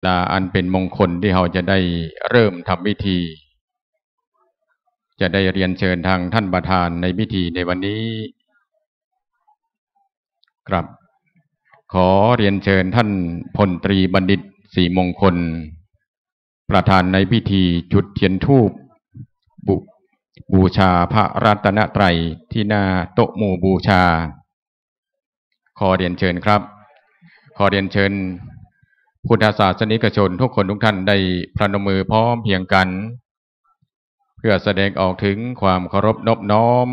ลาอันเป็นมงคลที่เราจะได้เริ่มทำพิธีจะได้เรียนเชิญทางท่านประธานในพิธีในวันนี้ครับขอเรียนเชิญท่านพลตรีบัณฑิตศรีมงคลประธานในพิธีจุดเทียนธูปบูชาพระรัตนตรัยที่หน้าโต๊ะหมู่บูชาขอเรียนเชิญครับขอเรียนเชิญพุทธศาสนิกชนทุกคนทุกท่านได้พนมมือพร้อมเพรียงกันเพื่อแสดงออกถึงความเคารพนอบน้อม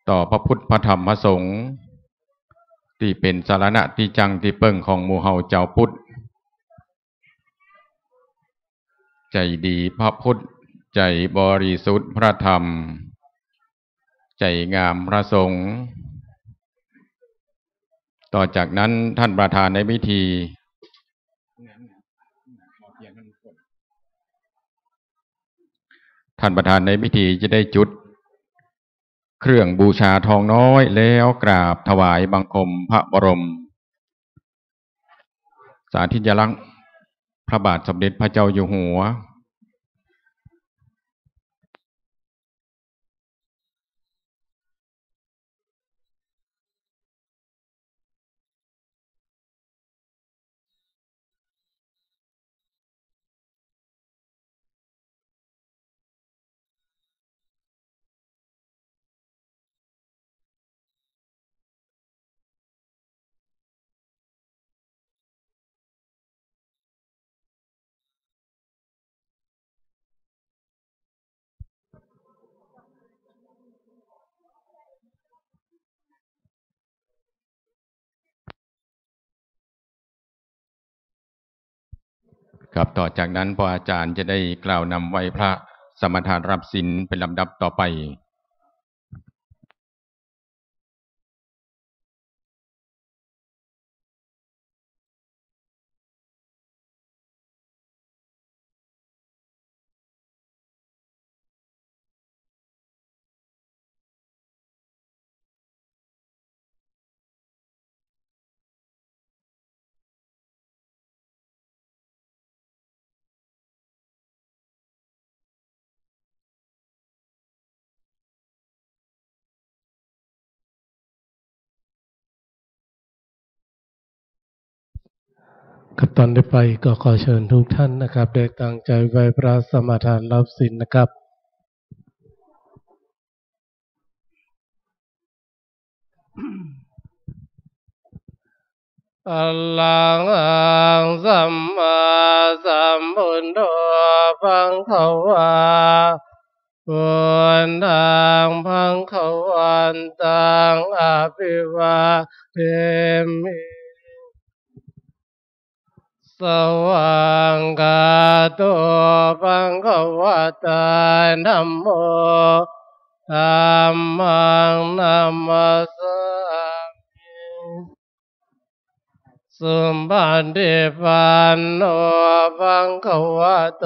ต่อพระพุทธพระธรรมพระสงฆ์ที่เป็นสารณะที่จังที่เปิ่งของหมู่เฮาเจ้าพุทธใจดีพระพุทธใจบริสุทธิ์พระธรรมใจงามพระสงฆ์ต่อจากนั้นท่านประธานในพิธีท่านประธานในพิธีจะได้จุดเครื่องบูชาทองน้อยแล้วกราบถวายบังคมพระบรมสาธิสลักษณ์พระบาทสมเด็จพระเจ้าอยู่หัวครับต่อจากนั้นพออาจารย์จะได้กล่าวนำไหว้พระสมทานรับศีลเป็นลำดับต่อไปครับตอนได้ไปก็ขอเชิญทุกท่านนะครับได้ตั้งใจไหว้พระสมทานรับศีลนะครับอัลลังสัมมาสัมพุทโธภังคะวาพุทธังภังคะวันตังอภิวาเทมิสวังกาโตภังคะวะตาธัมโมธัมมังนัมมัสสามิสุปัฏฐิปันโนภังคะวะโต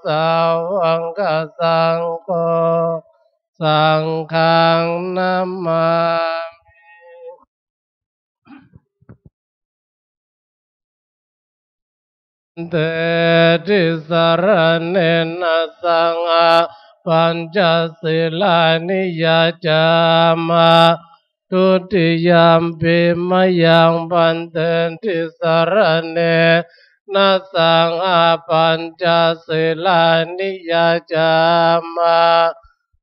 สาวกสังโฆสังฆังนัมมาเตติสรณเนนะสังฆปัญจศีลานิยจามะทุติยมปิมยังปันเตติสรณเนนะสังฆปัญจศีลานิยจามะ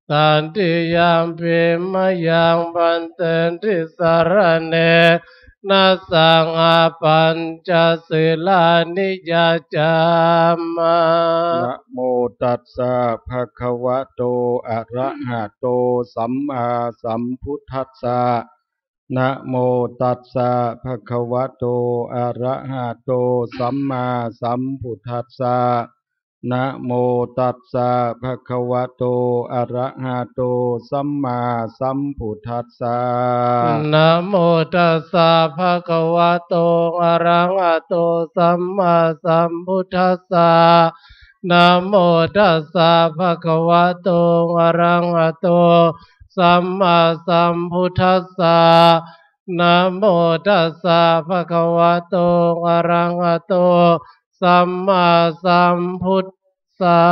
ตันติยมปิมยังปันเตติสรณเนนะสังฆปัญจศีลานิยจามะนะโมตัสสะภะคะวะโตอะระหะโตสัมมาสัมพุทธัสสะนะโมตัสสะภะคะวะโตอะระหะโตสัมมาสัมพุทธัสสะนะโมตัสสะภะคะวะโตอะระหะโตสัมมาสัมพุทธัสสะนะโมตัสสะภะคะวะโตอะระหะโตสัมมาสัมพุทธัสสะนะโมตัสสะภะคะวะโตอะระหะโตสัมมาสัมพุทธัสสะนะโมตัสสะภะคะวะโตอะระหะโต สัมมาสัมพุทธะ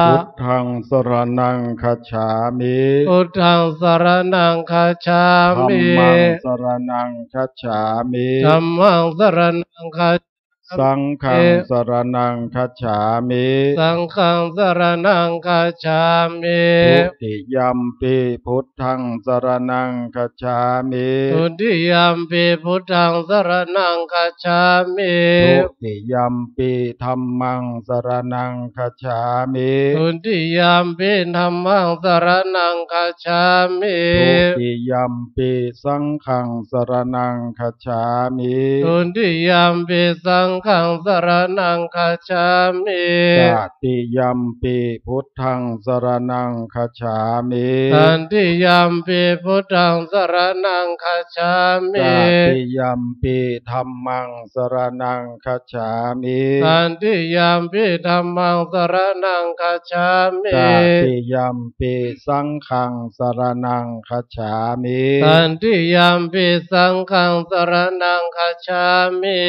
พุทธังสรณังคัจฉามิ พุทธังสรณังคัจฉาธัม มิ มังสรณังคัจฉามิ ธัมมังสรณังคัจฉามิ สังฆังสรณังคัจฉามิ สังฆังสรณังคัจฉามิ ทุติยัมปิพุทธังสรณังคัจฉามิ ทุติยัมปิพุทธังสรณังคัจฉามิ ทุติยัมปิธัมมังสรณังคัจฉามิ ทุติยัมปิธัมมังสรณังคัจฉามิ ทุติยัมปิสังฆังสรณังคัจฉามิ ทุติยัมปิสังฆังสรณังคัจฉามิ ตติยัมปิพุทธังสรณังคัจฉามิ สันติยัมปิพุทธังสรณังคัจฉามิ ตติยัมปิธัมมังสรณังคัจฉามิ สันติยัมปิธัมมังสรณังคัจฉามิ ตติยัมปิสังฆังสรณังคัจฉามิ สันติยัมปิสังฆังสรณังคัจฉามิ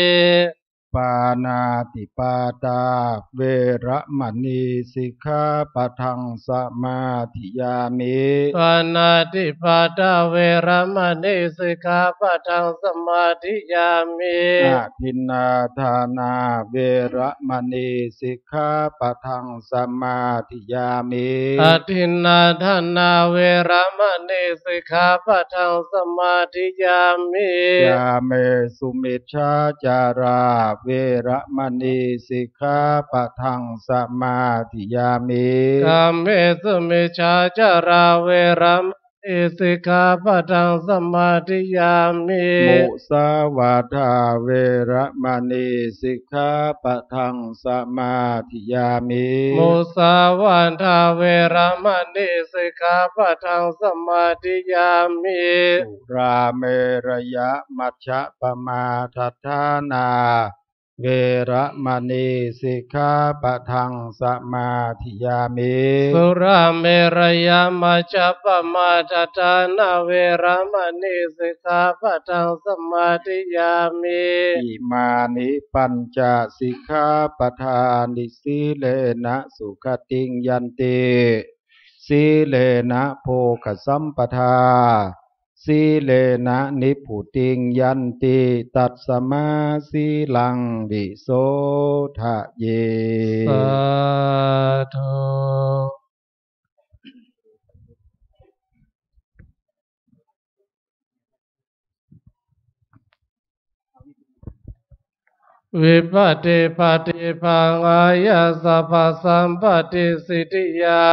ปานาติปาตาเวระมณีสิกขาปะทังสมาธิยามิ ปานาติปาตาเวรมณีสิกขาปะทังสมาธิยามิ อาทินนาทานาเวระมณีสิกขาปะทังสมาธิยามิ อาทินนาทานาเวรมณีสิกขาปะทังสมาธิยามิ ยาเมสุมิชฌาจาราเวระมณีสิกขาปะทังสมาธิยามิ กามเมสุมิจฉาจาราเวรมณีสิกขาปะทังสมาธิยามิ มุสาวาทาเวระมณีสิกขาปะทังสมาธิยามิ มุสาวาทาเวรมณีสิกขาปะทังสมาธิยามิ สุราเมรยะมัชฌะปมาทัฏฐานาเวระมณีสิกขาปะทังสมาธิยามิ สุราเมรยามัจจปมาทัฏฐานาเวรมณีสิกขาปะทังสมาธิยามิ อิมานิปัญจสิกขาปทานิสีเลนะสุขติงยันติสีเลนะโภคสัมปทาสีเลนะนิพพุติงยันติตัสมาสีลังวิโสทะเย สาธุวิปัสสิปฏิปังอายะสัพพสัมปติสิทธิยา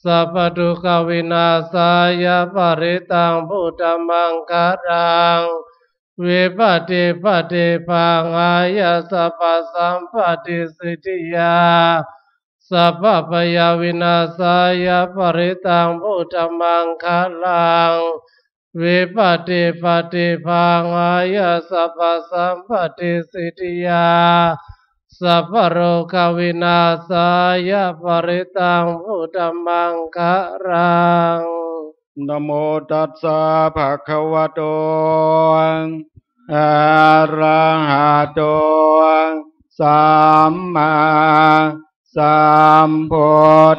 สัพพทุกขวินาศายะปริตังพุทธมังคารังวิปัสสิปฏิปังอายะสัพพสัมปติสิทธิยาสัพพพยาวินาศายะปริตังพุทธมังคารังวิปัสสิปฏิปังอายะสัพพสัมปติสิทธิยาสัพพโรควินาศายะปริตังพุทธมังคารัง นะโมตัสสะภะคะวะโตอะระหะโตสัมมาสัมพุท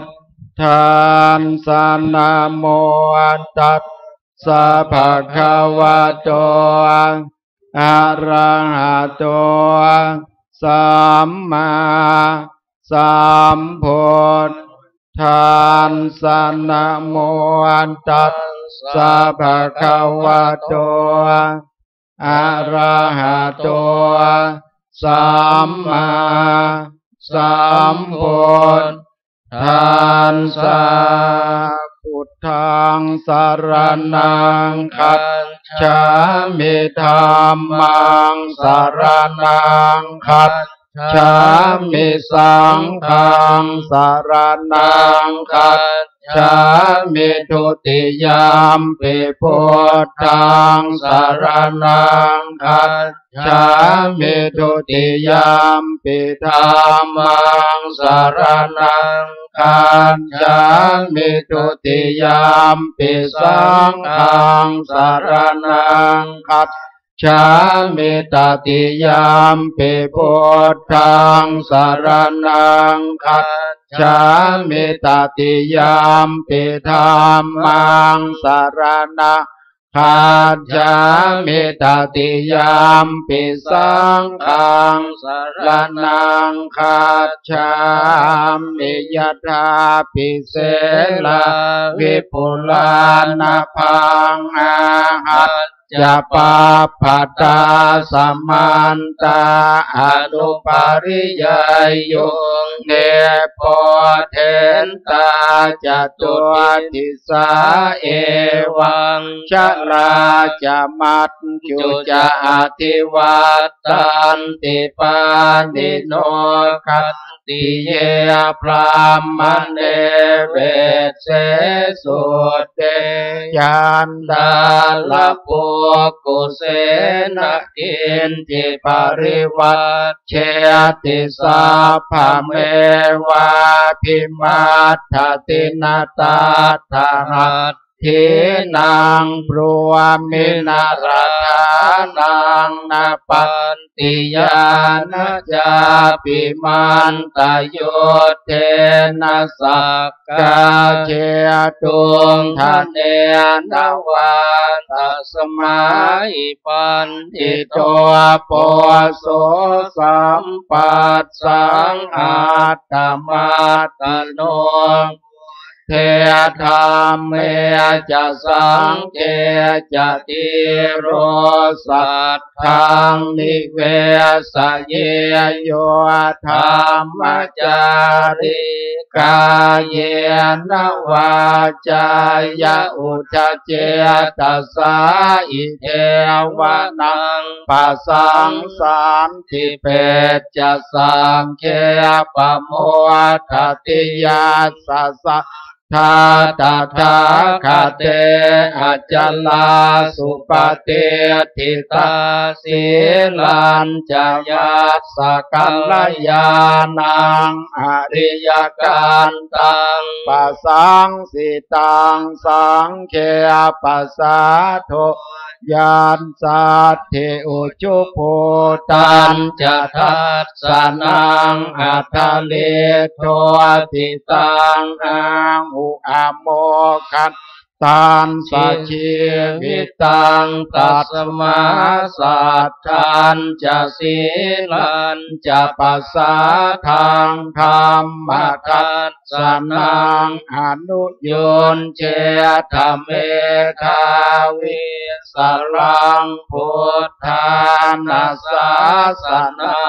ธัสสะนะโมตัสสะภะคะวะโตอะระหะโตสัมมาสัมพุทธัสสะนะโมตัสสะภะคะวะโตอะระหะโตสัมมาสัมพุทธัสสะพุทธังสรณังคัจฉามิธัมมังสรณังคัจฉามิสังฆังสรณังคัจฉามิทุติยัมปิพุทธังสรณังคัจฉามิทุติยัมปิธัมมังสรณังคัจฉามิทุติยัมปิสังฆังสรณังคัจ ฉามิตติยามปิพุทธังสรณังคัจฉามิตติยามปิธัมมังสรณังคัจฉามิตติยามปิสังฆังสรณังคัจฉามิยถาปิเสลาวิปุลานาภังอาหัจจะปาปตาสมันตาอนุปาริยโยเนโพเทนตาจตุติสาเอวังชราจะมัตจุจะอธิวัตตันติปานิโนคัตติเยพรามเนเวเสสุเตยันดาลปุกุเสนกินจิปริวัตเชติสาภเมวะพิมัตถตินาตาทหัตถินังปรวมินาราธานังนาปันติยานะจาปิมันตโยเทนะสักกาเจตุงทะเนนวันตัสมาอิปันติโตโปโสสัมปัสสังอาตตมาตโนเทธรรมเมจะสังเกจะติโรสัตถังนิเวสเยโยธรรมจาริกายเยนวาจายะอุทเจตสาอิเทวนังปัสสังสันติเปจะสังเคปโมทติยาสัสสะทาตถาคเตอัจจลาสุปฏิทิตาสีลัญจยัสสะกัลยาณังอริยกันตังปัสสังสิตังสังเคปัสสะโทยานสัตถิอุจุโพตัญจะทัสสนังอัตถเลโทติตังอังอุอโมคัตตันสัจชีวิตังตัสมาสัทธันจะสีลันจะปัสสะทังธรรมทัสสนังอนุโยนเจธเมทาวิสรังพุทธานาสาสนั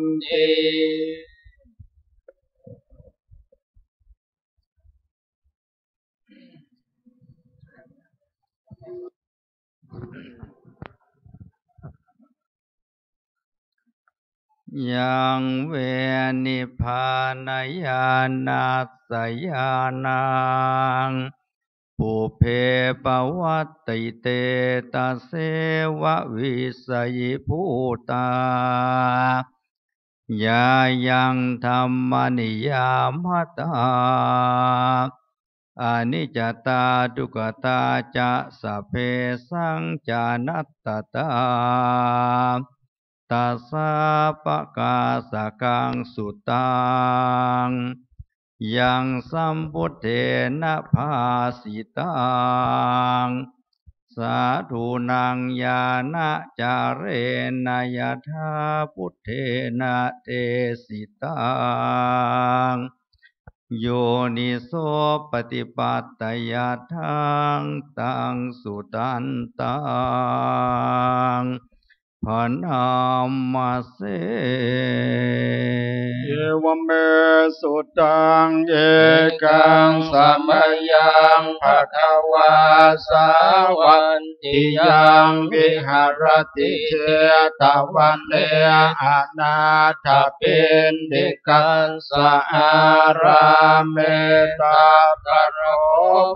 นติยังเวนิพพานญาณัสสยานังปุเพปวัตติเตตัสเสวะวิสยิภูตายายังธัมมนิยามตาอนิจจตาทุกขตาจะสัพเพสังจานัตตตาตัสสะปะกาสกังสุตังยังสัมพุทเทนะภาสิตังสาธุนังญาณจาเรนยถาพุทเทนะเทสิตังโยนิโสปฏิปัตตยทังตังสุตันตังพนามาเสเอวเมสุตังเอกังสัมยังภควาสาวันติยังวิหารติเชตวันเลอนาถปิณฑิกันสอาราเมตาตโร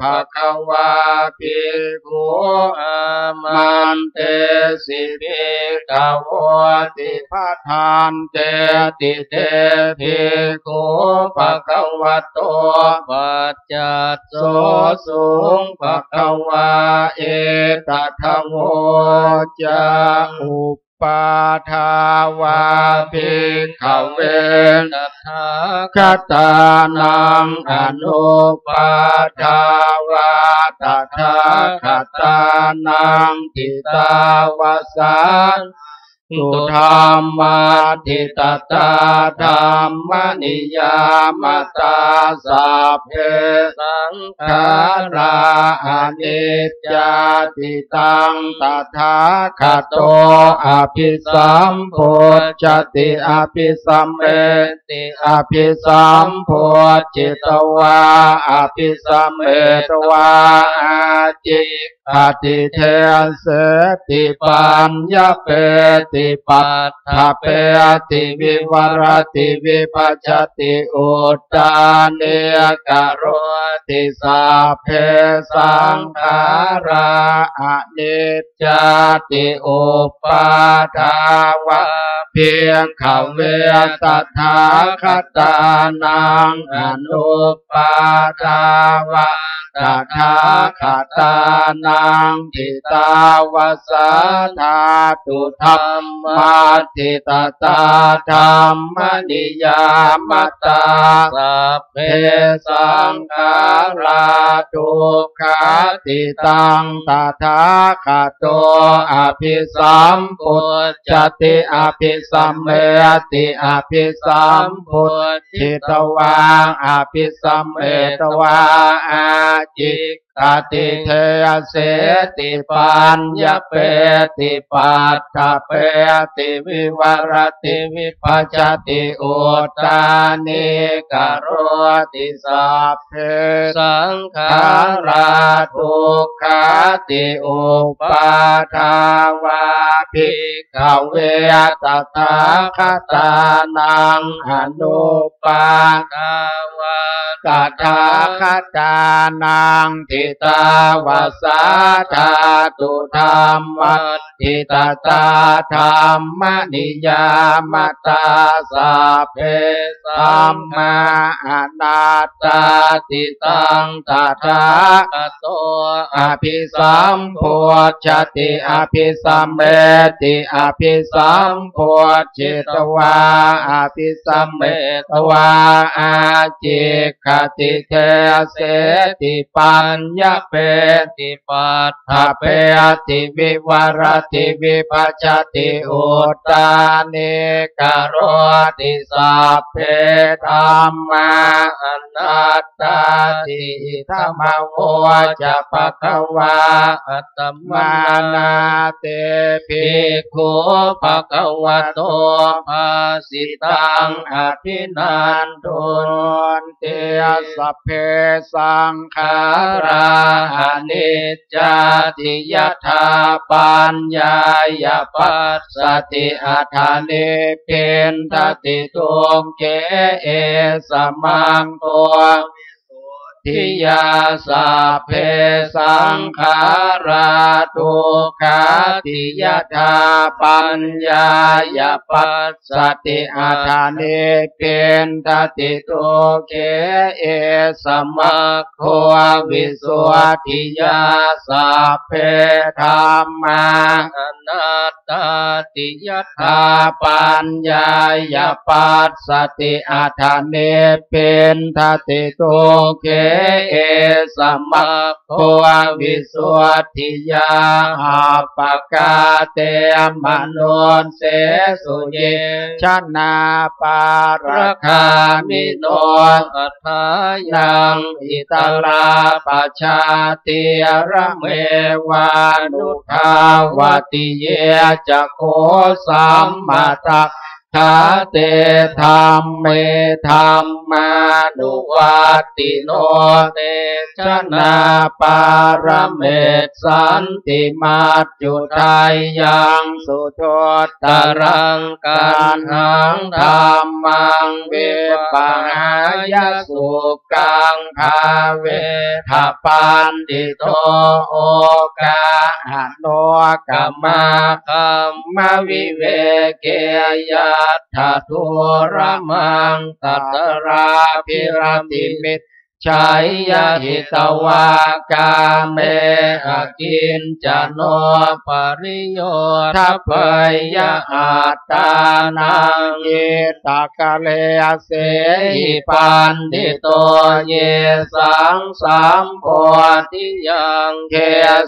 ภควาภิกขุอามันเตสิภิกขวติภาทานเตติเตภิกขุภควโตปัจจัตโสสุงภควาเอต ตัทโวจะอุปาทาวาภิกขเวตถาคตานังอนุปาทาวาตถาคตานังทิตาวสาสุธรรมาทิตตาธรรมนิยามตาสัพเพสังขาราอนิจจติตังตถาคโตอภิสัมโพชติอภิสัมเมติอภิสัมโพจิตวาอภิสัมเมตวาอาจิอติเทเสติปัญญเปติปัฏฐเปติวิวรติวิปัจจติอุตตาเนกโรติสัพเพสังขาราอนิจจติอุปาทาวะเพียงขเวตถาคตานังอนุปาทาวะตถาคตานังทิตาวสาธาตุธรรมาทิตตาธรรมนิยามตาสัพเพสังขาราทุกขาติตังตถาคโตอภิสัมพุทธติอภิสัมเมติอภิสัมพุทธิตวาอภิสัมเมตวาอาจิกติเทเสติปัญญเปติปัฏฐเปติวิวรติวิปัจจติอุตตานิกโรติสัพเพสังขาราทุกขาติอุปาทาวาภิกขเวตถาคตานังอนุปาทาวาตถาคตานังทิตาวสาธาตุธรรมทิตตาธรรมนิยามตาสัพเพสัมมาอนัตตาติตังตถาคโตอภิสัมโพชติอภิสัมเมติอภิสัมโพชิตวาอภิสัมเมตวาอาจิกติเทเสติปัญญเปติปัฏฐเปติวิวรติวิปัจจติอุตตานิกโรติสัพเพธัมมาอนัตตาติธัมโมจะภควาอัตตมานาเตภิกขุภควโตภาสิตังอภินันทุนเตสัพเพสังขาราอนิจจติยถาปัญญายปัสสติอัฏฐานิเพนทติตุงเกเอสมังโตทิยาสัพเพสังขาราทุกขาติยถาปัญญายปัสสติอัฏฐานิเพนทติตุเกเอสมัคโควิสุทธิยาสัพเพธัมมาอนัตตาติยถาปัญญายปัสสติอัฏฐานิเพนทติตุเกเอสมัคโควิสุทธิยาปกาเตมนุนเสสุเยชนะปารคามิโนอัฏฐายังอิตลาปชาติระเมวานุภาวติเยจะโคสัมมาตัคาเตธัมเมธัมมานุวัตติโนเตชนะปารเมตสันติมัจจุทัยยังสุโธตรังกันหังธัมมังเวปหายสุกังภาเวทปันติโตโอกาโนกัมมาคัมมวิเวเกยทัทุระมังตัตราภิรติมิต ชัยยะหิตวากาเมอากินจโนปริโยทัพเพยะอัตตานังเยตากะเลเสหิปันติโตเยสังสัมโพธิยังเท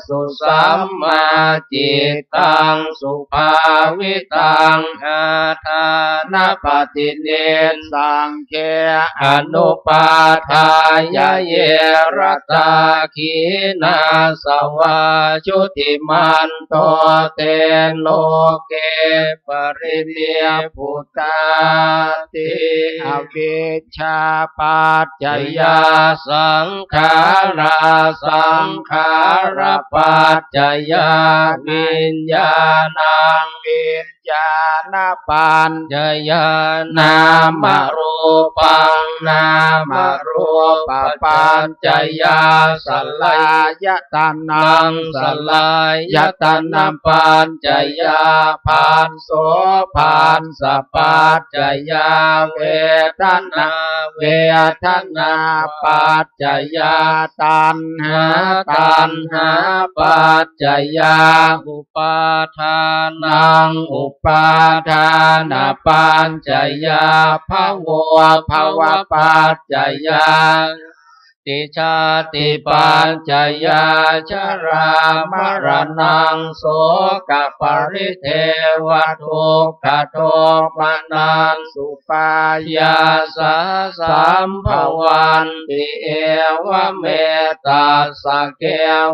สุสัมมาจิตตังสุภาวิตังอาทานปฏิเนสังเคอนุปาทายะเยรตาขีนาสวาชุติมันโตเตโลเกปริเนียพุตตาติอวิชชาปัจจยาสังขาราสังขารปัจจยาวิญญาณังวิญญาณปัญจยานามรูปังนามรูปปัญจยาสัลลายตานังสัลลายตานังปัญจยาพันโสพันสปัจจยาเวทนาเวทนาปัจจยาตัณหาตัณหาปัจจยาอุปาทานังอุปาทานปัญจยาภวะภวะปัจจยาติชาติปัญจยาชรามรณังโสกปริเทวทุกขโทมนันสุปายาสาสัมภวันติเอวเมตตาสเก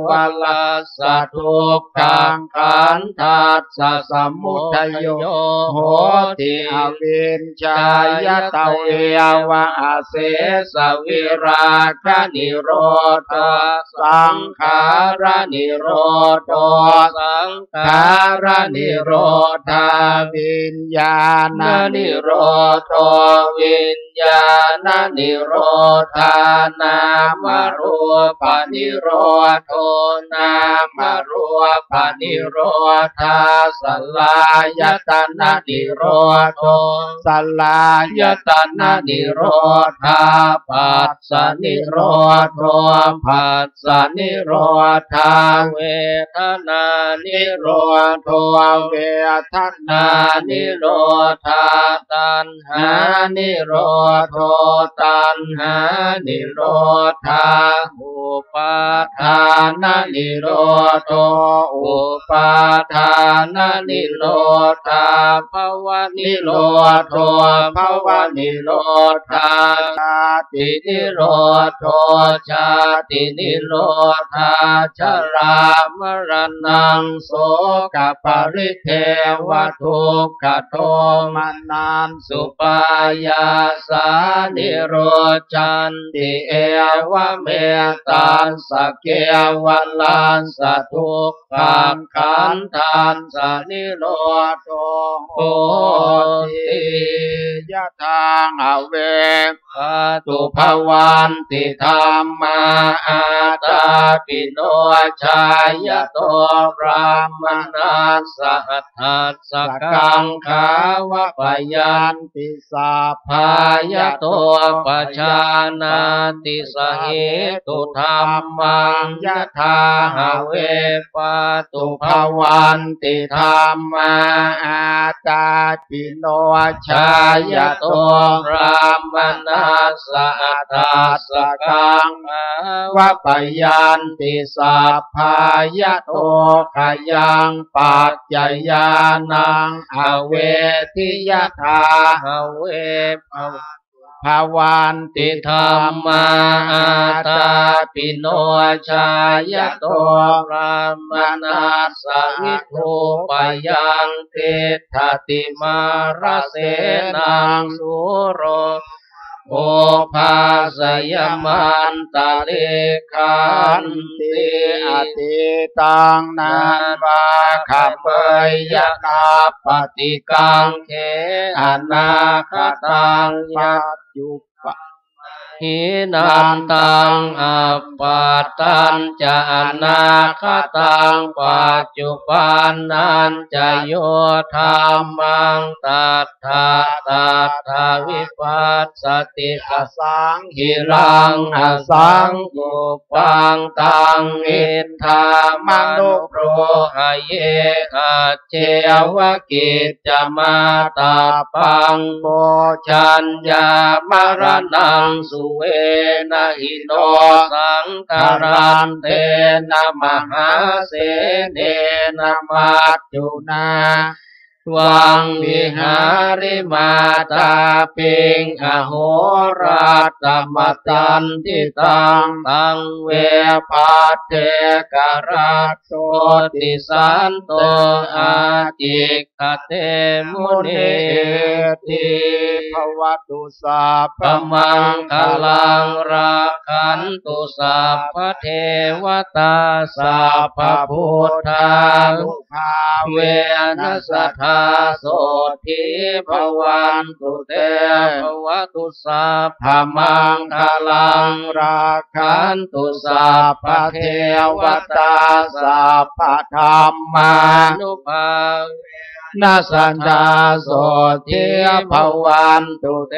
วลัสสะทุกขังขันธัสสะสมุทัยโยโหติอวินชายตเววะอาเสสวิราคนิโรธสังขารนิโรธสังขารนิโรธาวิญญาณนิโรธวิญญาณนิโรธานามรูปนิโรธนามรูปนิโรธาสัลลายตนะนิโรธสัลลายตนะนิโรธาปัสสนิโรธปัสสนิโรธาเวทนานิโรธเวทนานิโรธาตัณหานิโรธตัณหานิโรธาอุปาทานนิโรธอุปาทานนิโรธาภวนิโรธภวนิโรธาชาตินิโรธชาตินิโรธาชรามรณังโสกปริเทวทุกขโทมนันสุปายาสานิโรจันติเอวเมตัสสะเกวลัสสะทุกขังขันธัสสะนิโรธโหติยะทังอเวคตุภวันติธรรมาอาตาปิโนชายโตรามนัสสะทัสสะกังขาวะปยันติสัพพายโตปัจจานาติสหิตุธรรมังยะถาหะเวปะตุภวันติธรรมาอาตาปิโนชายโตรามนัสสะทัสสะกังขาวะปยันติสัพพายโตขยังปัจจยานังอเวทิยถาหะเวภวันติธรรมาอาตาปิโนชายโตรามนัสสะวิทูปยังติทติมาราเสนังสุโรโอภาสยมันตะเลขันติอติตังนานวาขับเปยยะนาปฏิกังเขอนาคตังปัจจุป หินันตังอัปปัตตัญจะอนาคตังปัจจุบันนันจะโยธรรมังตัทธาวิปัสสติกสังหิรังอสังกุปังตังอิทธามนุโปรหะเยอะเจวกิจจมาตาปังโพชัญญามรณังสุเวนะหิโนสังคารันเตนะมหาเสเนนะมัจจุนาวังวิหาริมาตาปิงอโหราตมตันติตังตังเวปัตเตกราชโสติสันโตอาจิกขเตมุนีติภวตุสัพพมังคลังราคันตุสัพพเทวตาสัพพพุทธานุภาเวนัสสทาโสทิภวันตุเตภวตุสัพพมังคลังราคันตุสัพพเทวตาสัพพธรรมานุภานาสันตาโสทิภวันตุเต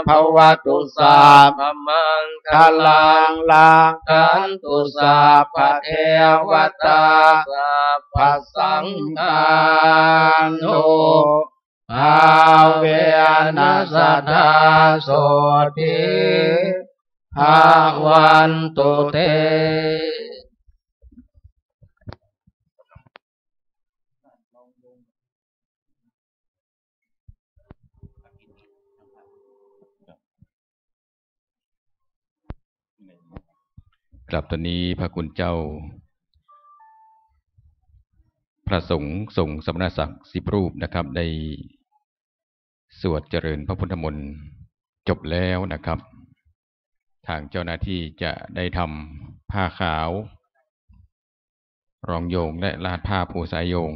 ภวตุสัพพมังคลังราคันตุสัพพเทวตาสัพพสังฆานุภาเวนัสสทาโสทิภวันตุเตครับตอนนี้พระคุณเจ้าพระสงฆ์สงฆ์สมณศักดิ์10 รูปนะครับได้สวดเจริญพระพุทธมนต์จบแล้วนะครับทางเจ้าหน้าที่จะได้ทำผ้าขาวรองโยงและลาดผ้าผูสายโยง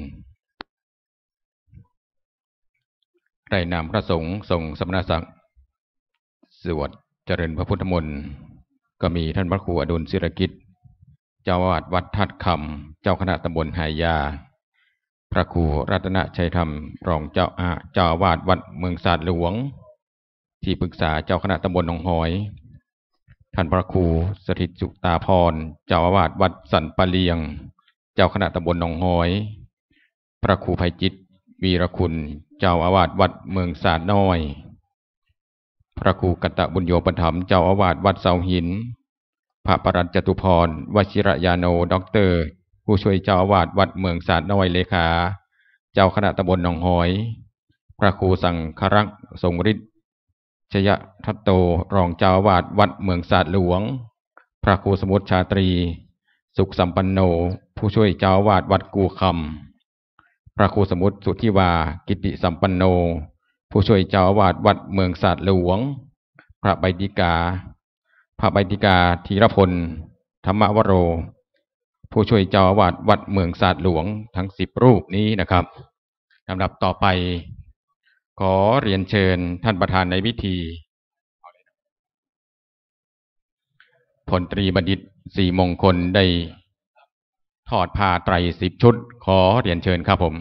ได้นำพระสงฆ์สงฆ์สมณศักดิ์สวดเจริญพระพุทธมนต์ก็มีท่านพระครูอดุลศิรกิจเจ้าอาวาสวัดทัดคำเจ้าคณะตำบลหายาพระครูรัตนชัยธรรมรองเจ้าอาวาสวัดเมืองศาสตร์หลวงที่ปรึกษาเจ้าคณะตำบลหนองหอยท่านพระครูสถิตสุตาพรเจ้าอาวาสวัดสันปะเลียงเจ้าคณะตำบลหนองหอยพระครูไพจิตรวีรคุณเจ้าอาวาสวัดเมืองศาสตร์น้อยพระครูกัตตบุญโยปถัมภ์เจ้าอาวาสวัดเสาหินพระปรัญจตุพรวชิรยาโนด็อกเตอร์ผู้ช่วยเจ้าอาวาสวัดเมืองศาสตร์น้อยเลขาเจ้าคณะตำบลหนองหอยพระครูสังฆรักษ์ทรงฤทธิ์ชยทัตโตรองเจ้าอาวาสวัดเมืองศาสตร์หลวงพระครูสมุทรชาตรีสุขสัมปันโนผู้ช่วยเจ้าอาวาสวัดกูคำพระครูสมุทรสุทธิวากิติสัมปันโนผู้ช่วยเจ้าอาวาสวัดเมืองศาสตร์หลวงพระใบดิกาธีรพลธรรมวโรผู้ช่วยเจ้าอาวาสวัดเมืองศาสตร์หลวงทั้ง10 รูปนี้นะครับลำดับต่อไปขอเรียนเชิญท่านประธานในพิธีพลตรีบัณฑิตศรีมงคลได้ทอดผ้าไตร10 ชุดขอเรียนเชิญครับผม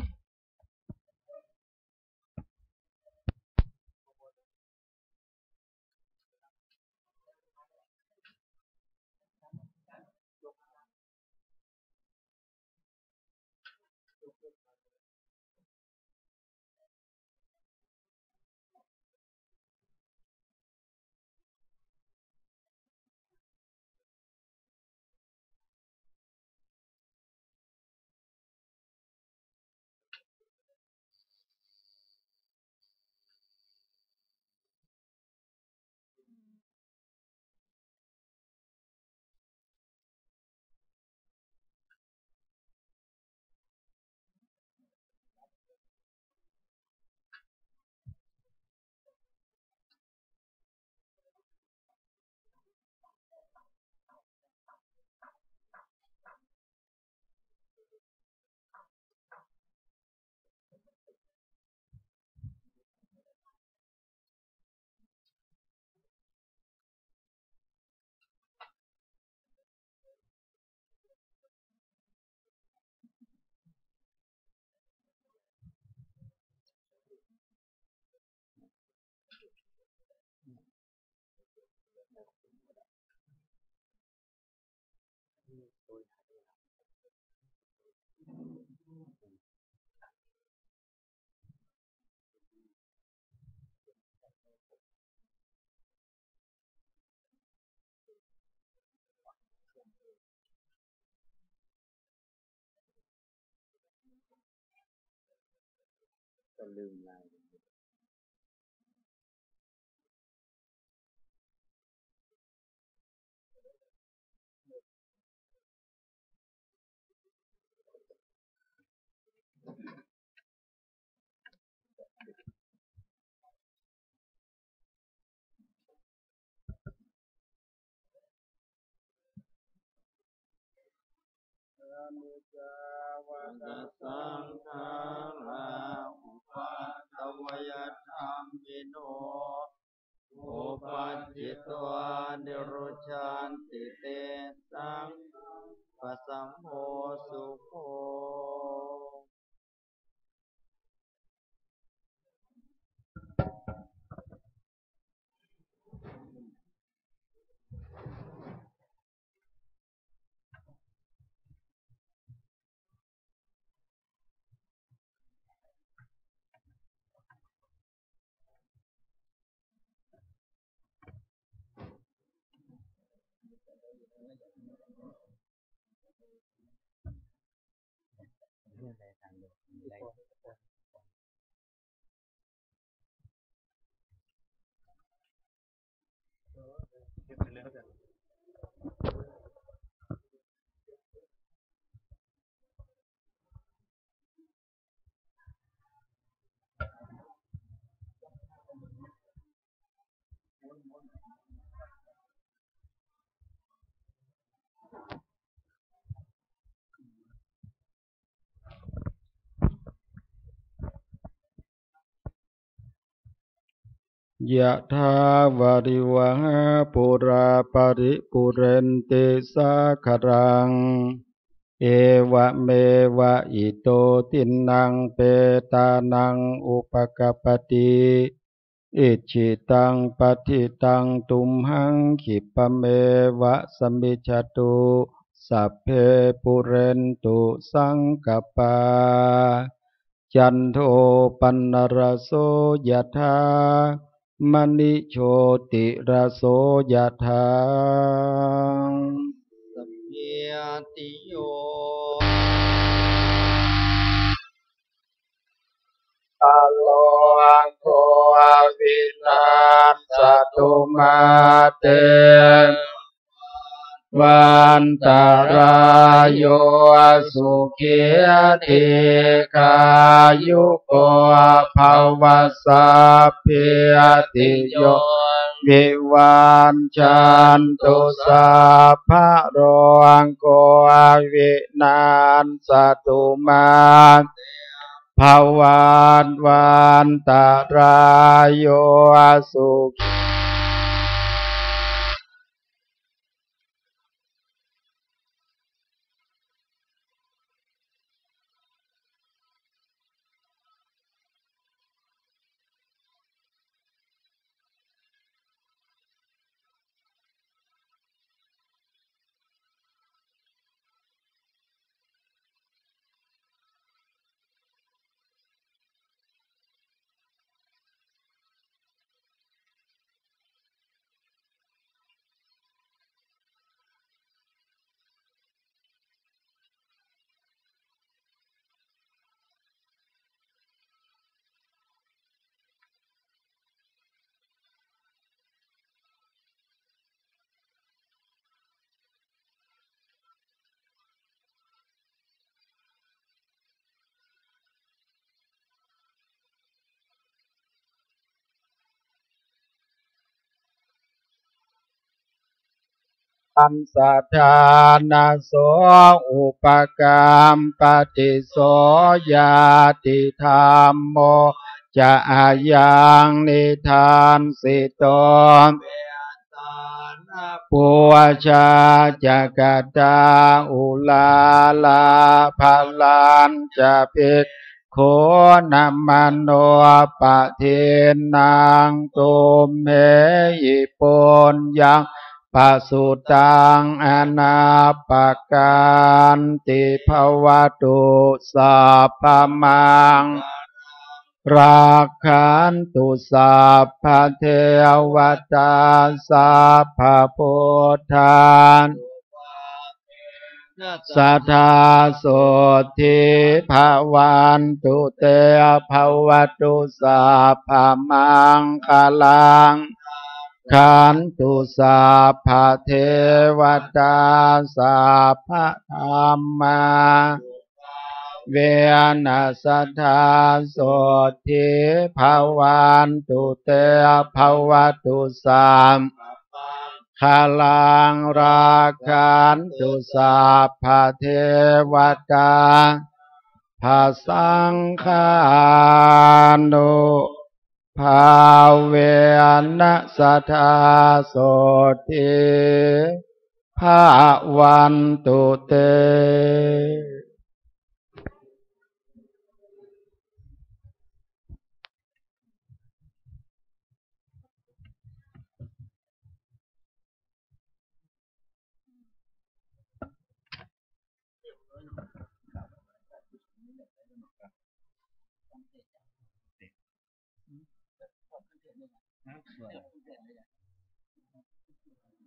สังฆาราอุปัตตวยธรรมิโนอุปัจจิตวานิโรชันติเตสังปัสสัมโมสุโขยะถาวาริวหาปุราปาริปุเรนติสาคารังเอวะเมวะอิโตตินังเปตานังอุปกปปติอิจิตังปฏิตังตุมหังขิปะเมวะสมิจฉตุสัพเพปุเรนตุสังกปาจันโทปนรโสยะถามณิโชติระโสยถาสัพเพติโยอะโลโกวินาศตุมาเตวันตารายโยสุขีทีกายุโกภวสัพพิติโยวิวันจันตุสัพพะโรโกวินาศตุมาภวันวันตารายโยสุขีอัมสัทธานาโสอุปกรรมปฏิโสยาติธรรมโมจะอายังนิทานสิโตปัวชาจักตาอุลาลาภลันจะภิกโคนัมมโนปะเทนังตุมเหหิปุญญัง ปสุตังอนาปการติภวตุสัพพมังราคันตุสัพพเทวตาสัพพพุทธาสัทธาโสทิภวันตุเตภวตุสัพพมังคลังขันตุสัพพเทวตาสัพพธรรมาเวนัสสทธาโสทิภวันตุเตภวตุสัพพลังราคันตุสัพพเทวตาภาสังฆานุภาเวนัสสทธาโสทิภวันตุเต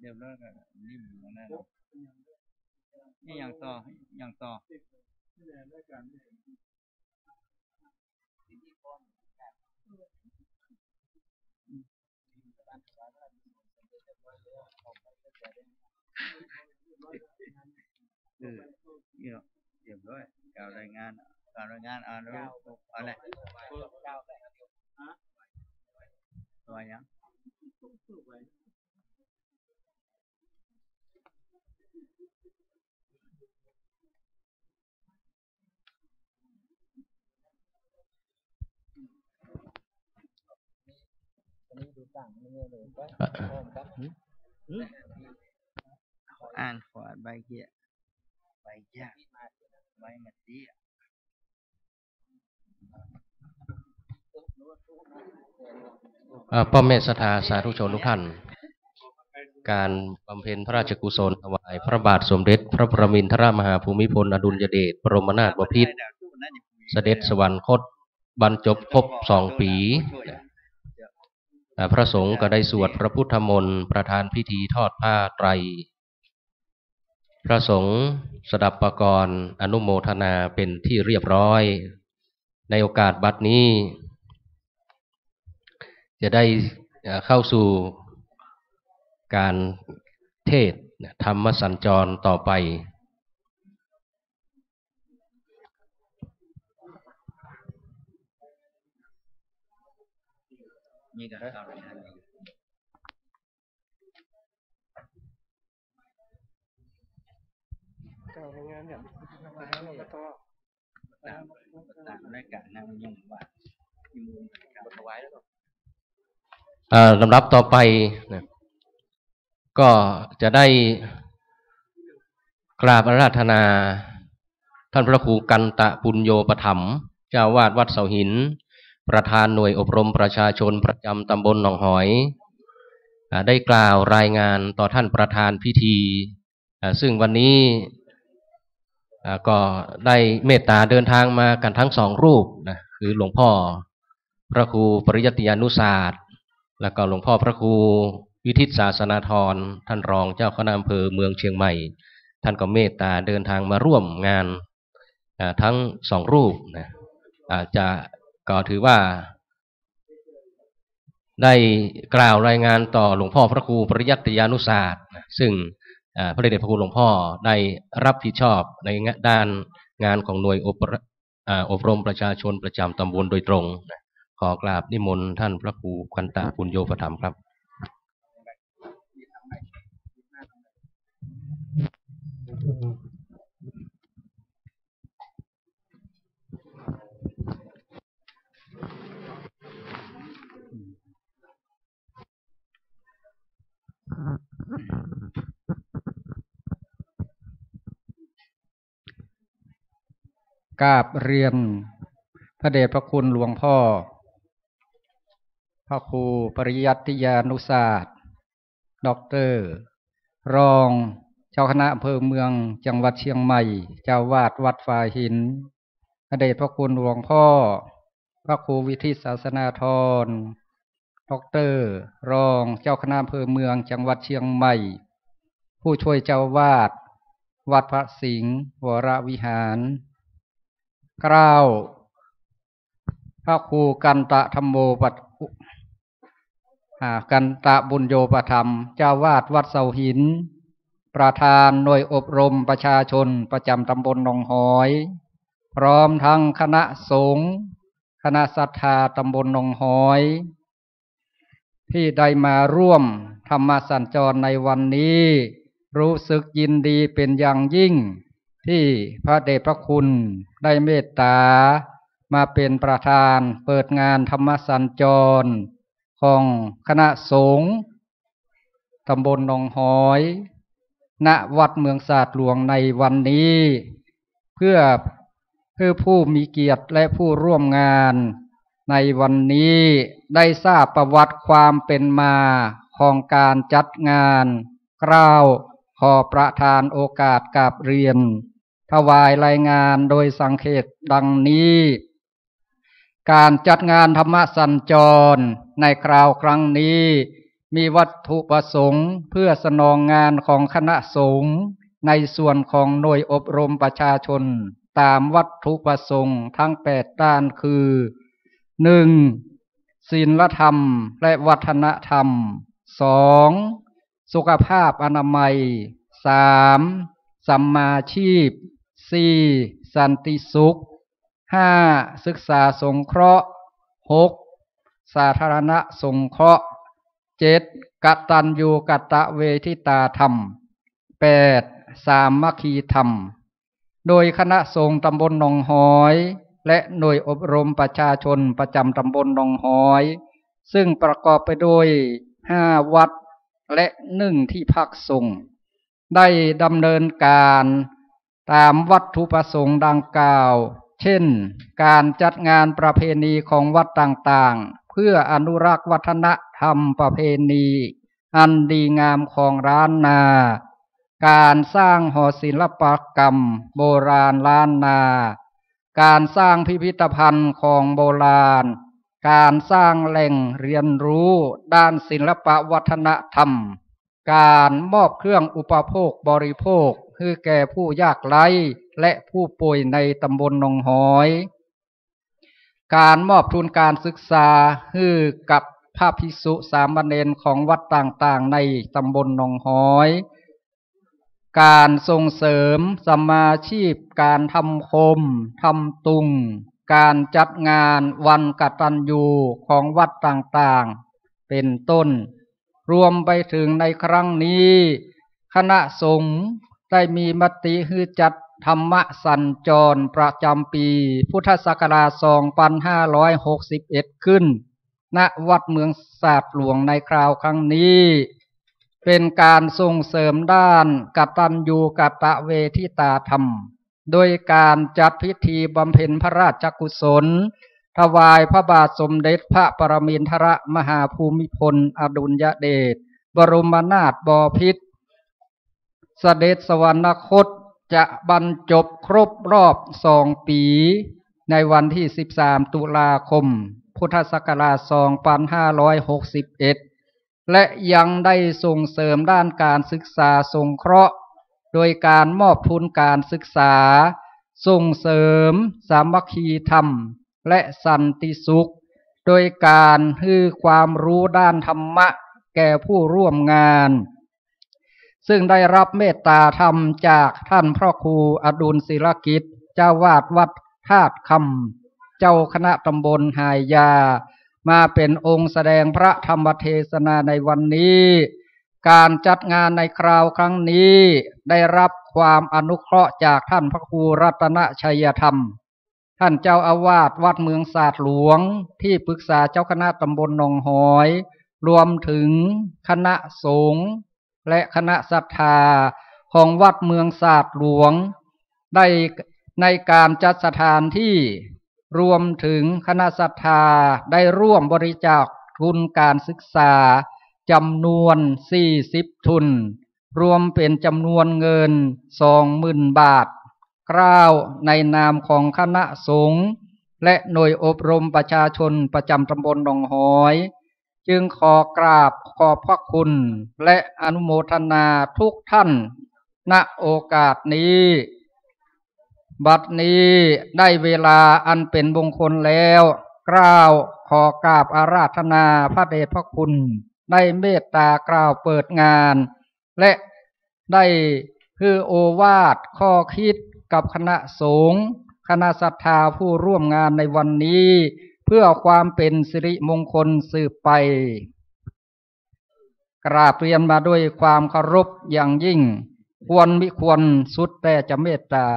เดี๋ยวเลิกกันนิ่มแน่นอนนี่อย่างต่อเดี๋ยวด้วยการรายงานอ่านรู้อะไรตัวยังอ่านขวาใบเกียใบยากใบมัดดี พ่อแม่ศรัทธาสาธุชนทุกท่านการบำเพ็ญพระราชกุศลถวายพระบาทสมเด็จพระประมินทรมหาภูมิพลอดุลยเดชบรมนาถบพิตรเสด็จสวรรคตบรรจบครบ2 ปีพระสงฆ์ก็ได้สวดพระพุทธมนต์ประธานพิธีทอดผ้าไตรพระสงฆ์สดับปกรณ์อนุโมทนาเป็นที่เรียบร้อยในโอกาสบัดนี้จะได้เข้าสู่การเทศน์ธรรมสัญจรต่อไปมีการรายงานอย่างต่างรายการนั่งยุ่งว่าที่มูลการถวายแล้วลำดับต่อไปนะก็จะได้กราบอาราธนาท่านพระครูกันตะปุญโญปถัมภ์เจ้าวาดวัดเสาหินประธานหน่วยอบรมประชาชนประจำตำบลหนองหอยได้กล่าวรายงานต่อท่านประธานพิธีซึ่งวันนี้ก็ได้เมตตาเดินทางมากันทั้ง2 รูปนะคือหลวงพ่อพระครูปริยัติยานุศาสตร์แล้วก็หลวงพ่อพระครูวิทิตศาสนาธรท่านรองเจ้าคณะอำเภอเมืองเชียงใหม่ท่านก็เมตตาเดินทางมาร่วมงานทั้ง2 รูปนะก็ถือว่าได้กล่าวรายงานต่อหลวงพ่อพระครูปริยัติยานุศาสตร์ซึ่งพระเดชพระคุณหลวงพ่อได้รับผิดชอบในด้านงานของหน่วยอบรมประชาชนประจำตำบลโดยตรงขอกราบนิมนต์ท่านพระครูกันตะปุญโญปถัมภ์ครับกราบเรียนพระเดชพระคุณหลวงพ่อพระครูปริยัติยานุศาสตร์ด็อกเตอร์ รองเจ้าคณะอำเภอเมืองจังหวัดเชียงใหม่เจ้าวาดวัดฝาหินพระเดชพระคุณหลวงพ่อพระครูวิทิตศาสนาธรดร.รองเจ้าคณะอำเภอเมืองจังหวัดเชียงใหม่ผู้ช่วยเจ้าวาดวัดพระสิงห์วรวิหารกล่าวพระครูกันตะธรรมโมปัฏกันตะบุญโยปธรรมเจ้าวาดวัดเสาหินประธานหน่วยอบรมประชาชนประจำตำบลหนองหอยพร้อมทั้งคณะสงฆ์คณะศรัทธาตำบลหนองหอยที่ได้มาร่วมธรรมสัญจรในวันนี้รู้สึกยินดีเป็นอย่างยิ่งที่พระเดชพระคุณได้เมตตามาเป็นประธานเปิดงานธรรมสัญจรของคณะสงฆ์ตำบลหนองหอยณวัดเมืองศาสตร์หลวงในวันนี้เพื่อผู้มีเกียรติและผู้ร่วมงานในวันนี้ได้ทราบประวัติความเป็นมาของการจัดงานกล่าวขอประทานโอกาสกราบเรียนถวายรายงานโดยสังเขปดังนี้การจัดงานธรรมสัญจรในคราวครั้งนี้มีวัตถุประสงค์เพื่อสนองงานของคณะสงฆ์ในส่วนของหน่วยอบรมประชาชนตามวัตถุประสงค์ทั้ง8ด้านคือ 1. ศีลธรรมและวัฒนธรรม 2. สุขภาพอนามัย 3. สัมมาชีพ 4. สันติสุข 5. ศึกษาสงเคราะห์ 6. สาธารณสงเคราะห์ 7. กตัญญูกตเวทิตาธรรม 8. สามัคคีธรรมโดยคณะสงฆ์ตำบลหนองหอยและหน่วยอบรมประชาชนประจำตำบลหนองหอยซึ่งประกอบไปด้วย5วัดและ1ที่พักสงฆ์ได้ดำเนินการตามวัตถุประสงค์ดังกล่าวเช่นการจัดงานประเพณีของวัดต่างๆเพื่ออนุรักษ์วัฒนธรรมประเพณีอันดีงามของล้านนาการสร้างหอศิลปกรรมโบราณล้านนาการสร้างพิพิธภัณฑ์ของโบราณการสร้างแหล่งเรียนรู้ด้านศิลปวัฒนธรรมการมอบเครื่องอุปโภคบริโภคให้แก่ผู้ยากไร้และผู้ป่วยในตำบลหนองหอยการมอบทุนการศึกษาให้กับพระภิกษุสามเณรของวัดต่างๆในตำบลหนองหอยการส่งเสริมสมาชีพการทำโคมทำตุงการจัดงานวันกตัญญูของวัดต่างๆเป็นต้นรวมไปถึงในครั้งนี้คณะสงฆ์ได้มีมติให้จัดธรรมสัญจรประจำปีพุทธศักราช 2561 ขึ้นณวัดเมืองศาสตร์หลวงในคราวครั้งนี้เป็นการส่งเสริมด้านกตัญญูกตเวทิตาธรรมโดยการจัดพิธีบำเพ็ญพระราชกุศลถวายพระบาทสมเด็จพระปรมินทรมหาภูมิพลอดุลยเดชบรมนาถบพิตรเสด็จสวรรคตจะบรรจบครบรอบ2 ปีในวันที่13 ตุลาคมพุทธศักราช 2561และยังได้ส่งเสริมด้านการศึกษาสงเคราะห์โดยการมอบทุนการศึกษาส่งเสริมสามัคคีธรรมและสันติสุขโดยการให้ความรู้ด้านธรรมะแก่ผู้ร่วมงานซึ่งได้รับเมตตาธรรมจากท่านพระครูอดุลศิลกิจเจ้าวาดวัดธาตุคำเจ้าคณะตำบลหายยามาเป็นองค์แสดงพระธรรมเทศนาในวันนี้การจัดงานในคราวครั้งนี้ได้รับความอนุเคราะห์จากท่านพระครูรัตนชัยธรรมท่านเจ้าอาวาสวัดเมืองศาสตร์หลวงที่ปรึกษาเจ้าคณะตำบลหนองหอยรวมถึงคณะสงฆ์และคณะศรัทธาของวัดเมืองศาสตร์หลวงได้ในการจัดสถานที่รวมถึงคณะศรัทธาได้ร่วมบริจาคทุนการศึกษาจำนวน40 ทุน รวมเป็นจำนวนเงิน20,000 บาทกล่าวในนามของคณะสงฆ์และหน่วยอบรมประชาชนประจำตำบลหนองหอยจึงขอกราบขอบพระคุณและอนุโมทนาทุกท่านณโอกาสนี้บัดนี้ได้เวลาอันเป็นมงคลแล้วกล่าวขอกราบอาราธนาพระเดชพระคุณได้เมตตากล่าวเปิดงานและได้คือโอวาทข้อคิดกับคณะสงฆ์คณะศรัทธาผู้ร่วมงานในวันนี้เพื่อความเป็นสิริมงคลสืบไปกราบเรียนมาด้วยความเคารพอย่างยิ่งควรมิควรสุดแต่จะเมตตา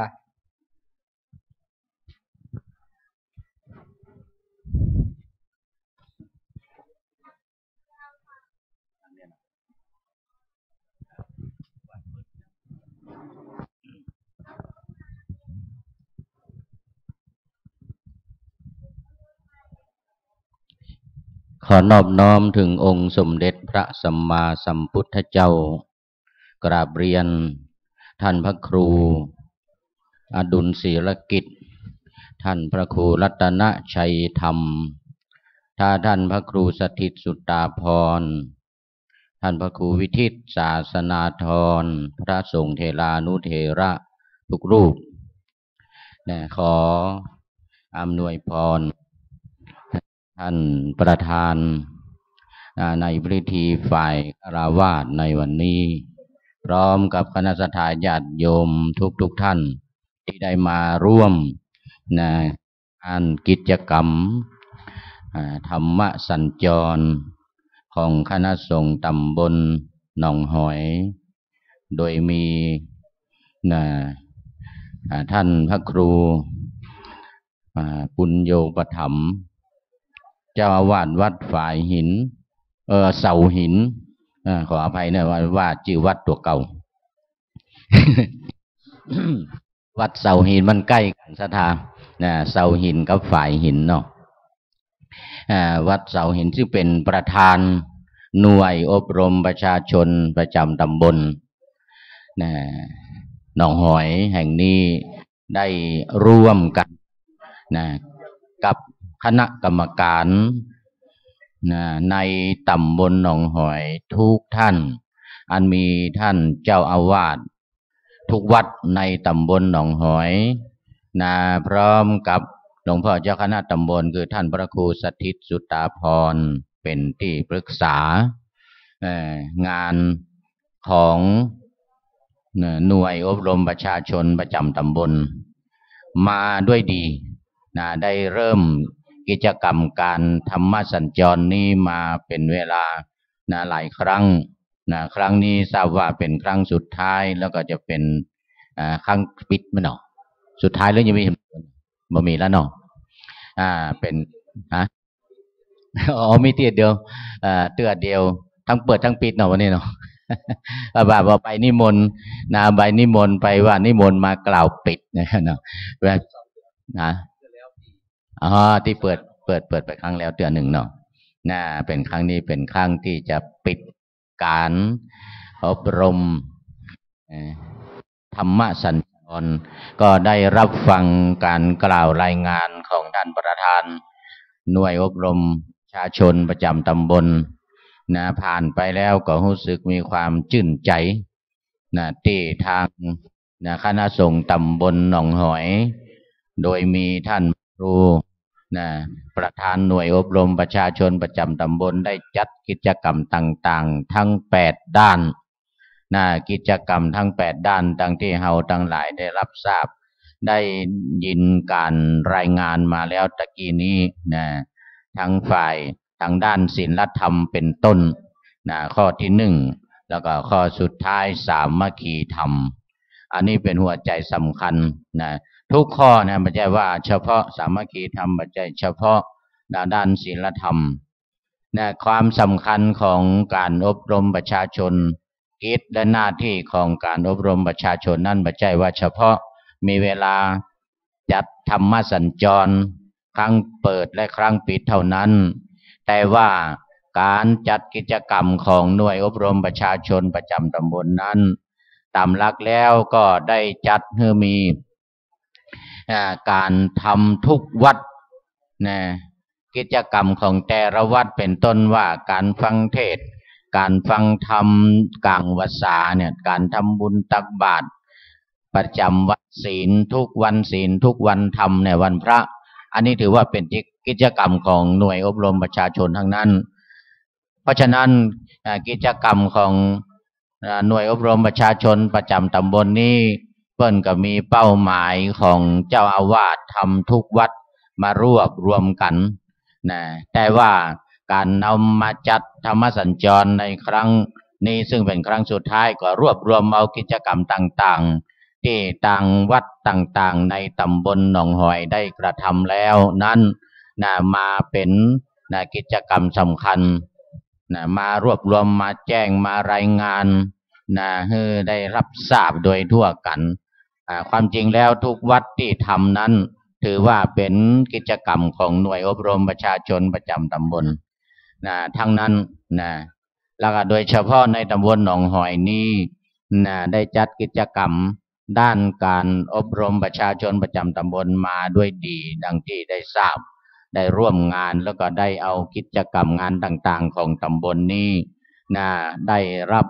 ขอนอบน้อมถึงองค์สมเด็จพระสัมมาสัมพุทธเจ้ากราบเรียนท่านพระครูอดุลศิรกิจท่านพระครูรัตนชัยธรรมท่านพระครูสถิตสุตตาภรณ์ท่านพระครูวิทิตศาสนาธรพระสงฆ์เทรานุเถระทุกรูปขออำนวยพรท่านประธานในพิธีฝ่ายฆราวาสในวันนี้พร้อมกับคณะญาติโยมทุกท่านที่ได้มาร่วมกิจกรรมธรรมสัญจรของคณะสงฆ์ตำบลหนองหอยโดยมีท่านพระครูปุญโญปถัมภ์เจ้าอาวาสวัดฝ่ายหินเสาหินขออภัยนะว่าชื่อวัดตัวเก่า วัดเสาหินมันใกล้กันสถาเสาหินกับฝ่ายหินเนาะวัดเสาหินซึ่งเป็นประธานหน่วยอบรมประชาชนประจำตำบลหนองหอยแห่งนี้ได้ร่วมกันกับคณะกรรมการในตำบลหนองหอยทุกท่านอันมีท่านเจ้าอาวาสทุกวัดในตำบลหนองหอยพร้อมกับหลวงพ่อเจ้าคณะตำบลคือท่านพระครูสถิตสุตตาภรณ์เป็นที่ปรึกษางานของหน่วยอบรมประชาชนประจำตำบลมาด้วยดีได้เริ่มกิจกรรมการธรรมสัญจรนี้มาเป็นเวลาหลายครั้งครั้งนี้ทราบว่าเป็นครั้งสุดท้ายแล้วก็จะเป็นครั้งปิดมั้ยเนาะสุดท้ายแล้วยังบ่มีแล้วเนาะเป็นมีเตือเดียวเตือเดียวทั้งเปิดทั้งปิดเนาะวันนี้เนาะว่าไปนิมนต์ใบนิมนต์ไปว่านิมนต์มากล่าวปิดเนาะที่เปิดไปครั้งแล้วเตือนหนึ่งเนาะเป็นครั้งนี้เป็นครั้งที่จะปิดการอบรมธรรมสัญจรก็ได้รับฟังการกล่าวรายงานของท่านประธานหน่วยอบรมประชาชนประจำตำบลผ่านไปแล้วก็รู้สึกมีความชื่นใจที่ทางคณะสงฆ์ตำบลหนองหอยโดยมีท่านครูประธานหน่วยอบรมประชาชนประจำตำบลได้จัดกิจกรรมต่างๆทั้ง8ด้านกิจกรรมทั้ง8ด้านดังที่เฮาทั้งหลายได้รับทราบได้ยินการรายงานมาแล้วตะกี้นี้ทั้งฝ่ายทางด้านศีลธรรมเป็นต้นข้อที่1แล้วก็ข้อสุดท้ายสามัคคีธรรมอันนี้เป็นหัวใจสำคัญทุกข้อไม่ใช่ว่าเฉพาะสามัคคีธรรมไม่ใช่เฉพาะด้านศีลธรรมความสำคัญของการอบรมประชาชนกิจและหน้าที่ของการอบรมประชาชนนั่นไม่ใช่ว่าเฉพาะมีเวลาจัดธรรมสัญจรครั้งเปิดและครั้งปิดเท่านั้นแต่ว่า การจัดกิจกรรมของหน่วยอบรมประชาชนประจำตำบลนั้นตามหลักแล้วก็ได้จัดให้มีการทำทุกวัดนะกิจกรรมของแต่ละวัดเป็นต้นว่าการฟังเทศน์การฟังธรรมกลางวรรษาเนี่ยการทำบุญตักบาตรประจำวันศีลทุกวันศีลทุกวันธรรมในวันพระอันนี้ถือว่าเป็นกิจกรรมของหน่วยอบรมประชาชนทั้งนั้นเพราะฉะนั้นกิจกรรมของหน่วยอบรมประชาชนประจำตำบลนี้เพิ่นก็มีเป้าหมายของเจ้าอาวาสทำทุกวัดมารวบรวมกันนะแต่ว่าการนำมาจัดธรรมสัญจรในครั้งนี้ซึ่งเป็นครั้งสุดท้ายก็รวบรวมเอากิจกรรมต่างๆที่ต่างวัดต่างๆในตำบลหนองหอยได้กระทำแล้วนั้นนะมาเป็นกิจกรรมสำคัญนะมารวบรวมมาแจ้งมารายงานนะให้ได้รับทราบโดยทั่วกันความจริงแล้วทุกวัดที่ทำนั้นถือว่าเป็นกิจกรรมของหน่วยอบรมประชาชนประจำตำบลนะทั้งนั้นนะแล้วก็โดยเฉพาะในตำบลหนองหอยนี้นะได้จัดกิจกรรมด้านการอบรมประชาชนประจำตำบลมาด้วยดีดังที่ได้ทราบได้ร่วมงานแล้วก็ได้เอากิจกรรมงานต่างๆของตำบลนี้นะได้รับ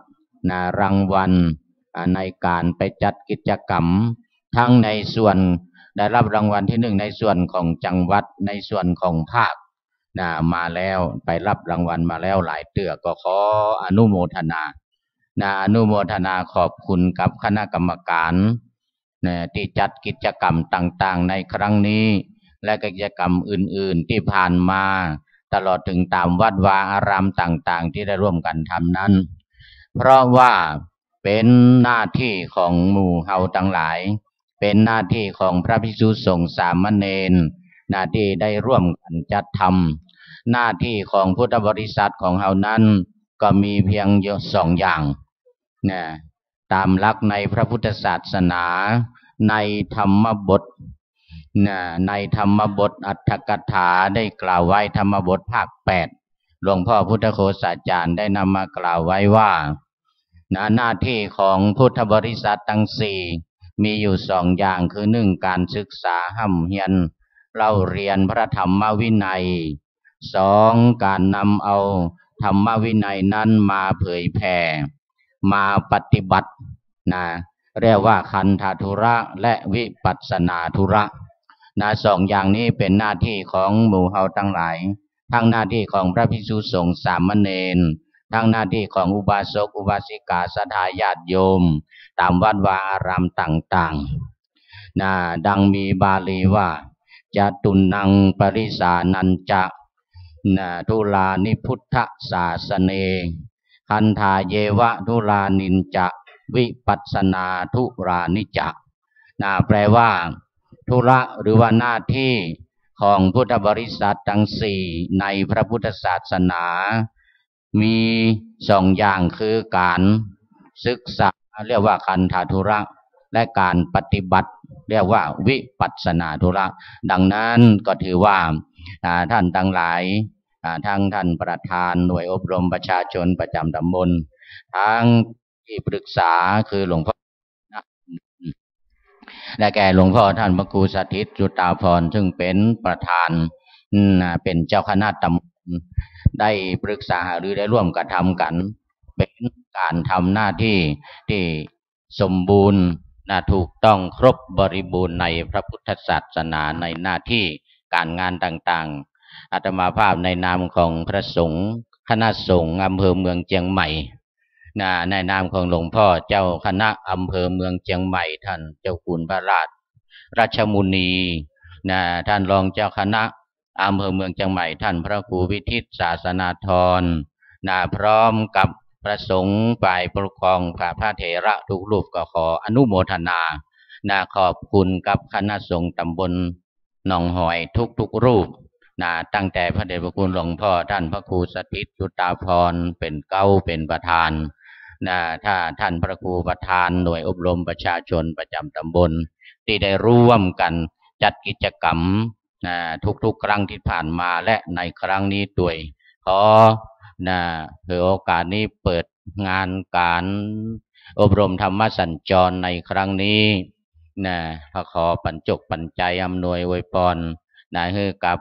รางวัลในการไปจัดกิจกรรมทั้งในส่วนได้รับรางวัลที่1ในส่วนของจังหวัดในส่วนของภาคมาแล้วไปรับรางวัลมาแล้วหลายเตื้อก็ขออนุโมทนาอนุโมทนาขอบคุณกับคณะกรรมการที่จัดกิจกรรมต่างๆในครั้งนี้และกิจกรรมอื่นๆที่ผ่านมาตลอดถึงตามวัดวาอารามต่างๆที่ได้ร่วมกันทำนั้นเพราะว่าเป็นหน้าที่ของหมู่เฮาทั้งหลายเป็นหน้าที่ของพระภิกษุสงฆ์สามเณรหน้าที่ได้ร่วมกันจัดทำหน้าที่ของพุทธบริษัทของเฮานั้นก็มีเพียง2อย่างนะตามหลักในพระพุทธศาสนาในธรรมบทในธรรมบทอัตถกถาได้กล่าวไว้ธรรมบทภาค8หลวงพ่อพุทธโฆษาจารย์ได้นำมากล่าวไว้ว่าหน้าที่ของพุทธบริษัททั้ง4มีอยู่2อย่างคือ1การศึกษาห้ำเฮียนเล่าเรียนพระธรรมวินัย2การนำเอาธรรมวินัยนั้นมาเผยแผ่มาปฏิบัติเรียกว่าคันธทุระและวิปัสสนาธุระ2อย่างนี้เป็นหน้าที่ของหมู่เฮาทั้งหลายทั้งหน้าที่ของพระภิกษุสงฆ์สามเณรทั้งหน้าที่ของอุบาสกอุบาสิกาศรัทธาญาติโยมตามวัดวาอารามต่างๆดังมีบาลีว่าจตุนังปริสานัญจะทุลานิพุทธศาสเนคันธาเยวะทุลานินจะวิปัสสนาทุรานิจะแปลว่าธุระหรือว่าหน้าที่ของพุทธบริษัททั้ง4ในพระพุทธศาสนามี2อย่างคือการศึกษาเรียกว่าคันธธุระและการปฏิบัติเรียกว่าวิปัสสนาธุระดังนั้นก็ถือว่าท่านทั้งหลายทั้งท่านประธานหน่วยอบรมประชาชนประจำตำบลทั้งที่ปรึกษาคือหลวงพ่อและแก่หลวงพ่อท่านพระครูสถิตจุตาภรณ์ซึ่งเป็นประธานเป็นเจ้าคณะตำบลได้ปรึกษาหรือได้ร่วมกระทำกันเป็นการทำหน้าที่ที่สมบูรณ์ถูกต้องครบบริบูรณ์ในพระพุทธศาสนาในหน้าที่การงานต่างๆอาตมาภาพในนามของพระสงฆ์คณะสงฆ์อำเภอเมืองเชียงใหม่ในนามของหลวงพ่อเจ้าคณะอำเภอเมืองเชียงใหม่ท่านเจ้าคุณพระราชราชมุนีท่านรองเจ้าคณะอำเภอเมืองเชียงใหม่ท่านพระครูวิทิตศาสนาธรพร้อมกับพระสงฆ์ฝ่ายปกครองพระเถระทุกรูปก็ขออนุโมทนาขอบคุณกับคณะสงฆ์ตำบลหนองหอยทุกรูปตั้งแต่พระเดชพระคุณหลวงพ่อท่านพระครูสถิตจุตาภรณ์เป็นเป็นประธานถ้าท่านพระครูประธานหน่วยอบรมประชาชนประจำตำบลที่ได้ร่วมกันจัดกิจกรรมทุกครั้งที่ผ่านมาและในครั้งนี้ด้วยขอ นะคือโอกาสนี้เปิดงานการอบรมธรรมสัญจรในครั้งนี้นะขอปัญจกปัญจัยอำนวยอวยพรนะให้กับ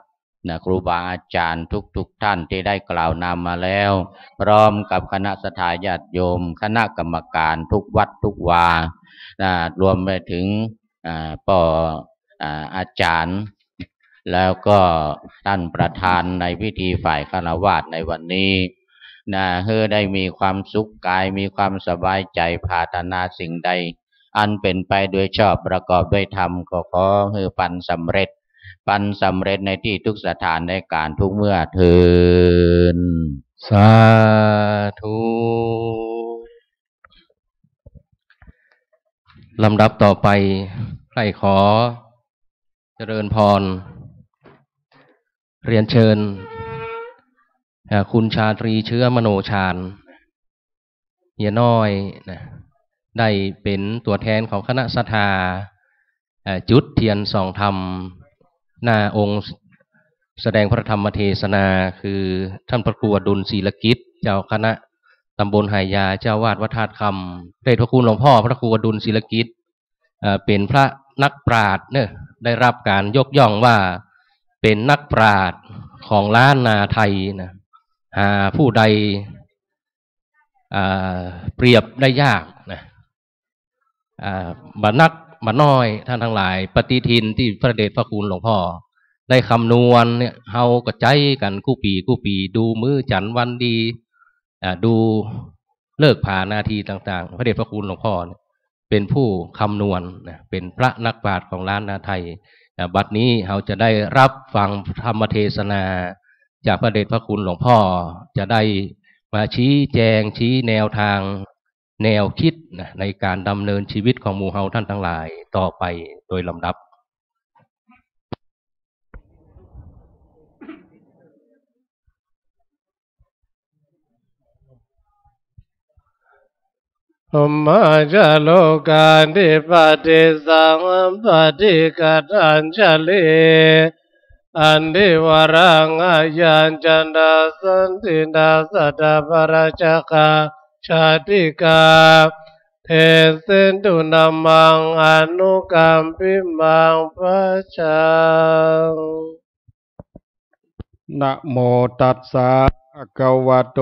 นะครูบาอาจารย์ทุกท่านที่ได้กล่าวนำมาแล้วพร้อมกับคณะสัตยาติโยมคณะกรรมการทุกวัดทุกวานะรวมไปถึงปออาจารย์แล้วก็ท่านประธานในพิธีฝ่ายฆราวาสในวันนี้นะให้ได้มีความสุขกายมีความสบายใจปรารถนาสิ่งใดอันเป็นไปโดยชอบประกอบด้วยธรรมก็ขอให้ปันสำเร็จในที่ทุกสถานในการทุกเมื่อเทินสาธุลำดับต่อไปใครขอเจริญพรเรียนเชิญคุณชาตรีเชื้อมโนชาญเฮียน้อยนะได้เป็นตัวแทนของคณะศรัทธาจุดเทียนส่องธรรมหน้าองค์แสดงพระธรรมเทศนาคือท่านพระครูอดุลศีลกิจเจ้าคณะตำบลไหยาเจ้าวาดวัดธาตุคำพระคุณหลวงพ่อพระครูอดุลศีลกิจเป็นพระนักปราชญ์เนี่ยได้รับการยกย่องว่าเป็นนักปราชญ์ของล้านนาไทยนะหาผู้ใดเปรียบได้ยากนะบัดนักบัดน้อยท่านทั้งหลายปฏิทินที่พระเดชพระคุณหลวงพ่อได้คำนวณเนี่ยเฮาก็ใจกันกู้ปีดูมื้อจันทร์วันดีดูเลิกผ่านาทีต่างๆพระเดชพระคุณหลวงพ่อเป็นผู้คำนวณนะเป็นพระนักปราชญ์ของล้านนาไทยบัดนี้เราจะได้รับฟังธรรมเทศนาจากพระเดชพระคุณหลวงพ่อจะได้มาชี้แจงชี้แนวทางแนวคิดนะในการดำเนินชีวิตของหมู่เฮาท่านทั้งหลายต่อไปโดยลำดับมาจโลกานิปฏิสังปฏิกัตถัญชลิอันดิวรังอายัญจันดาสันตินาสัตตปราชกาชาติกาเทสินตุนามังอนุกัมปิมังปัจจังนะโมตัสสะภะคะวะโต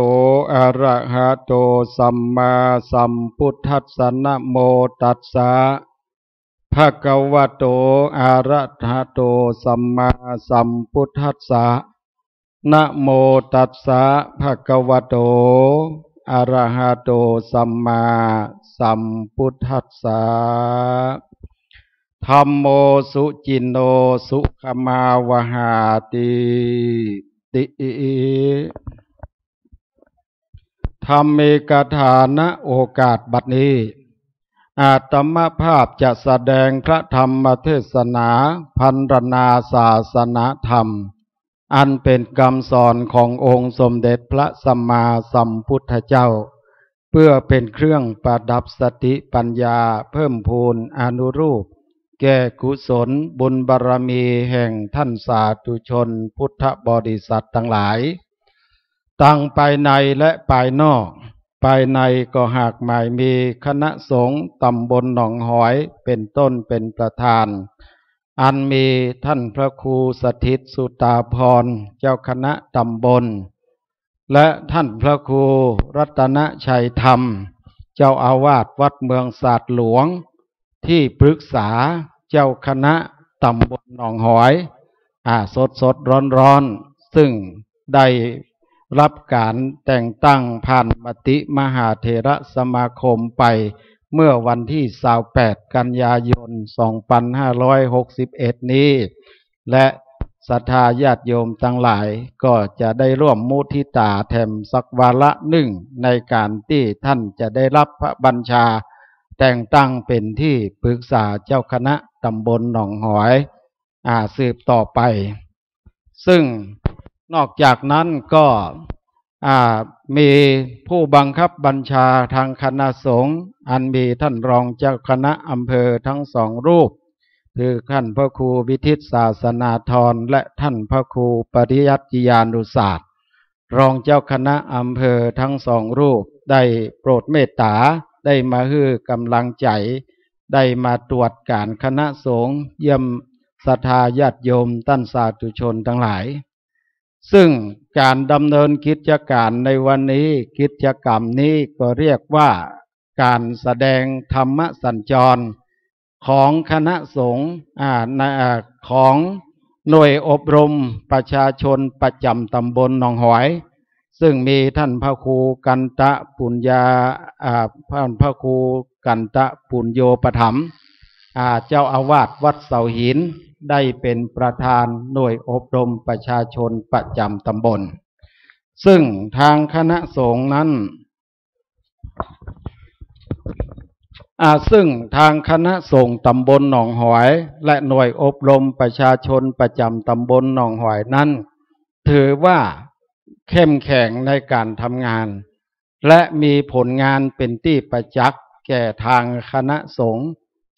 อะระหะโตสัมมาสัมพุทธัสสะนะโมตัสสะภะคะวะโตอะระหะโตสัมมาสัมพุทธัสสะนะโมตัสสะภะคะวะโตอะระหะโตสัมมาสัมพุทธัสสะธัมโมสุจินโนสุขมาวหาติธรรมเมกฐานะโอกาสบัดนี้อาตมภาพจะแสดงพระธรรมเทศนาพันรนาศาสนาธรรมอันเป็นคำสอนขององค์สมเด็จพระสัมมาสัมพุทธเจ้าเพื่อเป็นเครื่องประดับสติปัญญาเพิ่มพูนอนุรูปแก่กุศลบุญบารมีแห่งท่านสาธุชนพุทธบริษัททั้งหลายตั้งภายในและภายนอกภายในก็หากหมายมีคณะสงฆ์ตำบลหนองหอยเป็นต้นเป็นประธานอันมีท่านพระครูสถิตสุตาภรณ์เจ้าคณะตำบลและท่านพระครูรัตนชัยธรรมเจ้าอาวาสวัดเมืองศาสตร์หลวงที่ปรึกษาเจ้าคณะตำบลหนองหอยสดร้อนซึ่งได้รับการแต่งตั้งผ่านมติมหาเถรสมาคมไปเมื่อวันที่28กันยายน2561นี้และศรัทธาญาติโยมทั้งหลายก็จะได้ร่วมมุทิตาแถมสักวาระหนึ่งในการที่ท่านจะได้รับพระบัญชาแต่งตั้งเป็นที่ปรึกษาเจ้าคณะตำบลหนองหอยสืบต่อไปซึ่งนอกจากนั้นก็มีผู้บังคับบัญชาทางคณะสงฆ์อันมีท่านรองเจ้าคณะอำเภอทั้งสองรูปคือท่านพระครูวิทิตศาสนาธรและท่านพระครูปริยัติยานุศาสตร์ รองเจ้าคณะอำเภอทั้งสองรูปได้โปรดเมตตาได้มาฮื้อกำลังใจได้มาตรวจการคณะสงฆ์เยี่ยมศรัทธาญาติโยมท่านสาธุชนทั้งหลายซึ่งการดำเนินกิจการในวันนี้กิจกรรมนี้ก็เรียกว่าการแสดงธรรมสัญจรของคณะสงฆ์ของหน่วยอบรมประชาชนประจำตำบลหนองหอยซึ่งมีท่านพระครูกันตะปุญญาท่านพระครูกันตะปุญโยปถัมภ์เจ้าอาวาสวัดเสาหินได้เป็นประธานหน่วยอบรมประชาชนประจำตำบลซึ่งทางคณะสงฆ์นั้นซึ่งทางคณะสงฆ์ตำบลหนองหอยและหน่วยอบรมประชาชนประจำตำบลหนองหอยนั้นถือว่าเข้มแข็งในการทำงานและมีผลงานเป็นที่ประจักษ์แก่ทางคณะสงฆ์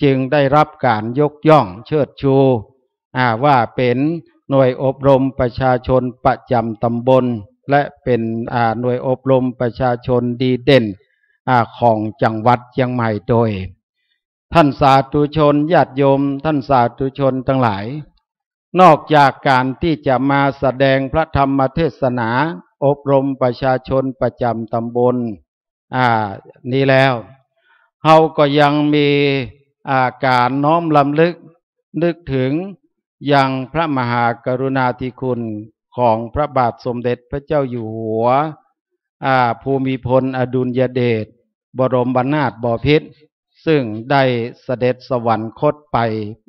จึงได้รับการยกย่องเชิดชูว่าเป็นหน่วยอบรมประชาชนประจำตำบลและเป็นหน่วยอบรมประชาชนดีเด่นของจังหวัดเชียงใหม่โดยท่านสาธุชนญาติโยมท่านสาธุชนทั้งหลายนอกจากการที่จะมาแสดงพระธรรมเทศนาอบรมประชาชนประจำตำบลนี้แล้วเราก็ยังมีการน้อมรำลึกนึกถึงยังพระมหากรุณาธิคุณของพระบาทสมเด็จพระเจ้าอยู่หัวภูมิพลอดุลยเดชบรมนาถบพิตรซึ่งได้เสด็จสวรรคตไป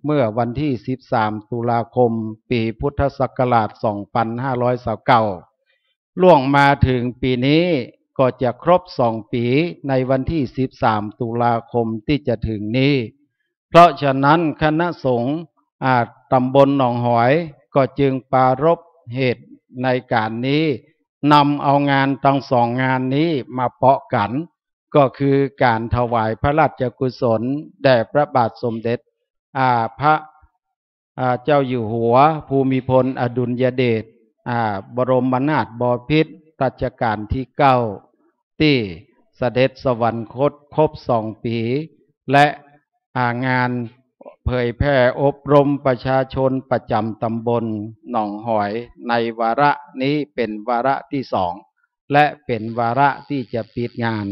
เมื่อวันที่13ตุลาคมปีพุทธศักราช2529ล่วงมาถึงปีนี้ก็จะครบ2 ปีในวันที่13ตุลาคมที่จะถึงนี้เพราะฉะนั้นคณะสงฆ์ตำบลหนองหอยก็จึงปรารภเหตุในการนี้นำเอางานทั้ง2 งานนี้มาเปาะกันก็คือการถวายพระราชกุศลแด่พระบาทสมเด็จพระเจ้าอยู่หัวภูมิพลอดุลยเดชบรมนาถบพิตรรัชกาลที่9ที่เสด็จสวรรคตครบ2 ปีและงานเผยแผ่อบรมประชาชนประจำตำบลหนองหอยในวาระนี้เป็นวาระที่2และเป็นวาระที่จะปิดงาน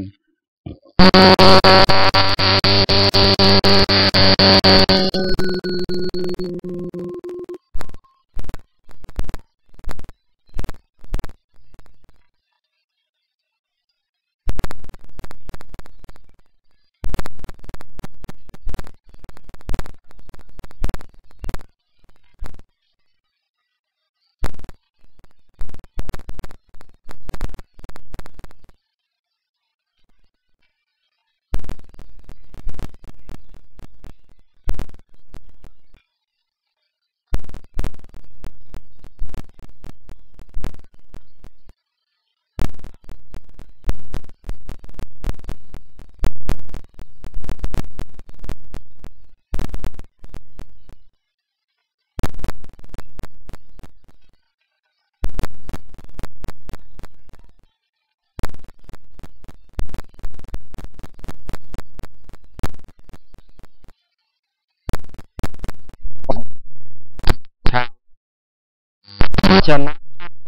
ฉะนั้น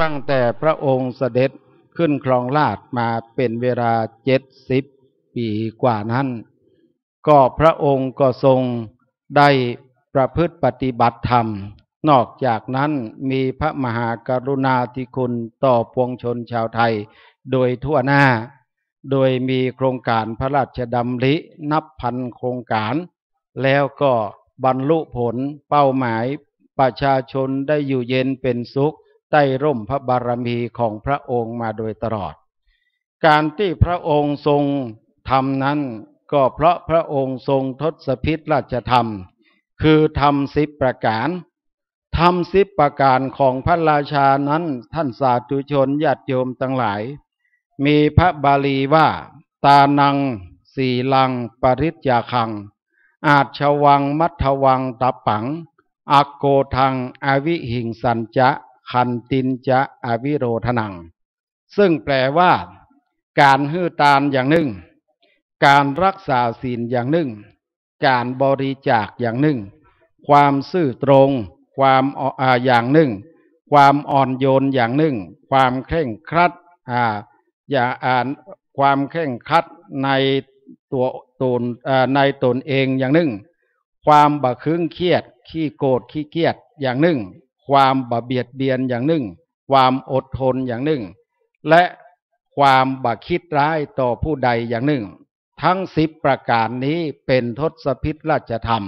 ตั้งแต่พระองค์เสด็จขึ้นครองราชย์มาเป็นเวลา70 ปีกว่านั้นก็พระองค์ก็ทรงได้ประพฤติปฏิบัติธรรมนอกจากนั้นมีพระมหากรุณาธิคุณต่อปวงชนชาวไทยโดยทั่วหน้าโดยมีโครงการพระราชดำรินับพันโครงการแล้วก็บรรลุผลเป้าหมายประชาชนได้อยู่เย็นเป็นสุขใต้ร่มพระบารมีของพระองค์มาโดยตลอดการที่พระองค์ทรงทำนั้นก็เพราะพระองค์ทรงทศพิธราชธรรมคือธรรม10 ประการธรรม10 ประการของพระราชานั้นท่านสาธุชนญาติโยมทั้งหลายมีพระบาลีว่าตานังสีลังปริจยาคังอาชวังมัทวังตปังอโกทังอวิหิงสัญจะคันตินจะอวิโรธนัง ซึ่งแปลว่าการให้ทานอย่างหนึ่งการรักษาศีลอย่างหนึ่งการบริจาคอย่างหนึ่งความซื่อตรงความอย่างหนึ่งความอ่อนโยนอย่างหนึ่งความเคร่งครัดความเคร่งครัดในในตนเองอย่างหนึ่งความบะคึงเครียดขี้โกรธขี้เกียจอย่างหนึ่งความบะเบียดเบียนอย่างหนึ่งความอดทนอย่างหนึ่งและความบะคิดร้ายต่อผู้ใดอย่างหนึ่งทั้ง10ประการนี้เป็นทศพิธราชธรรม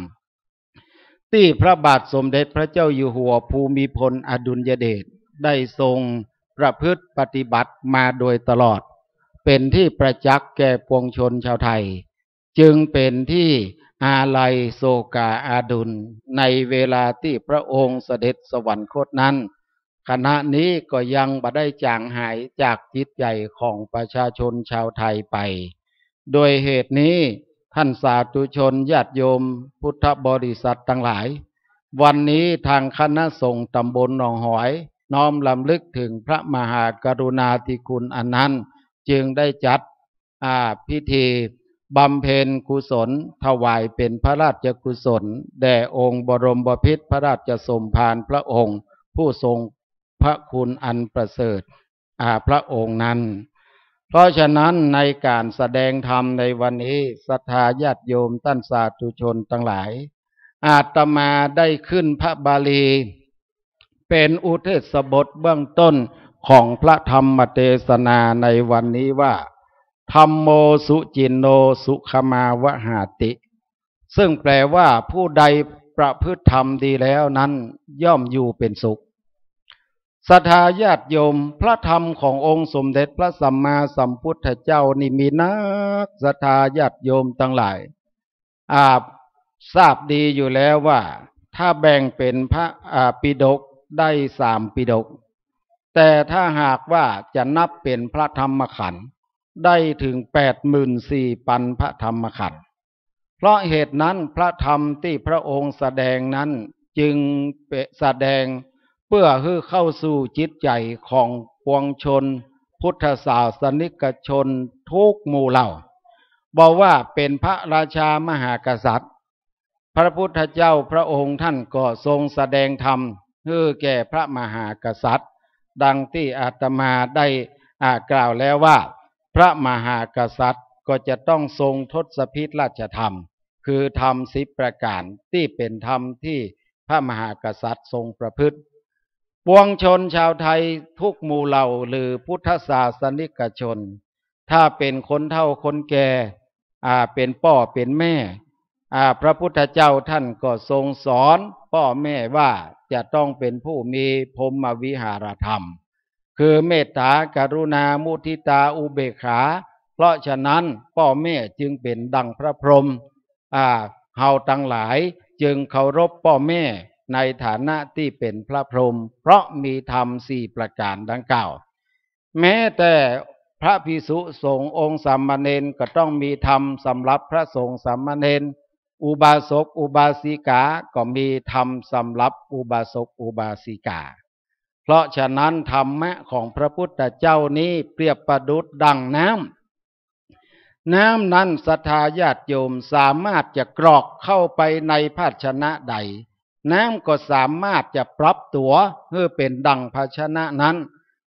ที่พระบาทสมเด็จพระเจ้าอยู่หัวภูมิพลอดุลยเดชได้ทรงประพฤติปฏิบัติมาโดยตลอดเป็นที่ประจักษ์แก่ปวงชนชาวไทยจึงเป็นที่อาลัยโศกาอาดุลในเวลาที่พระองค์เสด็จสวรรคตนั้นขณะนี้ก็ยังบ่ได้จางหายจากจิตใจของประชาชนชาวไทยไปโดยเหตุนี้ท่านสาธุชนญาติโยมพุทธบริษัททั้งหลายวันนี้ทางคณะสงฆ์ตำบลหนองหอยน้อมรำลึกถึงพระมหากรุณาธิคุณอันนั้นจึงได้จัดพิธีบำเพ็ญกุศลถวายเป็นพระราชกุศลแด่องค์บรมบพิตรพระราชสมภารพระองค์ผู้ทรงพระคุณอันประเสริฐพระองค์นั้นเพราะฉะนั้นในการแสดงธรรมในวันนี้ศรัทธาญาติโยมท่านสาธุชนทั้งหลายอาตมาได้ขึ้นพระบาลีเป็นอุเทศบทเบื้องต้นของพระธรรมเทศนาในวันนี้ว่าธัมโมสุจินโนสุขมาวหาติซึ่งแปลว่าผู้ใดประพฤติธรรมดีแล้วนั้นย่อมอยู่เป็นสุขศรัทธาญาติโยมพระธรรมขององค์สมเด็จพระสัมมาสัมพุทธเจ้านี่มีนักศรัทธาญาติโยมทั้งหลายทราบดีอยู่แล้วว่าถ้าแบ่งเป็นพระปิฎกได้3ปิฎกแต่ถ้าหากว่าจะนับเป็นพระธรรมขันธ์ได้ถึง 84,000 พระธรรมขันธ์เพราะเหตุนั้นพระธรรมที่พระองค์แสดงนั้นจึงแสดงเพื่อให้เข้าสู่จิตใจของปวงชนพุทธศาสนิกชนทุกหมู่เหล่าบอกว่าเป็นพระราชามหากษัตริย์พระพุทธเจ้าพระองค์ท่านก็ทรงแสดงธรรมให้แก่พระมหากษัตริย์ดังที่อาตมาได้กล่าวแล้วว่าพระมหากษัตริย์ก็จะต้องทรงทศพิธราชธรรมคือธรรม10ประการที่เป็นธรรมที่พระมหากษัตริย์ทรงประพฤติปวงชนชาวไทยทุกหมู่เหล่าหรือพุทธศาสนิกชนถ้าเป็นคนเฒ่าคนแก่เป็นพ่อเป็นแม่พระพุทธเจ้าท่านก็ทรงสอนพ่อแม่ว่าจะต้องเป็นผู้มีพรหมวิหารธรรมคือเมตตากรุณามุทิตาอุเบกขาเพราะฉะนั้นพ่อแม่จึงเป็นดังพระพรหมเฮาทั้งหลายจึงเคารพพ่อแม่ในฐานะที่เป็นพระพรหมเพราะมีธรรม4ประการดังกล่าวแม้แต่พระภิกษุสงฆ์องค์สามเณรก็ต้องมีธรรมสำหรับพระสงฆ์สามเณรอุบาสกอุบาสิกาก็มีธรรมสำหรับอุบาสกอุบาสิกาเพราะฉะนั้นธรรมะของพระพุทธเจ้านี้เปรียบประดุจดังน้ำนั้นศรัทธาญาติโยมสามารถจะกรอกเข้าไปในภาชนะใดน้ำก็สามารถจะปรับตัวให้เป็นดังภาชนะนั้น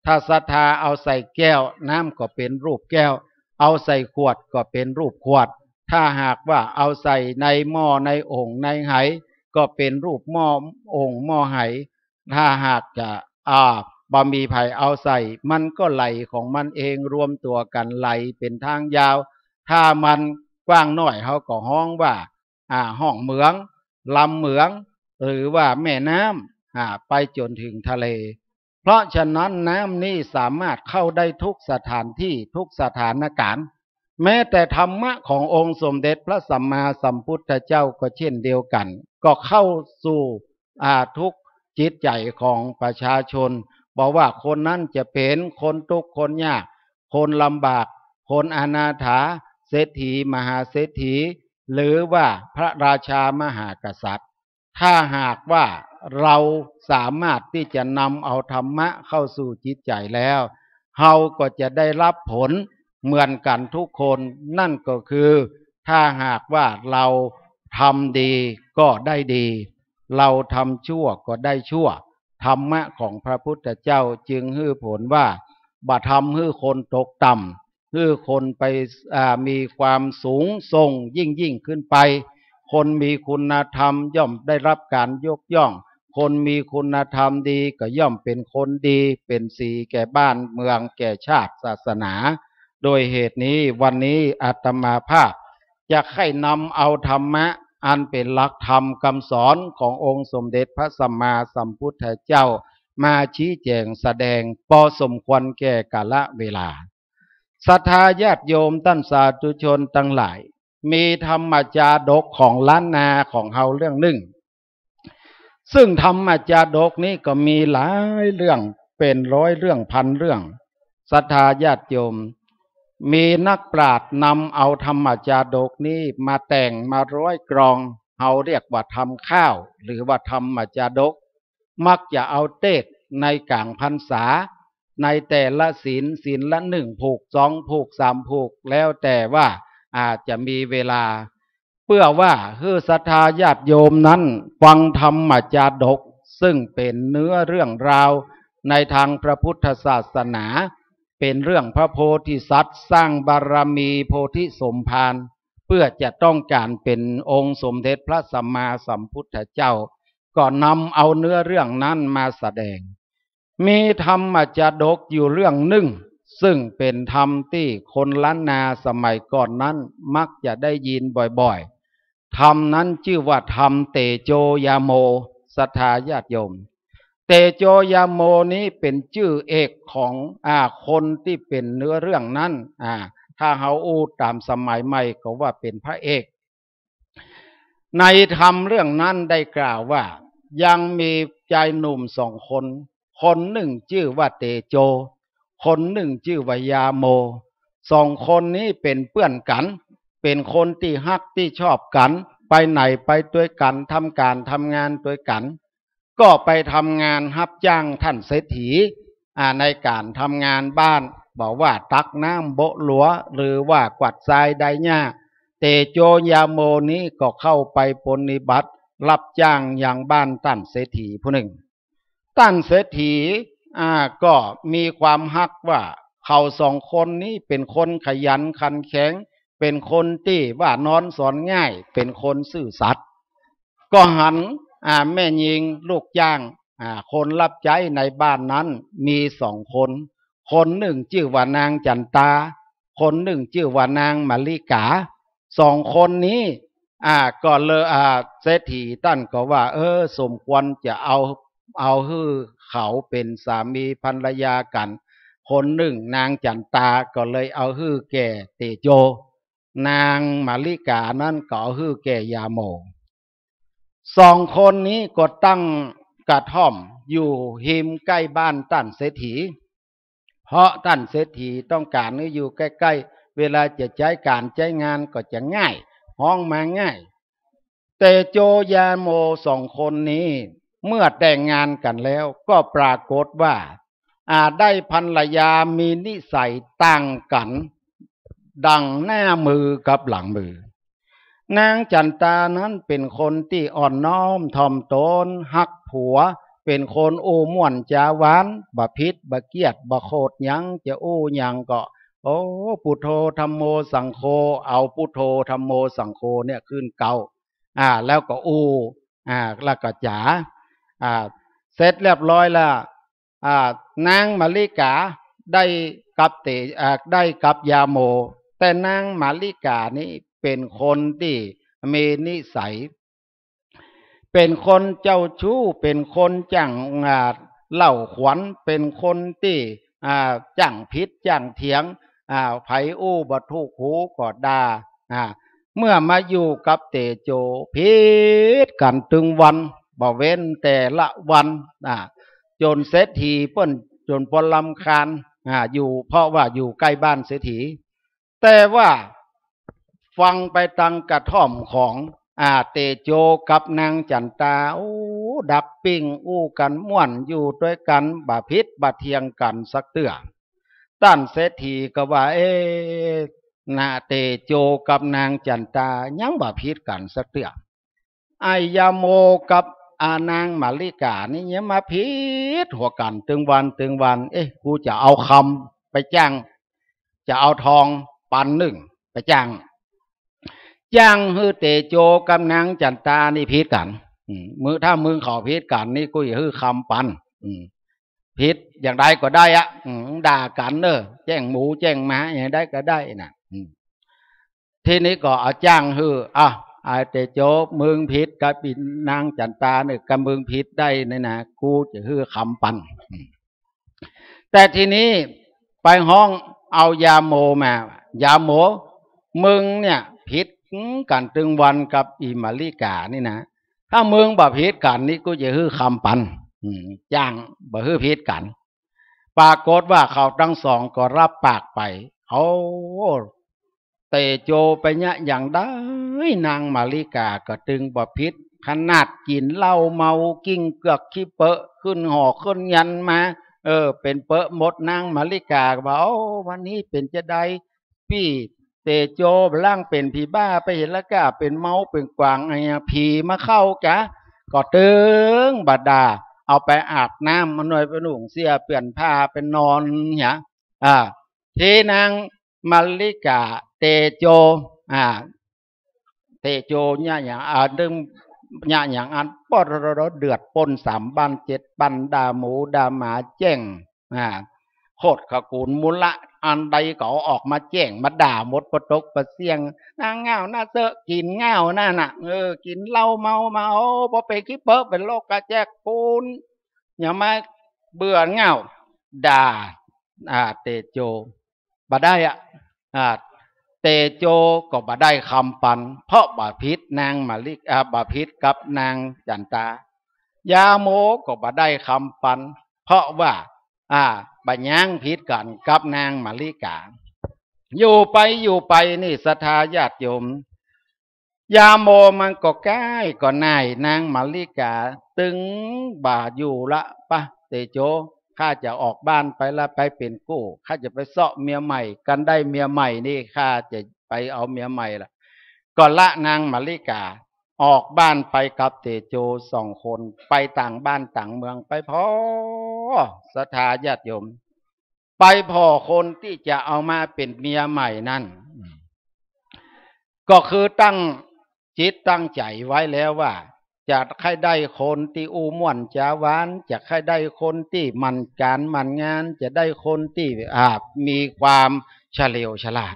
ถ้าศรัทธาเอาใส่แก้วน้ำก็เป็นรูปแก้วเอาใส่ขวดก็เป็นรูปขวดถ้าหากว่าเอาใส่ในหม้อในโอ่งในไหก็เป็นรูปหม้อโอ่งหม้อไหถ้าหากจะบะหมี่ไผ่เอาใส่มันก็ไหลของมันเองรวมตัวกันไหลเป็นทางยาวถ้ามันกว้างหน่อยเขาก็ห้องว่าห้องเหมืองลำเหมืองหรือว่าแม่น้ำไปจนถึงทะเลเพราะฉะนั้นน้ำนี้สามารถเข้าได้ทุกสถานที่ทุกสถานการณ์แม้แต่ธรรมะขององค์สมเด็จพระสัมมาสัมพุทธเจ้าก็เช่นเดียวกันก็เข้าสู่ทุกจิตใจของประชาชนบอกว่าคนนั้นจะเป็นคนทุกข์คนยากคนลำบากคนอนาถาเศรษฐีมหาเศรษฐีหรือว่าพระราชามหากษัตริย์ถ้าหากว่าเราสามารถที่จะนำเอาธรรมะเข้าสู่จิตใจแล้ว เฮาก็จะได้รับผลเหมือนกันทุกคนนั่นก็คือถ้าหากว่าเราทำดีก็ได้ดีเราทำชั่วก็ได้ชั่วธรรมะของพระพุทธเจ้าจึงให้ผลว่าบ่ทำให้คนตกต่ำให้คนไปมีความสูงส่งยิ่งขึ้นไปคนมีคุณธรรมย่อมได้รับการยกย่องคนมีคุณธรรมดีก็ย่อมเป็นคนดีเป็นสีแก่บ้านเมืองแก่ชาติศาสนาโดยเหตุนี้วันนี้อาตมาภาพจะให้นำเอาธรรมะอันเป็นหลักธรรมคำสอนขององค์สมเด็จพระสัมมาสัมพุทธเจ้ามาชี้แจงแสดงพอสมควรแก่กาลเวลาศรัทธาญาติโยมท่านสาธุชนทั้งหลายมีธรรมจาดกของล้านนาของเฮาเรื่องหนึ่งซึ่งธรรมจาดกนี้ก็มีหลายเรื่องเป็นร้อยเรื่องพันเรื่องศรัทธาญาติโยมมีนักปราชญ์นำเอาธรรมจาดกนี้มาแต่งมาร้อยกรองเฮาเรียกว่าธรรมข้าวหรือว่าธรรมจาดกมักจะเอาเทศในกลางพรรษาในแต่ละศีลละ1ผูก2ผูก3ผูกแล้วแต่ว่าอาจจะมีเวลาเพื่อว่าให้ศรัทธาญาติโยมนั้นฟังธรรมจาดกซึ่งเป็นเนื้อเรื่องราวในทางพระพุทธศาสนาเป็นเรื่องพระโพธิสัตว์สร้างบารมีโพธิสมภารเพื่อจะต้องการเป็นองค์สมเด็จพระสัมมาสัมพุทธเจ้าก็นำเอาเนื้อเรื่องนั้นมาแสดงมีธรรมจาดกอยู่เรื่องหนึ่งซึ่งเป็นธรรมที่คนล้านนาสมัยก่อนนั้นมักจะได้ยินบ่อยๆธรรมนั้นชื่อว่าธรรมเตโชยาโมศรัทธาญาติโยมเตโชยาโมนี้เป็นชื่อเอกของคนที่เป็นเนื้อเรื่องนั้นถ้าเฮาอู้ตามสมัยใหม่ก็ว่าเป็นพระเอกในธรรมเรื่องนั้นได้กล่าวว่ายังมีชายหนุ่ม2 คนคนหนึ่งชื่อว่าเตโชคนหนึ่งชื่อว่ายาโม2 คนนี้เป็นเพื่อนกันเป็นคนที่ฮักที่ชอบกันไปไหนไปด้วยกันทำการทำงานด้วยกันก็ไปทำงานรับจ้างท่านเศรษฐีในการทำงานบ้านบอกว่าตักน้ำโบะหลัวหรือว่ากวาดทรายไดหญ้าเตโชยาโมนี้ก็เข้าไปปฏิบัติรับจ้างอย่างบ้านท่านเศรษฐีผู้หนึ่งท่านเศรษฐีก็มีความฮักว่าเขา2 คนนี้เป็นคนขยันขันแข็งเป็นคนที่ว่านอนสอนง่ายเป็นคนซื่อสัตย์ก็หันแม่หญิงลูกจ้างคนรับใช้ในบ้านนั้นมี2 คนคนหนึ่งชื่อว่านางจันตาคนหนึ่งชื่อว่านางมาริกา2 คนนี้ก็เลยเศรษฐีท่านก็ว่าสมควรจะเอาให้เขาเป็นสามีภรรยากันคนหนึ่งนางจันตาก็เลยเอาให้แก่เตโชนางมาริกานั้นก็เอาให้แก่ยาโม2 คนนี้ก็ตั้งกระท่อมอยู่หิมใกล้บ้านท่านเศรษฐีเพราะท่านเศรษฐีต้องการให้อยู่ใกล้ๆเวลาจะใช้การใช้งานก็จะง่ายห้องมาง่ายเตโชยาโม2 คนนี้เมื่อแต่งงานกันแล้วก็ปรากฏว่าได้ภรรยามีนิสัยต่างกันดังหน้ามือกับหลังมือนางจันตานั้นเป็นคนที่อ่อนน้อมถ่อมตนฮักผัวเป็นคนอู้ม่วนจาหวานบ่พิษบ่เกียดบ่โคดหยังจะอู้หยังก็พุทโธธัมโมสังโฆเอาพุทโธธัมโมสังโฆเนี่ยขึ้นเก่าแล้วก็แล้วก็จ๋าเสร็จเรียบร้อยแล้วนางมาริกาได้กับยาโมแต่นางมาริกานี้เป็นคนที่มีนิสัยเป็นคนเจ้าชู้เป็นคนจังเล่าขวัญเป็นคนที่จังพิษจังเถียงไผอู้บ่ถูกหูก็ด่าเมื่อมาอยู่กับเตโชพิษกันตึงวันบ่เว้นแต่ละวันจนเศรษฐีเปิ้นจนพลรำคาญอยู่เพราะว่าอยู่ใกล้บ้านเศรษฐีแต่ว่าฟังไปตังกระท่อมของเตโชกับนางจันตาดักปิ้งอู้กันม่วนอยู่ด้วยกันบ่พิษบ่เทียงกันสักเตื้อ ต้านเศรษฐีก็ว่านาเตโจกับนางจันตายังบ่ผิดกันสักเตื้อไอยาโมกับอานางมาริกานี่ยังมาผิดหัวกันตึงวันกูจะเอาคำไปจ้างจะเอาทองปันหนึ่งไปจ้างฮือเตโจกับนางจันตานี่ผิดกันมือถ้ามึงเขาผิดกันนี่กูอย่าฮือคำปันผิดอย่างใดก็ได้อะด่ากันแจ้งหมูแจ้งหมาอย่างใดก็ได้นะทีนี้ก็เอาจ้างฮือไอเตโจมึงผิดกับปีนางจันตาเนี่ยกับมึงผิดได้นี่นะกูจะฮือคำปันแต่ทีนี้ไปห้องเอายาโมมายาโมมึงเนี่ยผิดกันตึงวันกับอิมาลิกานี่นะถ้ามึงบ่ผิดกันนี่กูจะฮือคำปันจ้างบ่ฮือผิดกันปรากฏว่าเขาทั้งสองก็รับปากไปเอาเตโจไปเนี่ยอย่างได้นางมาริกาก็ตึงบ่ผิดขนาดกินเหล้าเมากิ้งเกือกขี้เปอะขึ้นห่อขึ้นยันมาเป็นเปอะหมดนางมาริกาบอกวันนี้เป็นจะได้พี่เตโจร่างเป็นผีบ้าไปเห็นแล้วก็เป็นเมาเป็นกวางไอ้ผีมาเข้ากะก็ตึงบาดาเอาไปอาบน้ำมาหน่อยไปหนุ่งเสียเปลี่ยนผ้าเป็นนอนเนี่ยทีนางมาริกาเตโจเตโจเนี่ยอย่างดึงเนี่ยอย่างอันปอดเดือดปน3 บัน 7 บันด่าหมูด่าหมาแจ้งโคตรขกูลมุละอันใดก็ออกมาแจ้งมาด่าหมดประตกประเสียงนางเงาหน้าเสอะกินเงาหน้าน่ะกินเหล้าเมาพอไปคิดเปิ้เป็นโรคกระแจกปูนอย่ามาเบื่อเงาด่าเตโจบ่ได้เตโจก็บ่ได้คำปันเพราะบ่ผิดนางมาลิกบ่ผิดกับนางจันตายาโมก็บ่ได้คำปันเพราะว่าบ่ย่างผิดกันกับนางมาริกาอยู่ไปนี่ศรัทธาญาติโยมยาโมมันก็ใกล้ก็นายนางมาริกาตึงบ่าอยู่ละปะเตโจข้าจะออกบ้านไปละไปเป็นกู้ข้าจะไปเสาะเมียใหม่กันได้เมียใหม่นี่ข้าจะไปเอาเมียใหม่ละก็ละนางมาริกาออกบ้านไปกับเตโจ2 คนไปต่างบ้านต่างเมืองไปพ่อศรัทธาญาติโยมไปพ่อคนที่จะเอามาเป็นเมียใหม่นั่นก็คือตั้งจิตตั้งใจไว้แล้วว่าจะให้ได้คนที่อูม่วนจาหวานจะให้ได้คนที่มันการมันงานจะได้คนที่มีความเฉลียวฉลาด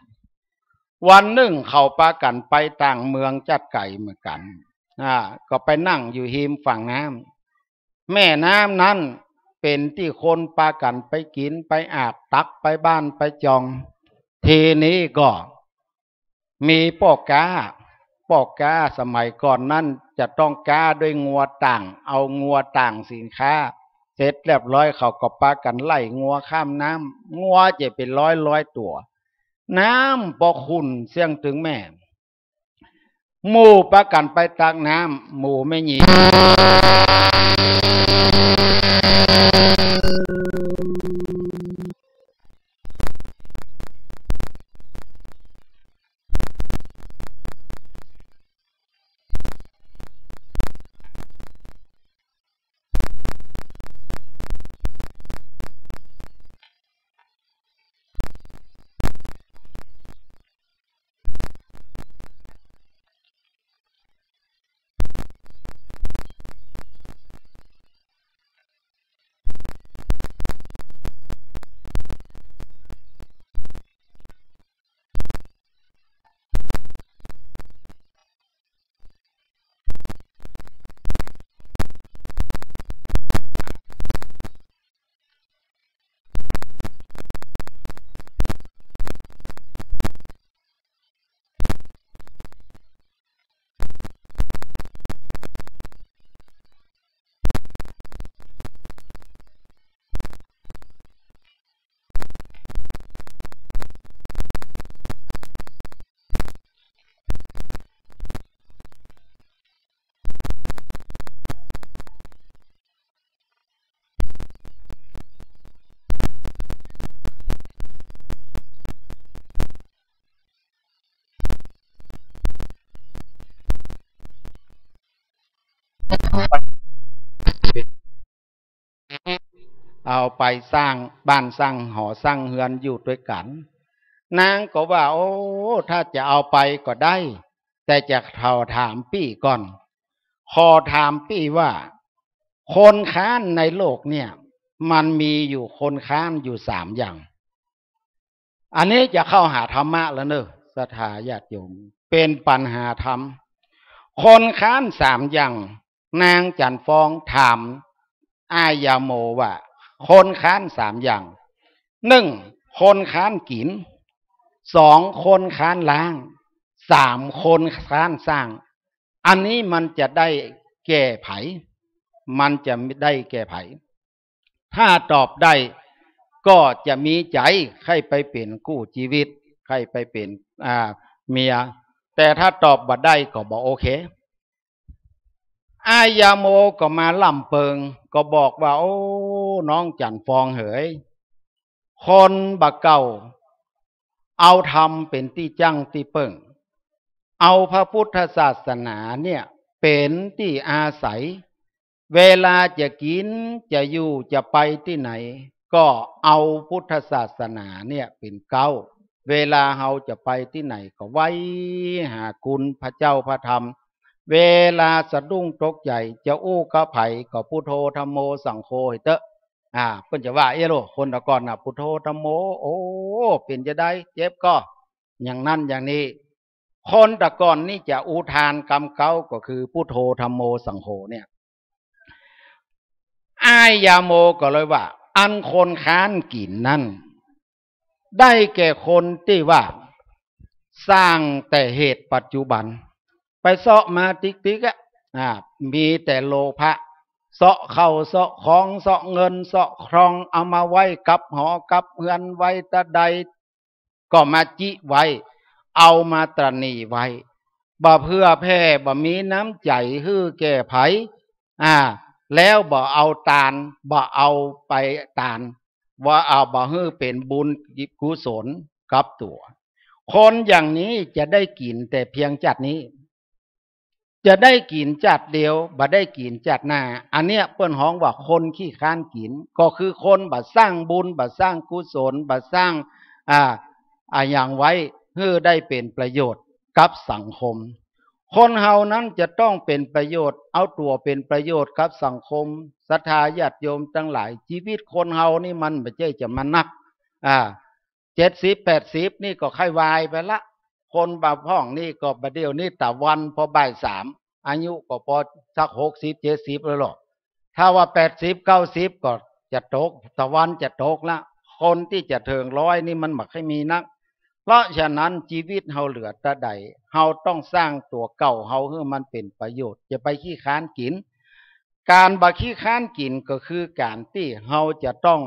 วันหนึ่งเขาปากันไปต่างเมืองจัดไก่เหมือนกันก็ไปนั่งอยู่หิมฝั่งน้ำแม่น้ำนั้นเป็นที่คนปากันไปกินไปอาบตักไปบ้านไปจองทีนี้ก็มีปอกกาสมัยก่อนนั้นจะต้องกาด้วยงัวต่างเอางัวต่างสินค้าเสร็จเรียบร้อยเขาก็ปากันไล่งัวข้ามน้ำงัวจะเป็นร้อยตัวน้ำพอขุ่นเสียงถึงแม่หมู่ปากันไปตักน้ำหมู่ไม่หนี เอาไปสร้างบ้านสร้างหอสร้างเฮือนอยู่ด้วยกันนางก็ว่าโอ้ถ้าจะเอาไปก็ได้แต่จะถามปี้ก่อนขอถามปี้ว่าคนค้านในโลกเนี่ยมันมีอยู่คนค้านอยู่3 อย่างอันนี้จะเข้าหาธรรมะแล้วเนอะศรัทธาญาติโยมเป็นปัญหาธรรมคนค้าน3 อย่างนางจันฟองถามอายาโมว่าคนค้าน3 อย่าง1คนค้านกิน2คนค้านล้าง3คนค้านสร้างอันนี้มันจะได้แก้ไขมันจะไม่ได้แก้ไขถ้าตอบได้ก็จะมีใจใครไปเป็นกู้ชีวิตใครไปเป็นเมียแต่ถ้าตอบบ่ได้ก็บอกโอเคอายาโมก็มาล่ำเปิงก็บอกว่าโอ้น้องจันฟองเหยคนบักเก่าเอาธรรมเป็นที่จังที่เปิงเอาพระพุทธศาสนาเนี่ยเป็นที่อาศัยเวลาจะกินจะอยู่จะไปที่ไหนก็เอาพุทธศาสนาเนี่ยเป็นเก้าเวลาเราจะไปที่ไหนก็ไว้หาคุณพระเจ้าพระธรรมเวลาสะดุ้งตกใจจะอู้กะไผก็พุทโธธัมโมสังโฆเตอะเพิ่นจะว่าโลคนตะก่อนน่ะพุทโธธัมโมโอ้เป็นจะได้เจ็บก็อย่างนั้นอย่างนี้คนตะก่อนนี่จะอุทานกรรมเก่าก็คือพุทโธธัมโมสังโฆเนี่ยอายาโมก็เลยว่าอันคนค้านกินนั่นได้แก่คนที่ว่าสร้างแต่เหตุปัจจุบันไปเสาะมาติ๊กมีแต่โลภะเสาะเข้าเสาะของเสาะเงินเสาะครองเอามาไว้กับหอกับเฮือนไว้ตะใดก็มาจิไว้เอามาตรณีไว้บ่เพื่อแผ่บ่มีน้ำใจฮื้อแก่ไผแล้วบ่เอาตานบ่เอาไปตานว่าเอาบ่ฮื้อเป็นบุญกุศลกับตัวคนอย่างนี้จะได้กินแต่เพียงจัดนี้จะได้กินจัดเดียวบ่ได้กินจัดหน้าอันเนี้ยเปิ้นฮ้องว่าคนขี้ค้านกินก็คือคนบ่สร้างบุญบ่สร้างกุศลบ่สร้างอย่างไว้เพื่อได้เป็นประโยชน์กับสังคมคนเฮานั้นจะต้องเป็นประโยชน์เอาตัวเป็นประโยชน์กับสังคมศรัทธาญาติโยมทั้งหลายชีวิตคนเฮานี่มันไม่ใช่จะมานัก70-80นี่ก็ค่อยวายไปละคนบาพ่องนี่ก็ประเดี๋ยวนี้แต่วันพอบ่าย3อายุก็พอสัก60-70แล้วหรอกถ้าว่า80-90ก็จะตกตะวันจะตกละคนที่จะถึง100นี่มันไม่ค่อยมีนักเพราะฉะนั้นชีวิตเฮาเหลือแต่ใดเฮาต้องสร้างตัวเก่าเฮาให้มันเป็นประโยชน์จะไปขี้ค้านกินการบ่ขี้ค้านกินก็คือการที่เฮาจะต้อง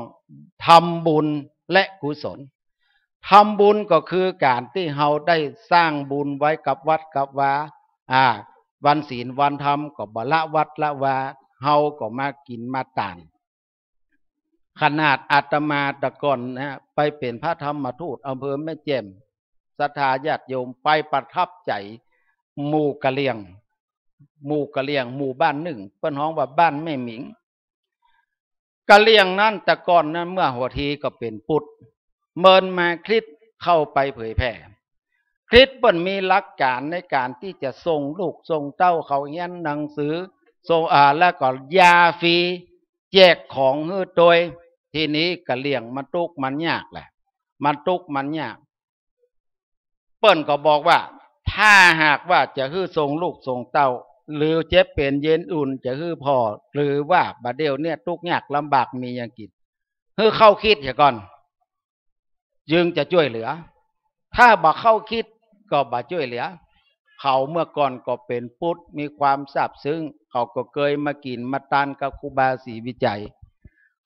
ทำบุญและกุศลทำบุญก็คือการที่เฮาได้สร้างบุญไว้กับวัดกับวาวันศีลวันธรรมก็บ่ละวัดละวาเฮาก็มากินมาตานขนาดอาตมาตะก่อนไปเป็นพระธรรมทูตอำเภอแม่แจ่มศรัทธาญาติโยมไปประทับใจหมู่กะเลียงหมู่บ้านหนึ่งเปิ้นฮ้องว่าบ้านแม่หมิงกะเลียงนั้นแต่ก่อนนั้นเมื่อหัวทีก็เป็นพุทธเมินมาคริสต์เข้าไปเผยแผ่คริสต์เปิ้นมีหลักการในการที่จะส่งลูกส่งเต้าเขาเรียนหนังสือส่งแล้วก็ยาฟรีแจกของฮื้อโดยทีนี้กะเลียงมันทุกข์มันยากแหละมันทุกข์มันยากเปิ้นก็บอกว่าถ้าหากว่าจะฮื้อส่งลูกส่งเต้าหรือเจ็บเป็นเย็นอุ่นจะฮื้อพอหรือว่าบัดเดี๋ยวเนี่ยทุกข์ยากลำบากมีอย่างกินฮื้อเข้าคิดเสียก่อนจึงจะช่วยเหลือถ้าบ่เข้าคิดก็บ่ช่วยเหลือเขาเมื่อก่อนก็เป็นพุทธมีความซาบซึ้งเขาก็เคยมากินมาทานกับครูบาศรีวิจัย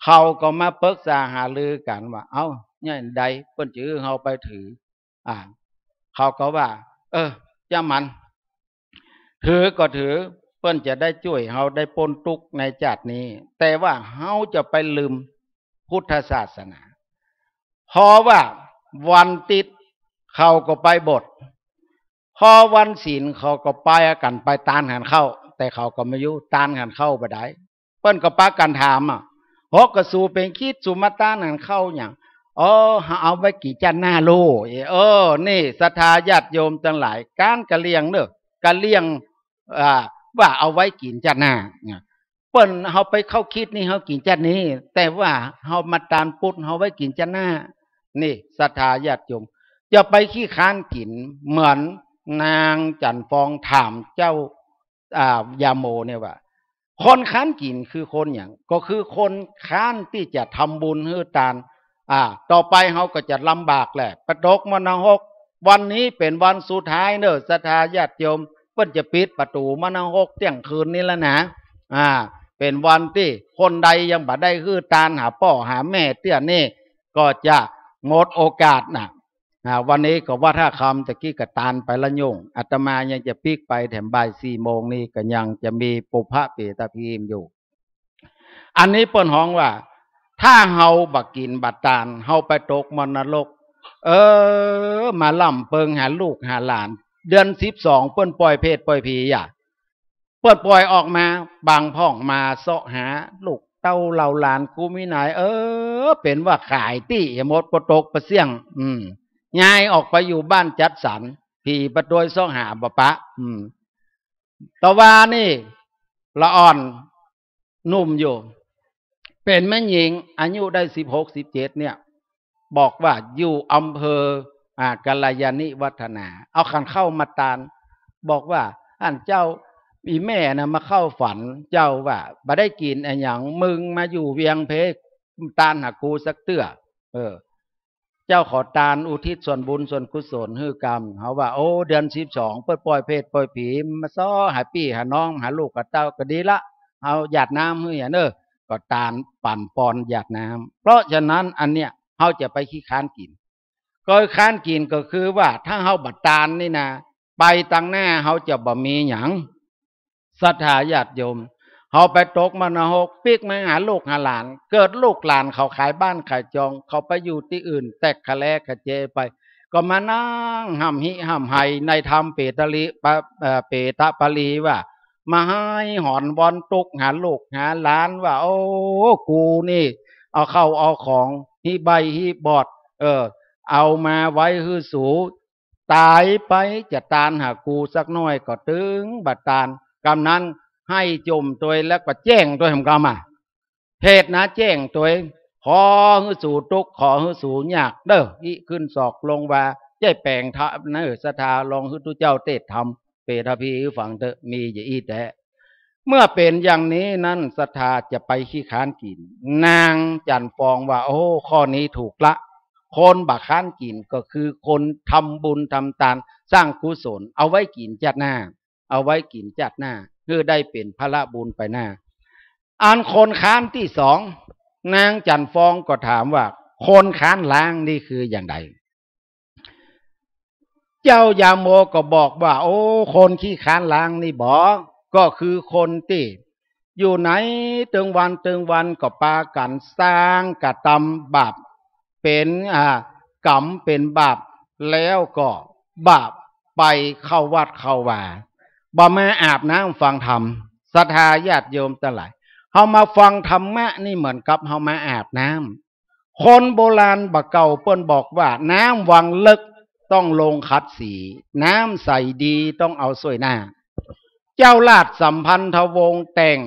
เขาก็มาปรึกษาหารือกันว่าเอ้าเนี่ยใดเปิ้นจื้อเฮาไปถือเขาก็ว่าจะมันถือก็ถือเปิ้นจะได้ช่วยเฮาได้พ้นทุกข์ในชาตินี้แต่ว่าเฮาจะไปลืมพุทธศาสนาเพราะว่าวันติดเขาก็ไปบทพอวันศีลเขาก็ไปกันไปตานหันเข้า แต่เขาก็ไม่อยู่ต้านกันเข้าบ่ได้เปิ้นก็ปากันถามฮอกกระสูเป็นคิดสุมาต้านกันเข้าอย่างเอาไว้กี่จันหน้าโลนี่ศรัทธาญาติโยมทั้งหลายการกะเลียงเด้อกะเลียงว่าเอาไว้กินจันหน้าเนี่ยเปิ้นเฮาไปเข้าคิดนี่เฮากินจันนี้แต่ว่าเฮามาตานปุดเฮาไว้กินจันหน้านี่ศรัทธาญาติโยมจะไปขี้ค้านกินเหมือนนางจันฟองถามเจ้ายาโมเนี่ยว่าคนค้านกินคือคนอย่างก็คือคนค้านที่จะทำบุญให้ทานต่อไปเขาก็จะลำบากแหละประดกมณฑกวันนี้เป็นวันสุดท้ายเนอะศรัทธาญาติโยมเพิ่นจะปิดประตูมณฑกเที่ยงคืนนี้แล้วนะเป็นวันที่คนใดยังบ่ได้คือทานหาพ่อหาแม่เตี้ยนี่ก็จะหมดโอกาสนะวันนี้ก็ว่าถ้าคำตะกี้กระตานไปละโยงอาตมายังจะปิกไปแถมบ่าย4 โมงนี้ก็ยังจะมีปุพพะเปตพีมอยู่อันนี้เปิ้นฮ้องว่าถ้าเฮาบักกินบัดตานเฮาไปตกมรณกมาล่ำเปิงหาลูกหาหลานเดือน12เปิ้นปล่อยเพศปล่อยผีเปิ้นปล่อยออกมาบางพ่องมาเสาะหาลูกเต้าเหล่าหลานกูมีไหนเป็นว่าขายตี้หมดปตกประเสี่ยงย้ายออกไปอยู่บ้านจัดสรรผีประโดยเสาะหาบ่ปะตะวานี่ละอ่อนนุ่มอยู่เป็นแม่หญิงอายุได้16-17เนี่ยบอกว่าอยู่อำเภอกัลยาณิวัฒนาเอาขันเข้ามาตานบอกว่าท่านเจ้าปีแม่นะมาเข้าฝันเจ้าว่าบ่ได้กินอย่างมึงมาอยู่เวียงเพชรตานหากูสักเตื้อเจ้าขอตานอุทิศส่วนบุญส่วนกุศลให้กรรมเขาว่าโอ้เดือน12เปิดปล่อยเพศปล่อยผีมาซ้อหาพี่หาน้องหาลูกกับเต้าก็ดีละเอาหยาดน้ำให้ก็ตานปั่นปอนหยาดน้ำเพราะฉะนั้นอันเนี้ยเขาจะไปขี้ค้านกินก็ค้านกินก็คือว่าถ้าเขาบัดตานนี่นะไปตั้งหน้าเขาจะบ่มีหยังศรัทธาญาติโยมเขาไปตกมรณกปิกมาหาลูกหาหลานเกิดลูกหลานเขาขายบ้านขายจองเขาไปอยู่ที่อื่นแตกขะแลขะเจไปก็มานั่งห้ำหิห้ำไห้ในธรรมเปตปลีว่ามาให้หอนบอลตุกหาลูกหาหลานว่าโอ้กูนี่เอาเข้าเอาของฮิใบฮิบอดเอามาไว้ฮือสูตายไปจะตานหากูสักน้อยก็ตึงบัดตานกำนั้นให้จมตัวแล้วก็แจ้งตัวทำกรรมเหตุนะแจ้งตัวขอฮือสูตุกขอฮือสูยากเด้ออีขึ้นศอกลงว่าใจแปลงทะศรัทธาลองฮือตุเจ้าเตศธรรมเปทพีฝังเถอะมีอย่าอีแต่เมื่อเป็นอย่างนี้นั้นศรัทธาจะไปขี้ค้านกินนางจันฟองว่าโอ้ข้อนี้ถูกละคนบักค้านกินก็คือคนทำบุญทำทานสร้างกุศลเอาไว้กินจัดหน้าเอาไว้กินจัดหน้าเพื่อได้เป็นพระบุญไปหน้าอันคนค้านที่สองนางจันฟองก็ถามว่าคนค้านล้างนี่คืออย่างไรเจ้ายาโมก็บอกว่าโอ้คนขี้ค้านล้างนี่บอกก็คือคนที่อยู่ไหนตึงวันก็ปากันสร้างกระทำบาปเป็นกรรมเป็นบาปแล้วก็บาปไปเข้าวัดเข้าวาบ่มาอาบน้ำฟังธรรมศรัทธาญาติโยมทั้งหลายเฮามาฟังธรรมะนี่เหมือนกับเฮามาอาบน้ำคนโบราณบ่เก่าเปิ้นบอกว่าน้ำวังลึกต้องลงขัดสีน้ำใสดีต้องเอาสวยหน้าเจ้าลาดสัมพันธวงศ์แต่ง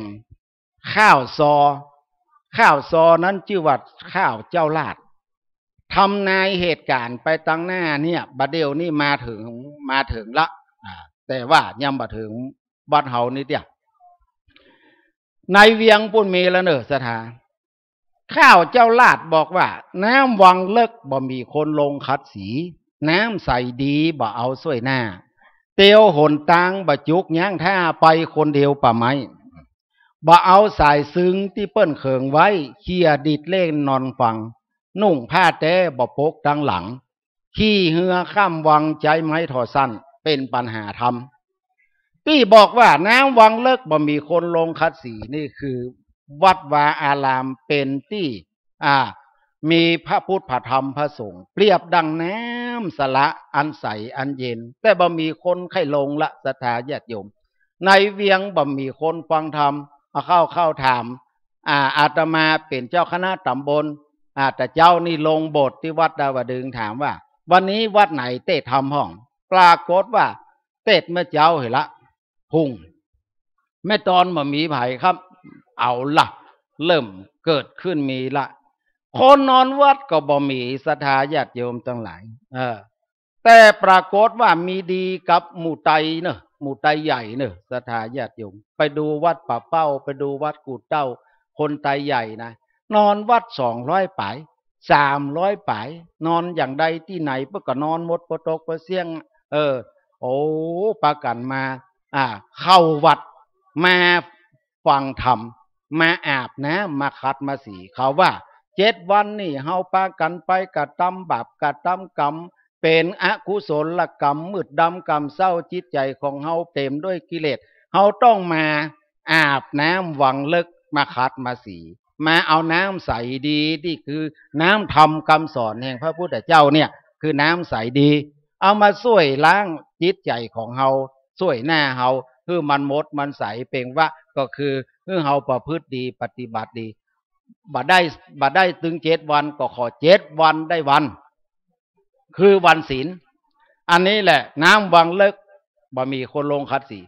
ข้าวซอนั้นชื่อว่าข้าวเจ้าลาดทำนายเหตุการณ์ไปตั้งหน้าเนี่ยบัดเดียวนี่มาถึงละแต่ว่ายังบ่ถึงบ้านเฮานี่เดียวในเวียงปุ่นมีแล้วเนอะสถานข้าวเจ้าลาดบอกว่าน้ำวังเลิกบ่มีคนลงขัดสีน้ำใสดีบ่เอาสวยหน้าเตียวหนตังบ่จุกย่างท่าไปคนเดียวป่ะไหมบ่เอาสายซึ้งที่เปิ้นเขิงไว้เขี่ยดิดเล่นนอนฟังนุ่งผ้าแต้บ่ปกดังหลังขี่เหือข้ามวังใจไม้ถอสั้นเป็นปัญหาธรรมที่บอกว่าน้ำวังเลิกบ่มีคนลงคัดสีนี่คือวัดวาอารามเป็นที่มีพระพุทธพระธรรมพระสงฆ์เปรียบดังน้ำสละอันใสอันเย็นแต่บ่มีคนไข่ลงละศรัทธาญาติโยม ในเวียงบ่มีคนฟังธรรมเข้าถามอาตมาเป็นเจ้าคณะตำบลแต่เจ้านี่ลงโบสถ์ที่วัดดาวดึงถามว่าวันนี้วัดไหนเตะทำห้องปรากฏว่าเตะเมื่อเจ้าเห็นละพุ่งแม่ตอนมามีไผ่ครับเอาละเริ่มเกิดขึ้นมีละคนนอนวัดก็บ่มีศรัทธาญาติโยมทั้งหลายแต่ปรากฏว่ามีดีกับหมู่ไตเนอะหมู่ไตใหญ่เนอะศรัทธาญาติโยมไปดูวัดป่าเป้าไปดูวัดกู่เต้าคนไตใหญ่นะนอนวัด200 ป่าย300 ป่ายนอนอย่างใดที่ไหนเพื่อก็นอนหมดปตกปเสียงโอ้ปากันมาเข้าวัดมาฟังธรรมมาอาบน้ำมาคัดมาสีเขาว่า7 วันนี่เฮาปากันไปกระทำบาปกระทำกรรมเป็นอกุศลกรรมมืดดำกรรมเศร้าจิตใจของเฮาเต็มด้วยกิเลสเฮาต้องมาอาบน้ำวังเลิกมาคัดมาสีมาเอาน้ำใสดีที่คือน้ำธรรมคำสอนแห่งพระพุทธเจ้าเนี่ยคือน้ำใสดีเอามาช่วยล้างจิตใจของเฮาช่วยหน้าเฮาคือมันหมดมันใสเป่งว่าก็คือเฮาประพฤติดีปฏิบัติดีบ่ได้ถึง7 วันก็ขอ7 วันได้วันคือวันศีลอันนี้แหละน้ำวังเลิกบ่มีคนลงคัดสี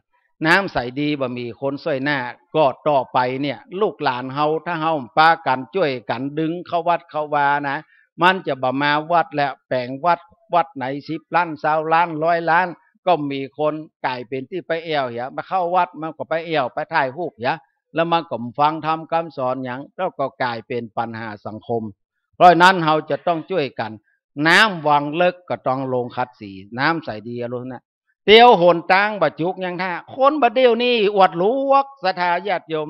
น้ำใสดีบ่มีคนช่วยหน้าก็ต่อไปเนี่ยลูกหลานเฮาถ้าเฮาป้ากันช่วยกันดึงเข้าวัดเข้าวานะมันจะบ่มาวัดแล้วแปลงวัดไหน10 ล้าน20 ล้าน100 ล้านก็มีคนกลายเป็นที่ไปแอวเหียมาเข้าวัดมันก็ไปแอวไปถ่ายรูปเหียแล้วมันก็ฟังธรรมคำสอนอย่างแล้วก็กลายเป็นปัญหาสังคมเพราะนั้นเราจะต้องช่วยกันน้ำวังเลิกก็ต้องลงคัดสีน้ำใสดีอรุณนะเตียวโหนตังบะจุกยังท่าคนบะเดียวนี่อวดรู้วักศรัทธาญาติโยม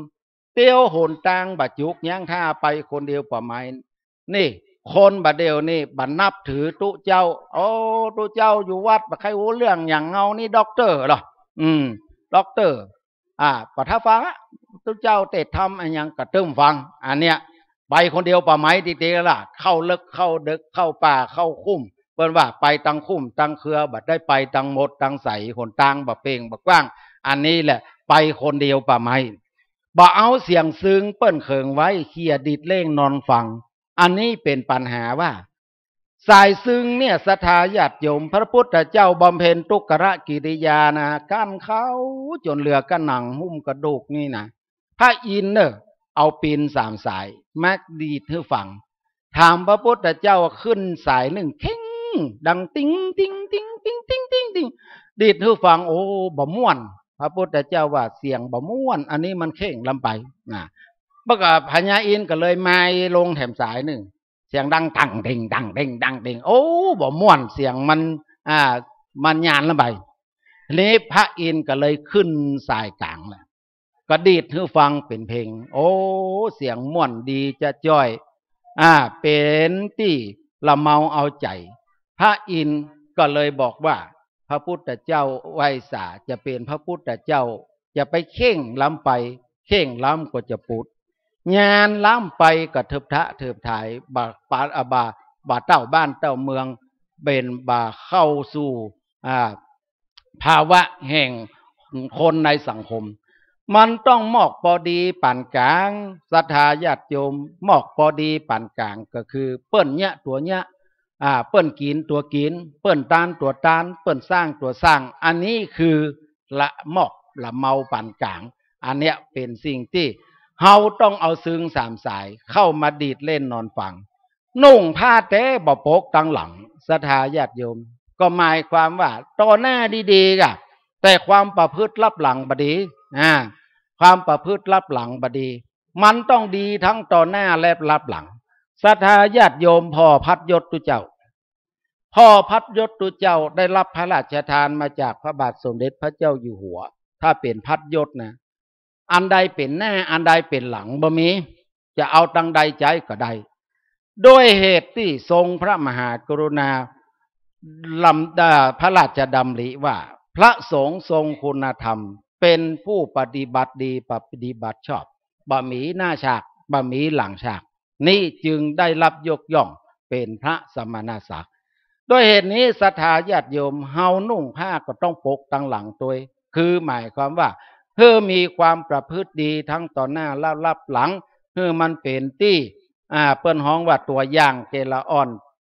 เตียวโหนตังบะจุกยังท่าไปคนเดียวป่าไม้นี่คนบะเดียวนี่บันนับถือตุเจ้าโอ้ตุเจ้าอยู่วัดบะใครรู้เรื่องอย่างเงานี่ด็อกเตอร์หรอด็อกเตอร์ปะท้าฟังตุเจ้าเตะทำอันยังกระตุ้มฟังอันเนี้ยไปคนเดียวป่าไม้ตีๆล่ะเข้าเลิกเข้าดึกเข้าป่าเข้าคุ้มเปิ้นว่าไปตังคุ้มตังเครือบัดได้ไปตังหมดตังใสคนตังบะเป่งบะกว้างอันนี้แหละไปคนเดียวป่าไม้บ่เอาเสียงซึ้งเปิ้นเขิงไว้เคียดิดเล่งนอนฟังอันนี้เป็นปัญหาว่าสายซึ้งเนี่ยศรัทธาญาติโยมพระพุทธเจ้าบำเพ็ญทุกขกิริยานะกั้นเขาจนเหลือกันหนังหุ้มกระดูกนี่นะพระอินทร์เนอะเอาปีน3 สายมักดีดให้ฟังถามพระพุทธเจ้าขึ้นสายหนึ่งเข่งดังติ้งติ้งติ้งติ้งติ้งติ้งติ้งดีดให้ฟังโอ้บ่ม่วนพระพุทธเจ้าว่าเสียงบ่ม่วนอันนี้มันเข่งลำไปบักพญาอินทร์ก็เลยมาลงแถมสายหนึ่งเสียงดังตังเด้งดังเด้งดังเด้งโอ้บ่ม่วนเสียงมันยานลำไปนี้พระอินทร์ก็เลยขึ้นสายกลางแหละก็ดีดให้ฟังเป็นเพลงโอ้เสียงม่วนดีจะจ้อยเป็นที่ละเมาเอาใจพระอินทร์ก็เลยบอกว่าพระพุทธเจ้าไวสาจะเป็นพระพุทธเจ้าจะไปเข่งล้ำไปเข่งล้ำก็จะปุดงานล้ำไปก็เถิบทะเถิบถ่ายบาปาบาเต้าบ้านเต้าเมืองเป็นบาเข้าสู่ภาวะแห่งคนในสังคมมันต้องหมอกพอดีปานกลางศรัทธาญาติโยมหมอกพอดีปานกลางก็คือเปิ้นเนี่ยตัวเนี่ยเปิ้นกินตัวกินเปิ้นตานตัวตานเปิ้นสร้างตัวสร้างอันนี้คือละหมอกละเมาปานกลางอันเนี้ยเป็นสิ่งที่เฮาต้องเอาซึ้ง3 สายเข้ามาดีดเล่นนอนฟังนุ่งผ้าเต้บ่ปกตั้งหลังศรัทธาญาติโยมก็หมายความว่าต่อหน้าดีๆกะแต่ความประพฤติลับหลังบดีความประพฤติลับหลังบดีมันต้องดีทั้งต่อหน้าและลับหลังศรัทธาญาติโยมพ่อพัดยศตุเจ้าพ่อพัดยศตุเจ้าได้รับพระราชทานมาจากพระบาทสมเด็จพระเจ้าอยู่หัวถ้าเป็นพัดยศนะอันใดเป็นหน้าอันใดเป็นหลังบ่มีจะเอาตังใดใจก็ได้โดยเหตุที่ทรงพระมหากรุณาพระราชดำริว่าพระสงฆ์ทรงคุณธรรมเป็นผู้ปฏิบัติดีปฏิบัติชอบบะหมี่หน้าฉากบะหมี่หลังฉากนี่จึงได้รับยกย่องเป็นพระสมณศักดิ์ด้วยเหตุนี้ศรัทธาญาติโยมเฮานุ่งผ้าก็ต้องปกตั้งหลังตัวคือหมายความว่า เพื่อมีความประพฤติดีทั้งต่อหน้าและรับหลังเพื่อมันเป็นที่เปิ้นฮ้องว่าตัวอย่างเกละอ่อน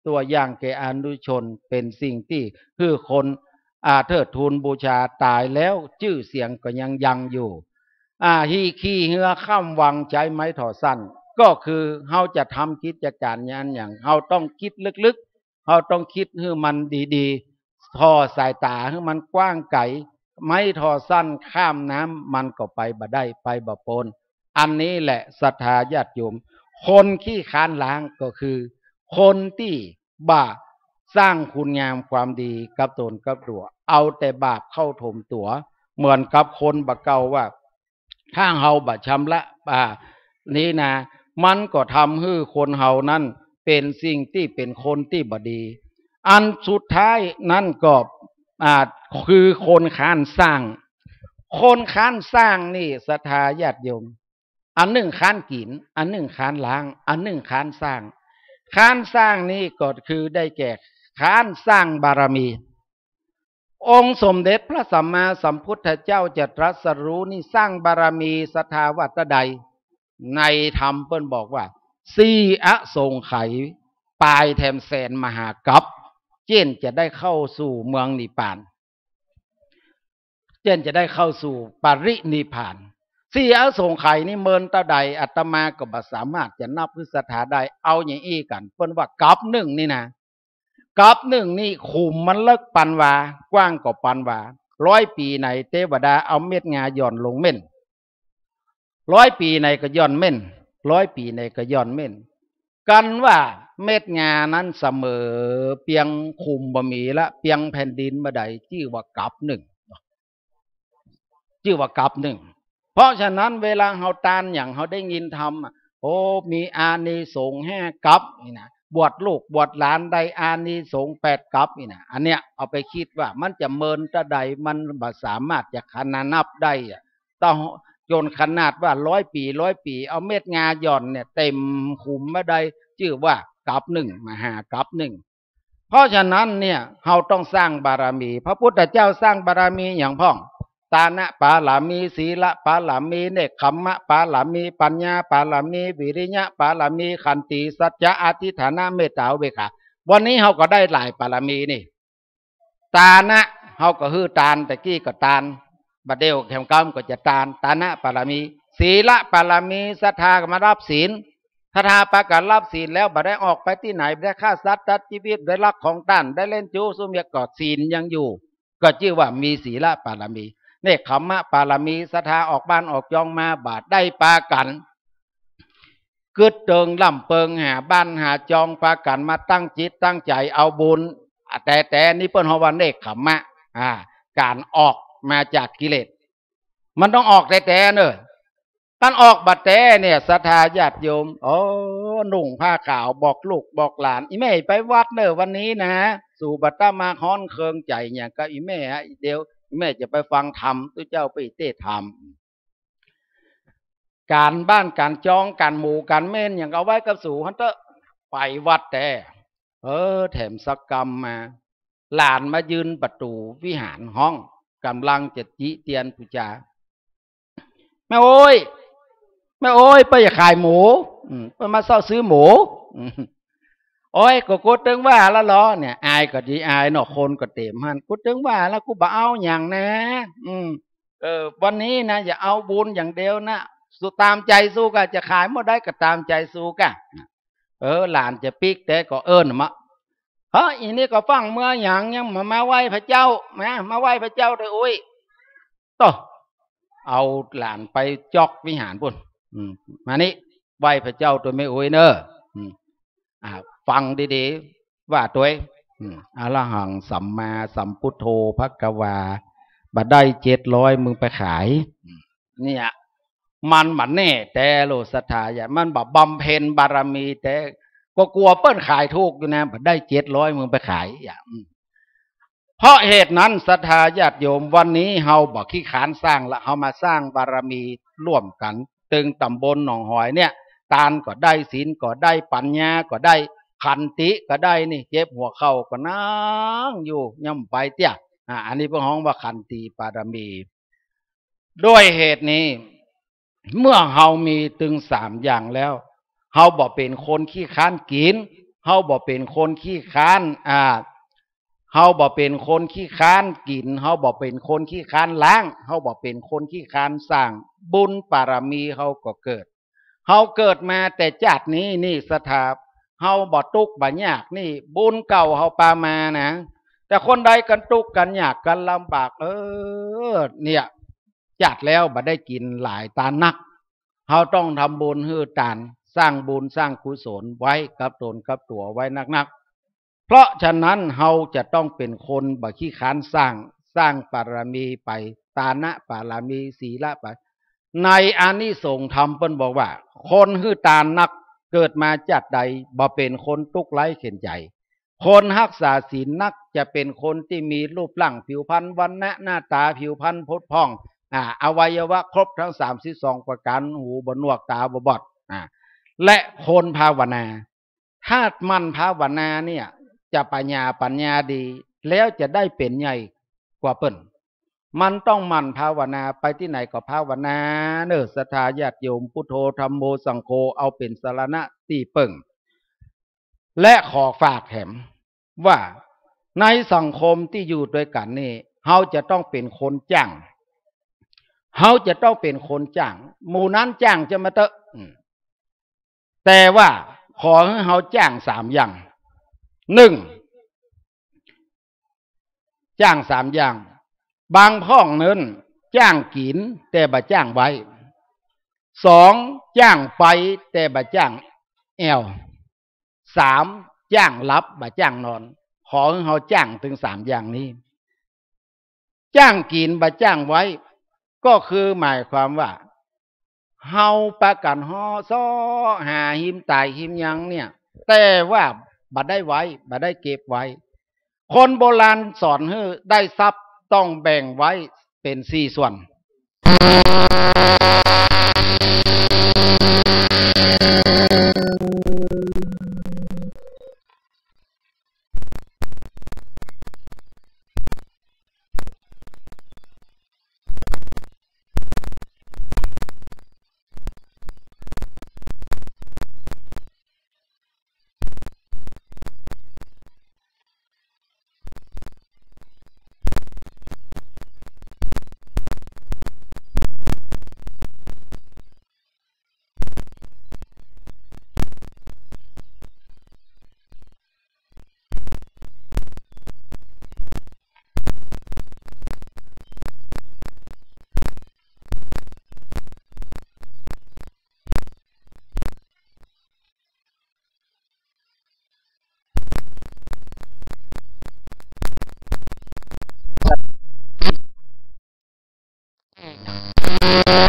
ตัวอย่างแก่อนุชนเป็นสิ่งที่คือคนเทิดทูนบูชาตายแล้วชื่อเสียงก็ยังอยู่ฮีขี้เหือข้ามวังใจไม้ถอสั้นก็คือเฮาจะทำกิจการงานอย่างเฮาต้องคิดลึกๆเฮาต้องคิดให้มันดีๆทอสายตาให้มันกว้างไกลไม้ทอสั้นข้ามน้ำมันก็ไปบ่ได้ไปบ่ปนอันนี้แหละศรัทธาญาติโยมคนขี้ค้านล้างก็คือคนที่สร้างคุณงามความดีกับตนกับตัวเอาแต่บาปเข้าถมตัวเหมือนกับคนบะเก่าว่าถ้าเฮาบะชำระนี้นะมันก็ทำให้คนเฮานั้นเป็นสิ่งที่เป็นคนที่บดีอันสุดท้ายนั่นก็คือคนค้านสร้างคนค้านสร้างนี่ศรัทธาญาติโยมอันหนึ่งค้านกินอันหนึ่งค้านล้างอันหนึ่งค้านสร้างค้านสร้างนี่ก็คือได้แก่ค้านสร้างบารมี องค์สมเด็จพระสัมมาสัมพุทธเจ้าจะตรัสรู้นี่สร้างบารมีศรัทธาวัตใดในธรรมเปิ้นบอกว่าสี่อสงไขยปลายแถมแสนมหากัปเจนจะได้เข้าสู่เมืองนิพพานเจนจะได้เข้าสู่ปรินิพพานสี่อสงไขยนี่เมินตาใดอาตมาก็บ่สามารถจะนับหรือศรัทธาได้เอาอย่างอี้กันเปิ้นว่ากัปหนึ่งนี่นะกับหนึ่งนี่ขุมมันเลิกปันวากว้างกว่าปันวา100 ปีในเทวดาเอาเม็ดงาย่อนลงเม่น100 ปีในก็ย่อนเม่น100 ปีในก็ย่อนเม่นกันว่าเม็ดงานั้นเสมอเปียงขุมบ่มีละเปียงแผ่นดินบ่ได้ชื่อว่ากับหนึ่งชื่อว่ากับหนึ่งเพราะฉะนั้นเวลาเฮาตานอย่างเฮาได้ยินธรรมโอ้มีอานิสงส์5 กับนี่นะบวชลูกบวชหลานได้อานิสงส์8 กับนี่นะอันเนี้ยเอาไปคิดว่ามันจะเมินตะใดมันบ่สามารถจะขนานับได้ต้องจนขนาดว่า100 ปีเอาเม็ดงาหย่อนเนี่ยเต็มขุมมาได้ชื่อว่ากับหนึ่งมหากับหนึ่งเพราะฉะนั้นเนี่ยเราต้องสร้างบารมีพระพุทธเจ้าสร้างบารมีอย่างพ่องตานะปาลามีศีละปาลามีเนกขัมมะปาลามีปัญญาปาลามีวิริยะปาลามีขันติสัจจะอธิฐานะเมตตาเวขาวันนี้เราก็ได้หลายปาลามีนี่ตานะเราก็ฮือตานแต่กี้ก็ตานบัดเดียวแขมกำก็จะตานตานะปาลามีศีละปาลามีศรัทธาก็มารับศีลศรัทธาประกาศรับศีลแล้วบัดได้ออกไปที่ไหนได้ฆ่าสัตว์ตัดชีวิตได้ลักของท่านได้เล่นจู้ซุ่มเมียกอดศีลยังอยู่ก็ชื่อว่ามีศีละปาลามีเนกขัมมะปาลามีศรัทธาออกบ้านออกจองมาบาดได้ปากันกึดเติงล่ำเปิงหาบ้านหาจองปากันมาตั้งจิตตั้งใจเอาบุญแต่นี่เปิ้นฮอว่าเนกขัมมะการออกมาจากกิเลสมันต้องออกแต่เนอะการออกบัดแต่เนี่ยศรัทธาญาติโยมโอ้หนุ่งผ้าขาวบอกลูกบอกหลานอีแม่ไปวัดเนอะวันนี้นะสู่บัตตามาค้อนเคืองใจเนี่ยก็อีแม่เดียวแม่จะไปฟังธรรมตัวเจ้าไปเทศธรรมการบ้านการจองการหมู่การเม่นอย่างเอาไว้กับสู่ฮันเตอร์ไปวัดแต่แถมสักกรรมมาหลานมายืนประตูวิหารห้องกำลังจะจิเตียนปูจาแม่โอ้ยไปขายหมูไปมาเศร้าซื้อหมูโอ้ยก็กูตึงว่าแล้วล้อเนี่ยอายก็ดีอายเนาะคนก็เต็มหันกูตึงว่าแล้วกูบ่เอาอย่างนะวันนี้นะอย่าเอาบุญอย่างเดียวนะสู้ตามใจสู้ก็จะขายหมดได้ก็ตามใจสู้กะหลานจะปิกแต่ก็มะอีนี่ก็ฟังเมื่ออย่างยังมาไหว้พระเจ้ามาไหว้พระเจ้าเลยโอ้ยต่อเอาหลานไปจอกวิหารปุ่นมานี่ไหว้พระเจ้าตัวไม่โอ้ยเนอะฟังดีๆว่าตัวอรหังสัมมาสัมพุทโธภควาบัดได้700มึงไปขายเนี่ยมันแน่แต่โลศรัทธาอย่ามันบำเพ็ญบารมีแต่ก็กลัวเปิ้นขายถูกอยู่นะบัดได้700มึงไปขายอย่างเพราะเหตุนั้นศรัทธาญาติโยมวันนี้เฮาบอกขี้ขานสร้างละเฮามาสร้างบารมีร่วมกันตึงตำบลหนองหอยเนี่ยตานก็ได้ศีลก็ได้ปัญญาก็ได้ขันติก็ได้นี่เจ็บหัวเข่าก็นั่งอยู่ย่ำไปเตี้ยอันนี้เพิ่งฮ้องว่าขันติบารมี ด้วยเหตุนี้เมื่อเฮามีถึง3อย่างแล้วเฮาบ่เป็นคนขี้ค้านกินเฮาบ่เป็นคนขี้ค้านเฮาบ่เป็นคนขี้ค้านกินเฮาบ่เป็นคนขี้ค้านล้างเฮาบ่เป็นคนขี้ค้านสร้างบุญบารมีเฮาก็เกิดเฮาเกิดมาแต่ชาตินี้นี่สถาเฮาบ่ทุกข์บ่ยากนี่บุญเก่าเฮาปามานะแต่คนใดกันทุกข์กันยากกันลำบากเนี่ยจัดแล้วบ่ได้กินหลายตานักเฮาต้องทำบุญฮื้อตานสร้างบุญสร้างกุศลไว้กับตนกับตัวไว้นักๆเพราะฉะนั้นเฮาจะต้องเป็นคนบ่ขี้ค้านสร้างบารมีไปตานะบารมีศีละไปในอานิสงส์ธรรมเพิ่นบอกว่าคนฮื้อตานนักเกิดมาจัดใดบ่เป็นคนทุกข์ไร้เข็ญใจคนรักษาศีลนักจะเป็นคนที่มีรูปร่างผิวพรรณวรรณะหน้าตาผิวพรรณผุดผ่องอวัยวะครบทั้ง32ประการหูบ่หนวกตาบ่บอดและคนภาวนาถ้ามันภาวนาเนี่ยจะปัญญาดีแล้วจะได้เป็นใหญ่กว่าเปิ้นมันต้องมันภาวนาไปที่ไหนก็ภาวนาเนอศรัทธาญาติโยมพุทโธธัมโมสังโฆเอาเป็นสรณะที่พึ่งและขอฝากแถมว่าในสังคมที่อยู่ด้วยกันนี่เฮาจะต้องเป็นคนจ้างเฮาจะต้องเป็นคนจ้างหมู่นั้นจ้างจะมาเตอะแต่ว่าขอให้เฮาจ้าง3อย่าง1จ้าง3อย่างบางพ้องเนินจ้างกินแต่บ่จ้างไว้2จ้างไปแต่บ่จ้างแอว3จ้างรับบ่จ้างนอนขอให้เฮาจ้างถึง3อย่างนี้จ้างกินบ่จ้างไว้ก็คือหมายความว่าเฮาประกันฮ้อซ้อหาหิมตายหิมยังเนี่ยแต่ว่าบ่ได้ไว้บ่ได้เก็บไว้คนโบราณสอนให้ได้ทรัพย์ต้องแบ่งไว้เป็น4ส่วน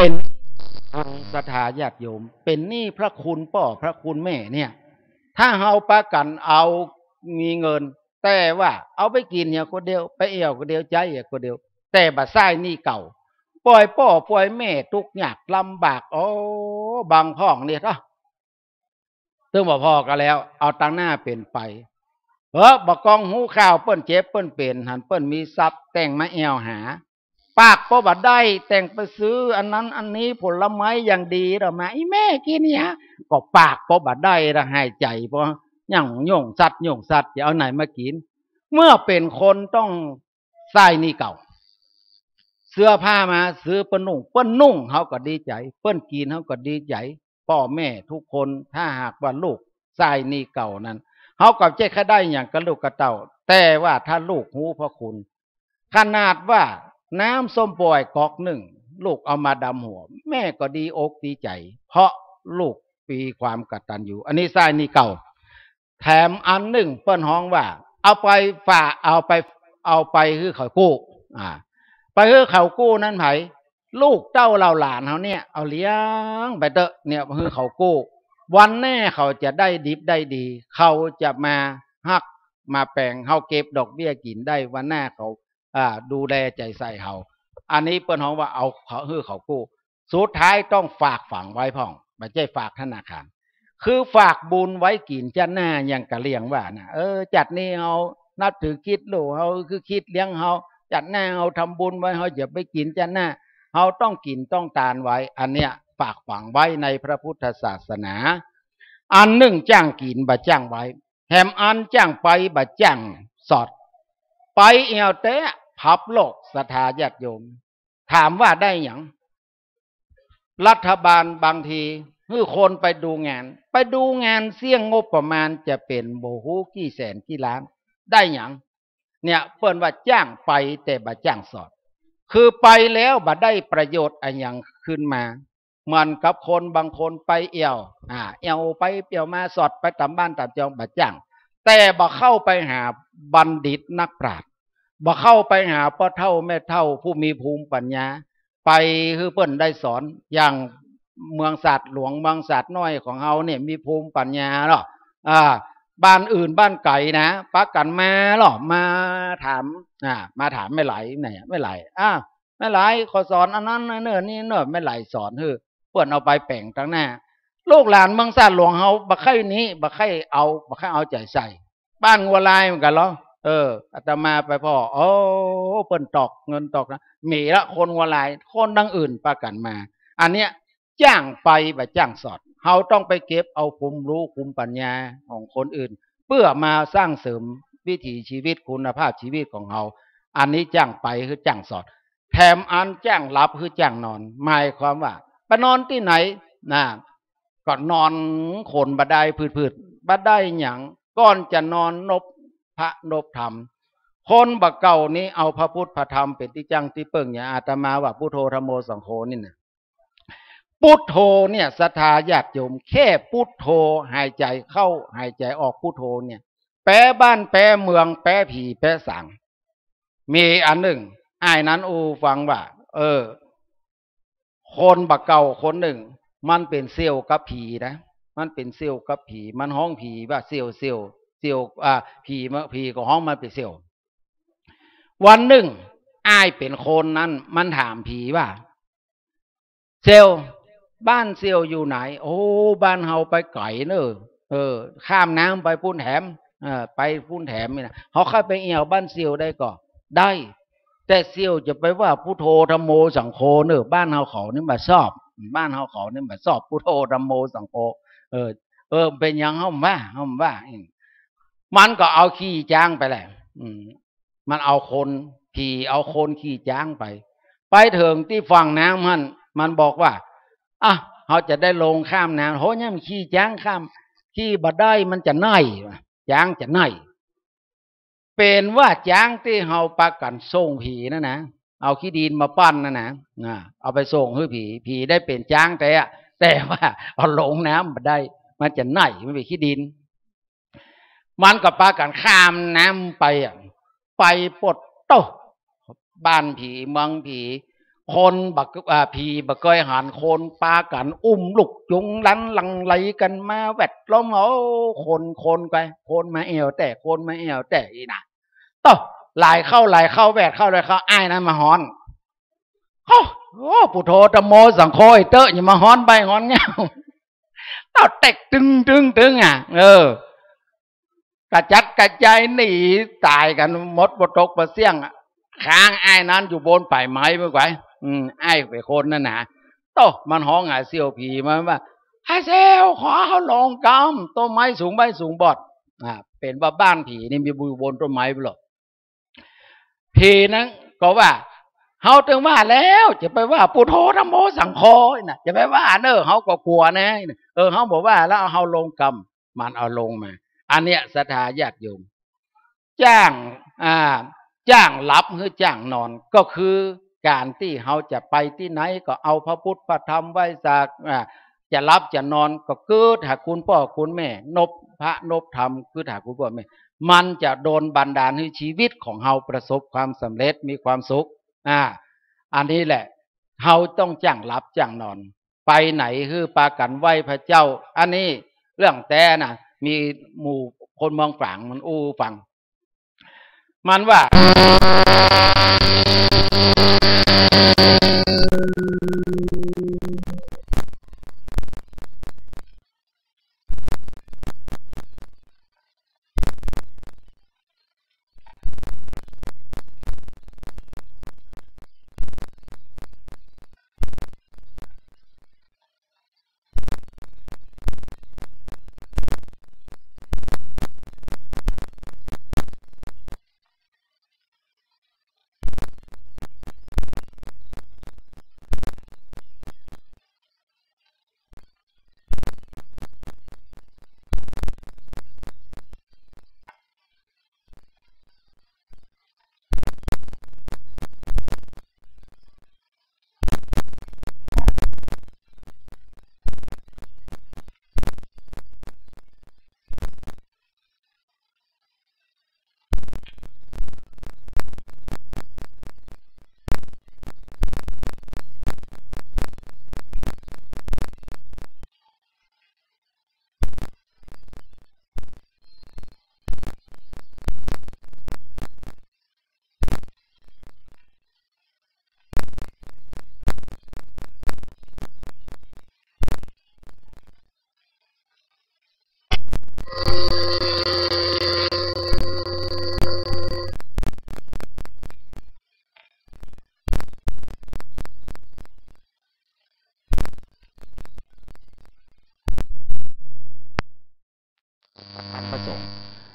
เป็นศรัทธาญาติโยมเป็นหนี้พระคุณพ่อพระคุณแม่เนี่ยถ้าเฮาประกันเอามีเงินแต่ว่าเอาไปกินเนี่ยคนเดียวไปเอี่ยวคนเดียวใจคนเดียวแต่บ่ใช้หนี้เก่าปล่อยพ่อปล่อยแม่ทุกข์ยากลำบากบางพ้องเนี่ยตึงบ่พอก็แล้วเอาตังหน้าเป็นไปบ่กองหูข้าวเปิ้นเจ็บเปิ้นเป็นหันเปิ้นมีทรัพย์แต่งมาแอวหาปากบ่บ่ได้แต่งไปซื้ออันนั้นอันนี้ผลไม้อย่างดีดอกมาอีแม่กินเนี่ยก็ปากบ่บ่ได้ละหายใจเพราะหยังโยงสัตว์จะเอาไหนมากินเมื่อเป็นคนต้องใส่นี่เก่าเสื้อผ้ามาซื้อเปิ้นนุ่งเฮาก็ดีใจเปิ้นกินเฮาก็ดีใจพ่อแม่ทุกคนถ้าหากว่าลูกใส่นี่เก่านั้นเฮาก็จะแค่ได้หยังกับลูกกับเต้าแต่ว่าถ้าลูกฮู้พระคุณขนาดว่าน้ำส้มปล่อยกอกหนึ่งลูกเอามาดำหัวแม่ก็ดีอกดีใจเพราะลูกปีความกตัญญูอันนี้ใส่นี่เก่าแถมอันหนึ่งเปิ้นฮ้องว่าเอาไปฝากเอาไปคือเขากู้ไปคือเขากู้นั้นไผลูกเต้าเราหลานเขาเนี่ยเอาเลี้ยงไปเตอะเนี่ยคือเขากู้วันแน่เขาจะได้ดิบได้ดีเขาจะมาฮักมาแปลงเขาเก็บดอกเบี้ยกินได้วันหน้าเขาดูแลใจใส่เขาอันนี้เปิ้นฮ้องว่าเอาเขาคือเขากู้สุดท้ายต้องฝากฝังไว้พ่องไม่ใช่ฝากธนาคารคือฝากบุญไว้กินจัดหน้าอย่างกะเลี้ยงว่านะจัดนี่เฮานับถือคิดลูกเฮาคือคิดเลี้ยงเฮาจัดหน้าเฮาทำบุญไว้เฮาอย่าไปกินจัดหน้า เราต้องกินต้องทานไว้อันเนี้ยฝากฝังไว้ในพระพุทธศาสนาอันหนึ่งจ้างกินบ่จ้างไว้แถมอันจ้างไปบ่จ้างสอดไปเอวเตะพับโลกศรัทธาญาติโยมถามว่าได้หยังรัฐบาลบางทีคือคนไปดูงานเสี่ยงงบประมาณจะเป็นโบหูกี่แสนกี่ล้านได้หยังเนี่ยเปิ้นว่าจ้างไปแต่บ่จ้างสอดคือไปแล้วบ่ได้ประโยชน์อะไรอย่างขึ้นมาเหมือนกับคนบางคนไปเอี่ยวไปเปี่ยวมาสอดไปตามบ้านตามจองบ่จ้างแต่บ่เข้าไปหาบัณฑิตนักปราชญ์บ่เข้าไปหาพ่อเฒ่าแม่เฒ่าผู้มีภูมิปัญญาไปคือเปิ้นได้สอนอย่างเมืองศาสตร์หลวงเมืองศาสตร์น้อยของเฮาเนี่ยมีภูมิปัญญาเนาะบ้านอื่นบ้านไก่นะปักกันมาหรอมาถามไม่ไหลไหนไม่ไหลไม่ไหลขอสอนอันนั้นเนอนี่เนอไม่ไหลสอนเพื่อนเอาไปแป่งตั้งหน้าลูกหลานเมืองศาสตร์หลวงเฮาบักไข่นี้บักไข่เอาใจใส่บ้านงัวลายเหมือนกันเหรออาตมาไปพ่อเปิ้นตอกเงินตอกนะมีละคนงัวลายคนดังอื่นปักกันมาอันเนี้ยจ้างไปแบบจ้างสอดเฮาต้องไปเก็บเอาภูมิรู้ภูมิปัญญาของคนอื่นเพื่อมาสร้างเสริมวิถีชีวิตคุณภาพชีวิตของเฮาอันนี้จ้างไปคือจ้างสอดแถมอันจ้างหลับคือจ้างนอนหมายความว่าไปนอนที่ไหนก็นอนคนบ่ได้พืดบ่ได้หยังก่อนจะนอนนบพระนบธรรมคนบักเก่านี้เอาพระพุทธพระธรรมเป็นที่จังที่เปิ่งอย่าอาตมาว่าพุทโธธัมโมสังโฆนี่นะพุทโธเนี่ยศรัทธาญาติโยมแค่พุทโธหายใจเข้าหายใจออกพุทโธเนี่ยแปรบ้านแปรเมืองแปรผีแปรสังมีอันหนึ่งอ้ายนั้นฟังว่าคนบักเก่าคนหนึ่งมันเป็นเซี่ยวกับผีนะมันเป็นเซี่ยวกับผีมันห้องผีว่าเซี่ยวผีก็ห้องมันเป็นเซี่ยววันหนึ่งอ้ายเป็นคนนั้นมันถามผีว่าเซี่ยวบ้านเซี่ยวอยู่ไหนบ้านเฮาไปไกลเนอะข้ามน้ำไปพุ่นแถมไปพุ่นแถมนี่นะเขาเข้าไปเอี่ยวบ้านเซี่ยวได้ก็ได้แต่เซี่ยวจะไปว่าพุทโธธัมโมสังโฆเนอะบ้านเฮาเขานี่มาชอบบ้านเฮาเขานี่มาชอบพุทโธธัมโมสังโฆเป็นยังเฮาว่ามันก็เอาขี้จ้างไปแหละมันเอาคนขี่จ้างไปถึงที่ฝั่งน้ำมันบอกว่าเขาจะได้ลงข้ามน้ำโหเนี่ยมันขี่จ้างข้ามขี่บ่ได้มันจะไหนจ้างจะไหนเป็นว่าจ้างที่เขาประกันส่งผีนะเอาขี้ดินมาปั้นนะเอาไปส่งให้ผีได้เป็นจ้างแต่ว่าเอาลงน้ำบ่ได้มันจะไหนไม่เป็นขี้ดินมันก็ประกันข้ามน้ำไปปลดโตบ้านผีเมืองผีคนผีบักเกยหันคนปากันลูกจุงลันลังไหลกันมาแวดล้อมคนไปคนมาเอวแต่คนมาเอวแต่อีน่ะโตไหลเข้าแวดเข้าอ้ายนั้นมาฮ้อนพุทโธธัมโมสังโฆเตอะอย่ามาฮ้อนใบฮ้อนเงาเต้าเต็กตึงกระจัดกระจายหนีตายกันหมดบ่ตกบ่เสี่ยงค้างอ้ายนั้นอยู่บนป่ายไม้เมื่อไงอ้ายไปคนนั่นนะโตมันห้องเสี่ยวผีมาว่าให้เสี่ยวขอเขาลงกำต้นไม้สูงบอดเป็นว่าบ้านผีนี่มีอยู่บนต้นไม้หรอกผีนั้นก็ว่าเขาถึงว่าแล้วจะไปว่าพุทโธธัมโมสังโฆน่ะจะไปว่าเขาก็กลัวนะเขาบอกว่าแล้วเขาลงกำมันเอาลงมาอันเนี้ยศรัทธาญาติโยมจ้างหลับหรือจ้างนอนก็คือการที่เขาจะไปที่ไหนก็เอาพระพุทธพระธรรมไว้สักจะหลับจะนอนก็คือถ้าคุณพ่อคุณแม่นบพระนบธรรมคือถ้าคุณพ่อแม่มันจะโดนบันดาลให้ชีวิตของเราประสบความสำเร็จมีความสุขอันนี้แหละเราต้องจ้างหลับจ้างนอนไปไหนคือปากันไหวพระเจ้าอันนี้เรื่องแต่นะมีหมู่คนเมืองฝางมันฟังมันว่า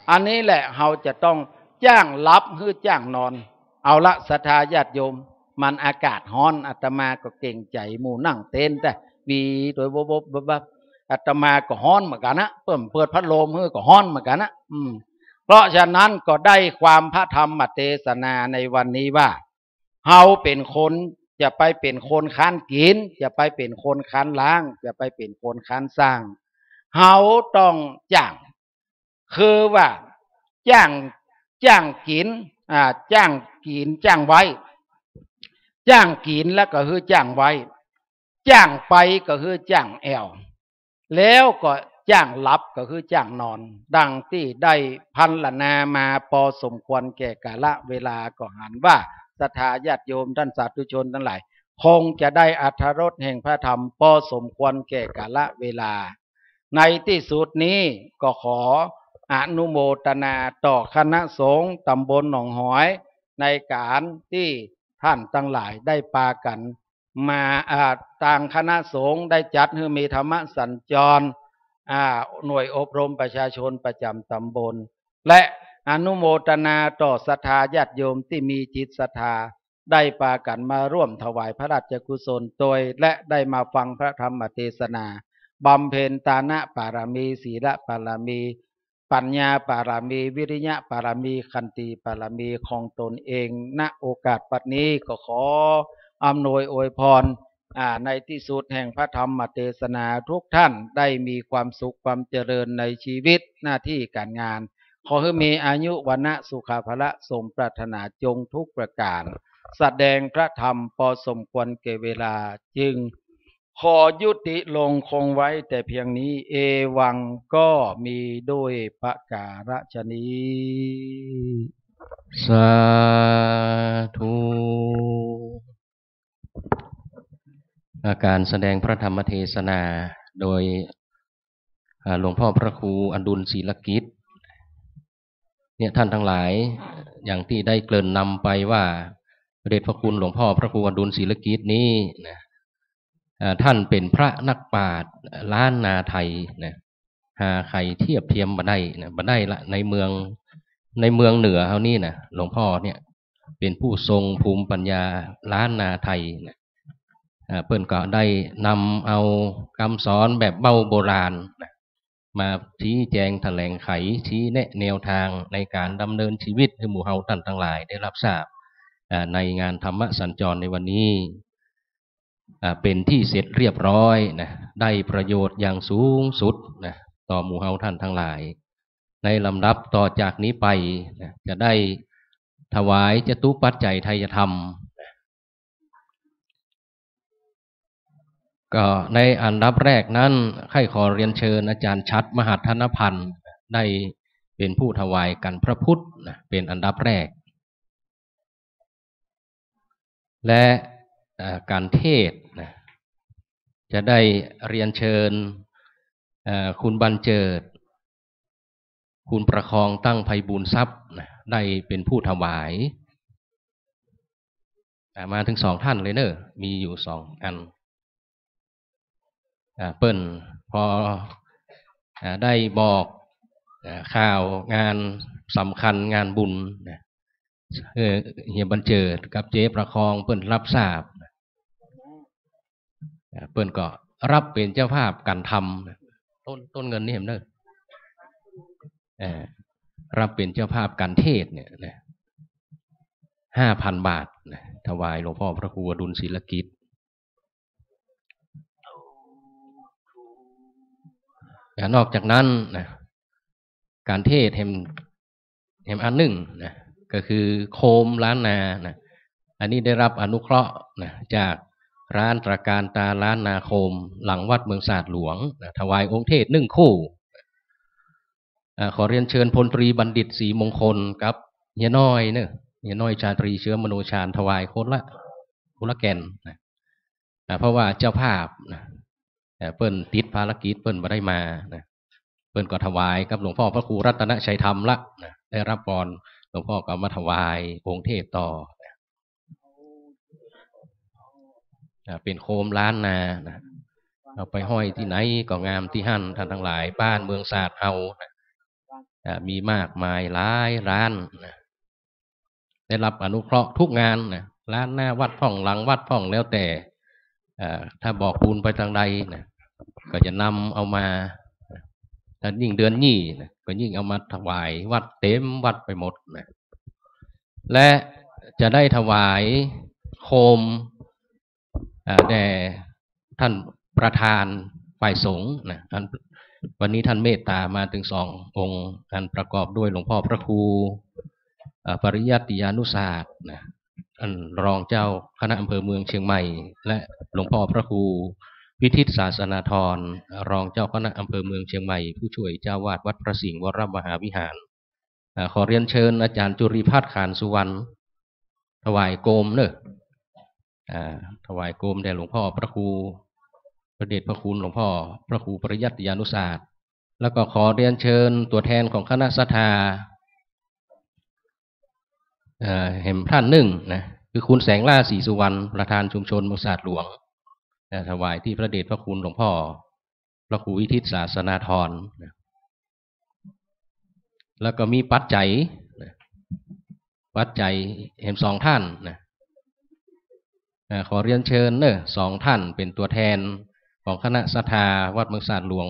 อันนี้แหละเราจะต้องจ้างรับหรือจ้างนอนเอาละศรัทธาญาติโยมมันอากาศร้อนอาตมาก็เก่งใจหมู่นั่งเต้นแต่วีโดยบบอาตมาก็ร้อนเหมือนกันนะเปิดพัดลมเฮ้ก็ร้อนเหมือนกันนะเพราะฉะนั้นก็ได้ความพระธรรมเทศนาในวันนี้ว่าเฮาเป็นคนจะไปเป็นคนค้านกินจะไปเป็นคนค้านล้างจะไปเป็นคนค้านสร้างเฮาต้องจ้างคือว่าจ้างกินจ้างกินจ้างไว้จ้างกินแล้วก็คือจ้างไว้จ้างไปก็คือจ้างแอวแล้วก็จ้างหลับก็คือจ้างนอนดังที่ได้พันละนามาพอสมควรแก่กาลเวลาก็หันว่าศรัทธาญาติโยมท่านสาธุชนทั้งหลายคงจะได้อรรถรสแห่งพระธรรมพอสมควรแก่กาลเวลาในที่สุดนี้ก็ขออนุโมทนาต่อคณะสงฆ์ตำบลหนองหอยในการที่ท่านทั้งหลายได้ปากันมาต่างคณะสงฆ์ได้จัดให้มีธรรมสัญจรหน่วยอบรมประชาชนประจำตำบลและอนุโมทนาต่อศรัทธาญาติโยมที่มีจิตศรัทธาได้ปากันมาร่วมถวายพระราชกุศลโดยและได้มาฟังพระธรรมเทศนาบำเพ็ญตานะปารมีศีลปารมีปัญญาปารมีวิริยะปารมีขันติปารมีของตนเองณโอกาสปัจจุบันนี้ก็ขออำนวยอวยพรในที่สุดแห่งพระธรรมเทศนาทุกท่านได้มีความสุขความเจริญในชีวิตหน้าที่การงานขอให้มีอายุวันนะสุขภละสมปรารถนาจงทุกประการแสดงพระธรรมพอสมควรแก่เวลาจึงขอยุติลงคงไว้แต่เพียงนี้เอวังก็มีด้วยประการฉนี้สาธุการแสดงพระธรรมเทศนาโดยหลวงพ่อพระครูอดุลศีลกิจเนี่ยท่านทั้งหลายอย่างที่ได้เกริ่นนำไปว่าเดชพระคุณหลวงพ่อพระครูอดุลศีลกิจนี้นะท่านเป็นพระนักปราชญ์ล้านนาไทยนะหาใครเทียบเทียมมาได้ละในเมืองเหนือเขานี่นะหลวงพ่อเนี่ยเป็นผู้ทรงภูมิปัญญาล้านนาไทยนะเพิ่นก็ได้นำเอาคำสอนแบบเบ้าโบราณนะมาชี้แจงแถลงไขชี้แนะแนวทางในการดำเนินชีวิตให้หมู่เฮาท่านทั้งหลายได้รับทราบในงานธรรมสัญจรในวันนี้เป็นที่เสร็จเรียบร้อยนะได้ประโยชน์อย่างสูงสุดนะต่อหมู่เฮาท่านทั้งหลายในลำดับต่อจากนี้ไปนะจะได้ถวายจตุปัจจัยไทยธรรมก็ในอันดับแรกนั้นข้าขอเรียนเชิญอาจารย์ชัดมหาธนพันธ์ได้เป็นผู้ถวายกันพระพุทธนะเป็นอันดับแรกและการเทศนะจะได้เรียนเชิญคุณบรรเจิดคุณประคองตั้งไพบูลย์ทรัพย์นะได้เป็นผู้ถวายมาถึง2ท่านเลยเนอะมีอยู่2อันเปิ้นพอได้บอกข่าวงานสำคัญงานบุญเฮียบรรเจิดกับเจ๊ประคองเปิ้นรับทราบเปิ้นก็รับเป็นเจ้าภาพการทำต้นเงินนี่เห็นเนอะรับเป็นเจ้าภาพการเทศเนี่ยนะ 5,000 บาทนะถวายหลวงพ่อพระครูอดุลศีลกิจนอกจากนั้นนะการเทศแห่งอันหนึ่งนะก็คือโคมล้านนานะอันนี้ได้รับอนุเคราะห์นะจากร้านตระการตาล้านนาโคมหลังวัดเมืองศาสตร์หลวงนะถวายองค์เทศ1 คู่ขอเรียนเชิญพลตรีบัณฑิตศรีมงคลกับเฮียน้อยเนอะเฮียน้อยชาตรีเชื้อมโนชาญถวายคนละแก่นนะเพราะว่าเจ้าภาพนะเปิ้นติดภารกิจเปิ้นบ่ได้มานะเปิ้นก็ถวายกับหลวงพ่อพระครูรัตนชัยธรรมละนะได้รับพรหลวงพ่อก็มาถวายองค์เทศต่อเป็นโคมล้านนานะเอาไปห้อยที่ไหนก็งามที่หั่นท่านทั้งหลายบ้านเมืองศาสตร์เฮานะ มีมากมายหลายร้านนะได้รับอนุเคราะห์ทุกงานนะร้านหน้าวัดพ่องหลังวัดพ่องแล้วแต่ถ้าบอกบุญไปทางใดนะก็จะนำเอามาถ้ายิ่งเดือนยี่นะก็ยิ่งเอามาถวายวัดเต็มวัดไปหมดนะและจะได้ถวายโคมแด่ท่านประธานฝ่ายสงฆ์นะวันนี้ท่านเมตตามาถึง2 องค์อันประกอบด้วยหลวงพ่อพระครูปริยัติยานุศาสตร์นะอันรองเจ้าคณะอำเภอเมืองเชียงใหม่และหลวงพ่อพระครูวิทิตศาสนาธรรองเจ้าคณะอำเภอเมืองเชียงใหม่ผู้ช่วยเจ้าวาดวัดพระสิงห์วรมหาวิหารขอเรียนเชิญอาจารย์จุริภัทรขานสุวรรณถวายโกมเนอะถวายโกมแด่หลวงพ่อพระครูพระเดชพระคุณหลวงพ่อพระครูปริยัติยานุศาสตร์แล้วก็ขอเรียนเชิญตัวแทนของคณะศรัทธาเห็นท่านหนึ่งนะคือคุณแสงล่าศรีสุวรรณประธานชุมชนเมืองศาสตร์หลวงถวายที่พระเดชพระคุณหลวงพ่อพระครูวิทิตศาสนาธรนะแล้วก็มีปัจจัยเห็น2 ท่านนะขอเรียนเชิญเนอะ2 ท่านเป็นตัวแทนของคณะศรัทธาวัดเมืองศาสตร์หลวง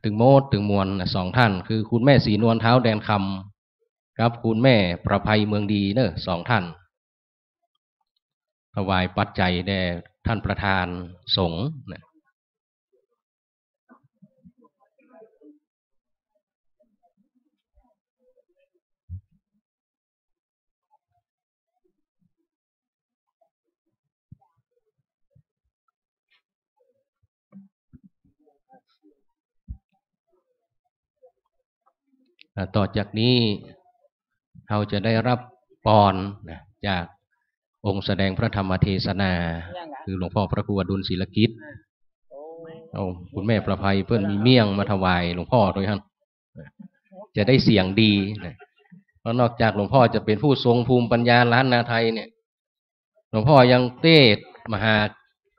ตึงโมดตึงมวล2 ท่านคือคุณแม่ศรีนวลเท้าแดนคำกับคุณแม่ประภัยเมืองดีเนอะ2 ท่านถวายปัจจัยแด่ท่านประธานสงฆ์นะต่อจากนี้เราจะได้รับพรนะจากองค์แสดงพระธรรมเทศนาคือหลวงพ่อพระครูอดุลศิลกิจคุณแม่ประภัยเพื่อนมีเมี่ยงมาถวายหลวงพ่อด้วยครับจะได้เสียงดีนะเพราะนอกจากหลวงพ่อจะเป็นผู้ทรงภูมิปัญญาล้านนาไทยเนี่ยหลวงพ่อยังเทศมหา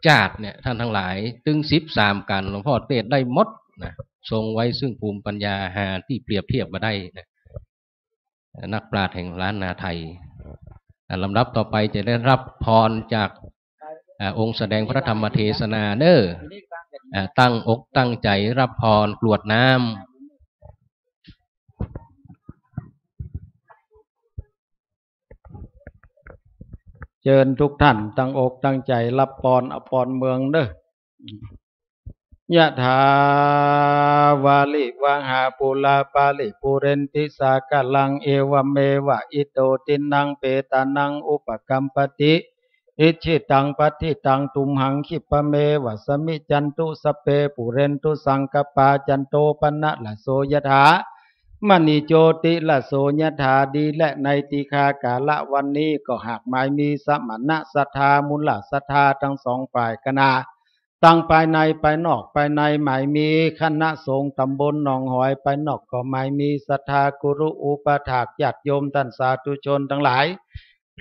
จาตุเนี่ยท่านทั้งหลายตึง13 กันหลวงพ่อเทศได้หมดนะทรงไว้ซึ่งภูมิปัญญาหาที่เปรียบเทียบมาได้นะนักปราชญ์แห่งล้านนาไทยลำดับต่อไปจะได้รับพรจากองค์แสดงพระธรรมเทศนาเด้อตั้งอกตั้งใจรับพรกรวดน้ำเชิญทุกท่านตั้งอกตั้งใจรับพรอภรเมืองเด้อยะถาวาลิวหาปุลาปาลิปุเรนติสากลังเอวเมวะอิโตตินังเปตานังอุปกัมปติอิชิตังปัฏฐิตังตุมหังคิปะเมวะสมิจันตุสเปปุเรนตุสังกปาจันโตปนะละโสยถามณีโจติละโสยถาดีและในติคากาละวันนี้ก็หากหมายมีสมณะศรัทธามุลศรัทธาทั้ง2 ฝ่ายกนาตั้งภายในภายนอกภายในหมายมีคณะสงฆ์ตำบลหนองหอยภายนอกก็หมายมีศรัทธากุรุอุปถากญาติโยมท่านสาธุชนทั้งหลาย